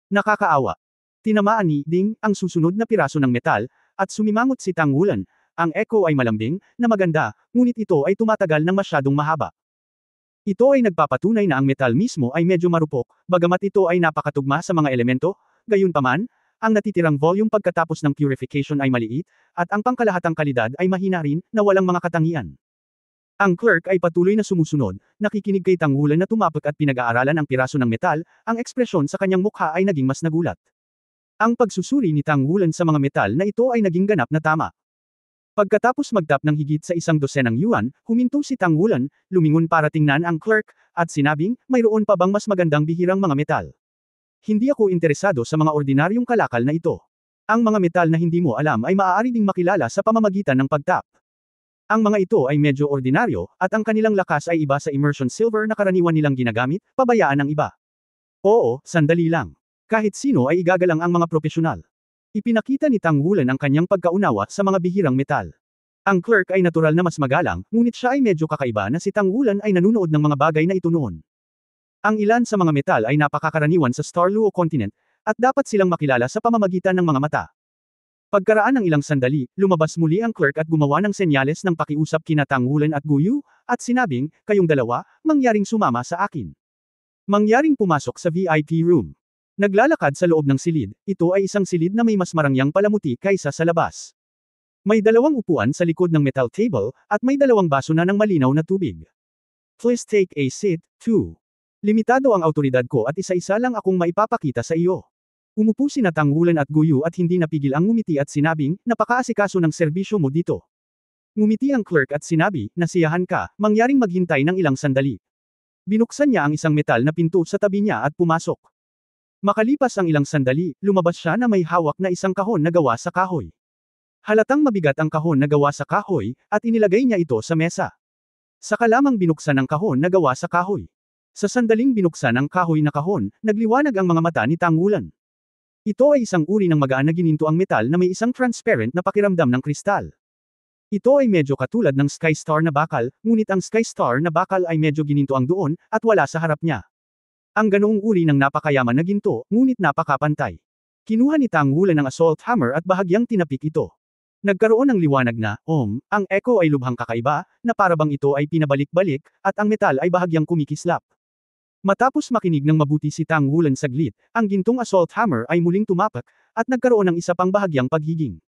Speaker 1: Nakakaawa. Tinamaan ni Ding ang susunod na piraso ng metal, at sumimangot si Tang Wulan. Ang echo ay malambing, na maganda, ngunit ito ay tumatagal ng masyadong mahaba. Ito ay nagpapatunay na ang metal mismo ay medyo marupok, bagamat ito ay napakatugma sa mga elemento, gayunpaman, ang natitirang volume pagkatapos ng purification ay maliit, at ang pangkalahatang kalidad ay mahina rin, na walang mga katangian. Ang clerk ay patuloy na sumusunod, nakikinig kay Tang Wulan na tumapik at pinag-aaralan ang piraso ng metal, ang ekspresyon sa kanyang mukha ay naging mas nagulat. Ang pagsusuri ni Tang Wulan sa mga metal na ito ay naging ganap na tama. Pagkatapos magtap ng higit sa 100 yuan, huminto si Tang Wulan, lumingon para tingnan ang clerk, at sinabing, mayroon pa bang mas magandang bihirang mga metal? Hindi ako interesado sa mga ordinaryong kalakal na ito. Ang mga metal na hindi mo alam ay maaari ding makilala sa pamamagitan ng pagtap. Ang mga ito ay medyo ordinaryo, at ang kanilang lakas ay iba sa immersion silver na karaniwan nilang ginagamit, pabayaan ang iba. Oo, sandali lang. Kahit sino ay igagalang ang mga propesyonal. Ipinakita ni Tang Wulan ang kanyang pagkaunawa sa mga bihirang metal. Ang clerk ay natural na mas magalang, ngunit siya ay medyo kakaiba na si Tang Wulan ay nanunood ng mga bagay na ito noon. Ang ilan sa mga metal ay napakakaraniwan sa Star Luo Continent, at dapat silang makilala sa pamamagitan ng mga mata. Pagkaraan ng ilang sandali, lumabas muli ang clerk at gumawa ng senyales ng pakiusap kina Tang Wulan at Guyu, at sinabing, kayong dalawa, mangyaring sumama sa akin. Mangyaring pumasok sa VIP room. Naglalakad sa loob ng silid, ito ay isang silid na may mas marangyang palamuti kaysa sa labas. May dalawang upuan sa likod ng metal table, at may dalawang baso na ng malinaw na tubig. Please take a seat, too. Limitado ang autoridad ko at isa-isa lang akong maipapakita sa iyo. Umupo sina Tang Wulan at Guyu at hindi napigil ang ngumiti at sinabing, napakaasikaso ng serbisyo mo dito. Ngumiti ang clerk at sinabi, nasiyahan ka, mangyaring maghintay ng ilang sandali. Binuksan niya ang isang metal na pinto sa tabi niya at pumasok. Makalipas ang ilang sandali, lumabas siya na may hawak na isang kahon na gawa sa kahoy. Halatang mabigat ang kahon na gawa sa kahoy, at inilagay niya ito sa mesa. Saka lamang binuksan ang kahon na gawa sa kahoy. Sa sandaling binuksan ang kahoy na kahon, nagliwanag ang mga mata ni Tang Wulan. Ito ay isang uri ng magaan na gininto ang metal na may isang transparent na pakiramdam ng kristal. Ito ay medyo katulad ng Sky Star na bakal, ngunit ang Sky Star na bakal ay medyo gininto ang doon, at wala sa harap niya. Ang ganoong uri ng napakayaman na ginto, ngunit napakapantay. Kinuha ni Tang Wulan ang assault hammer at bahagyang tinapik ito. Nagkaroon ng liwanag na, ang echo ay lubhang kakaiba, na parabang ito ay pinabalik-balik, at ang metal ay bahagyang kumikislap. Matapos makinig ng mabuti si Tang Wulan saglit, ang gintong assault hammer ay muling tumapak, at nagkaroon ng isa pang bahagyang paghiging.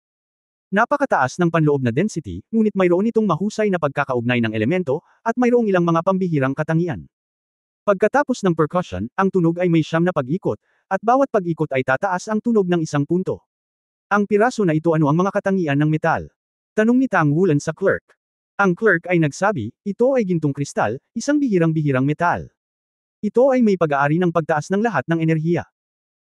Speaker 1: Napakataas ng panloob na density, ngunit mayroon itong mahusay na pagkakaugnay ng elemento, at mayroong ilang mga pambihirang katangian. Pagkatapos ng percussion, ang tunog ay may 9 na pag-ikot, at bawat pag-ikot ay tataas ang tunog ng 1 punto. Ang piraso na ito ano ang mga katangian ng metal? Tanong ni Tang Wulan sa clerk. Ang clerk ay nagsabi, ito ay gintong kristal, isang bihirang-bihirang metal. Ito ay may pag-aari ng pagtaas ng lahat ng enerhiya.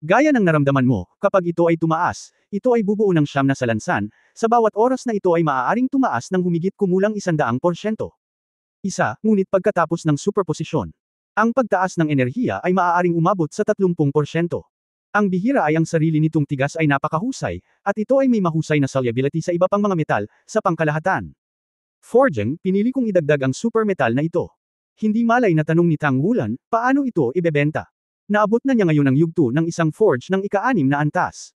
Speaker 1: Gaya ng naramdaman mo, kapag ito ay tumaas, ito ay bubuo ng 9 na salansan, sa bawat oras na ito ay maaaring tumaas ng humigit kumulang 100%. Ngunit pagkatapos ng superposisyon, ang pagtaas ng enerhiya ay maaaring umabot sa 30%. Ang bihira ay ang sarili nitong tigas ay napakahusay, at ito ay may mahusay na solubility sa iba pang mga metal, sa pangkalahatan. Forging, pinili kong idagdag ang super metal na ito. Hindi malay na tanong ni Tang Wulan, paano ito ibebenta? Naabot na niya ngayon ang yugto ng isang forge ng ika-6 na antas.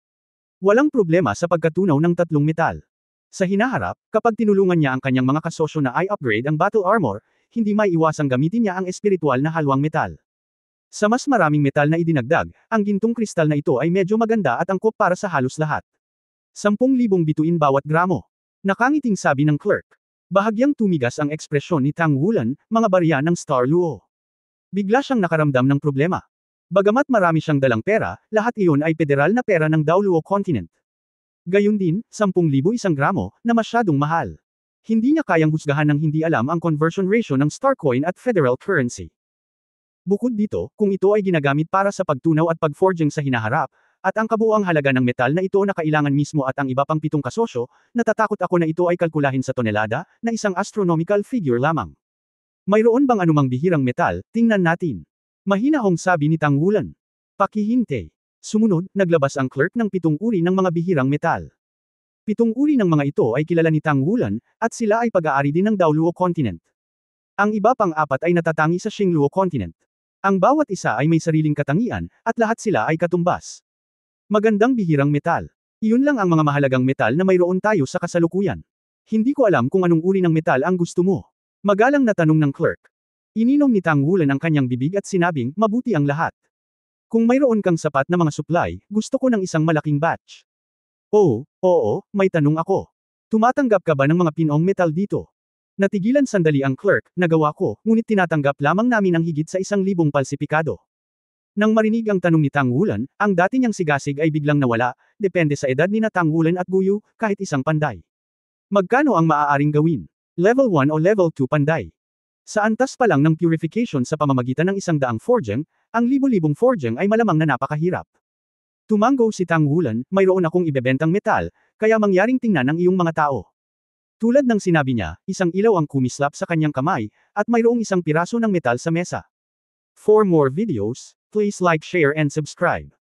Speaker 1: Walang problema sa pagkatunaw ng 3 metal. Sa hinaharap, kapag tinulungan niya ang kanyang mga kasosyo na i-upgrade ang battle armor, hindi may iwasang gamitin niya ang espiritual na halwang metal. Sa mas maraming metal na idinagdag, ang gintong kristal na ito ay medyo maganda at angkop para sa halos lahat. 10,000 bituin bawat gramo. Nakangiting sabi ng clerk. Bahagyang tumigas ang ekspresyon ni Tang Wulan, mga barya ng Star Luo. Bigla siyang nakaramdam ng problema. Bagamat marami siyang dalang pera, lahat iyon ay federal na pera ng Daoluo Continent. Gayun din, 10,000 isang gramo, na masyadong mahal. Hindi niya kayang husgahan ng hindi alam ang conversion ratio ng Star Coin at federal currency. Bukod dito, kung ito ay ginagamit para sa pagtunaw at pag-forging sa hinaharap, at ang kabuuang halaga ng metal na ito na kailangan mismo at ang iba pang 7 kasosyo, natatakot ako na ito ay kalkulahin sa tonelada, na isang astronomical figure lamang. Mayroon bang anumang bihirang metal? Tingnan natin. Mahinahong sabi ni Tang Wulan. Pakihintay. Sumunod, naglabas ang clerk ng 7 uri ng mga bihirang metal. 7 uri ng mga ito ay kilala ni Tang Wulan, at sila ay pag-aari din ng Daoluo Continent. Ang iba pang 4 ay natatangi sa Xingluo Continent. Ang bawat isa ay may sariling katangian, at lahat sila ay katumbas. Magandang bihirang metal. Iyon lang ang mga mahalagang metal na mayroon tayo sa kasalukuyan. Hindi ko alam kung anong uri ng metal ang gusto mo. Magalang na tanong ng clerk. Ininom ni Tang Wulan ang kanyang bibig at sinabing, mabuti ang lahat. Kung mayroon kang sapat na mga supply, gusto ko ng isang malaking batch. Oo, may tanong ako. Tumatanggap ka ba ng mga pinong metal dito? Natigilan sandali ang clerk, nagawa ko, ngunit tinatanggap lamang namin ang higit sa 1,000 palsipikado. Nang marinig ang tanong ni Tang Wulan, ang dati niyang sigasig ay biglang nawala, depende sa edad ni na Tang Wulan at Guyu, kahit isang panday. Magkano ang maaaring gawin? Level 1 o Level 2 panday? Sa antas pa lang ng purification sa pamamagitan ng 100 forging, ang libo-libong forging ay malamang na napakahirap. Tumango si Tang Wulan, mayroon akong ibebentang metal, kaya mangyaring tingnan ang iyong mga tao. Tulad ng sinabi niya, isang ilaw ang kumislap sa kanyang kamay, at mayroong isang piraso ng metal sa mesa. For more videos, please like, share and subscribe.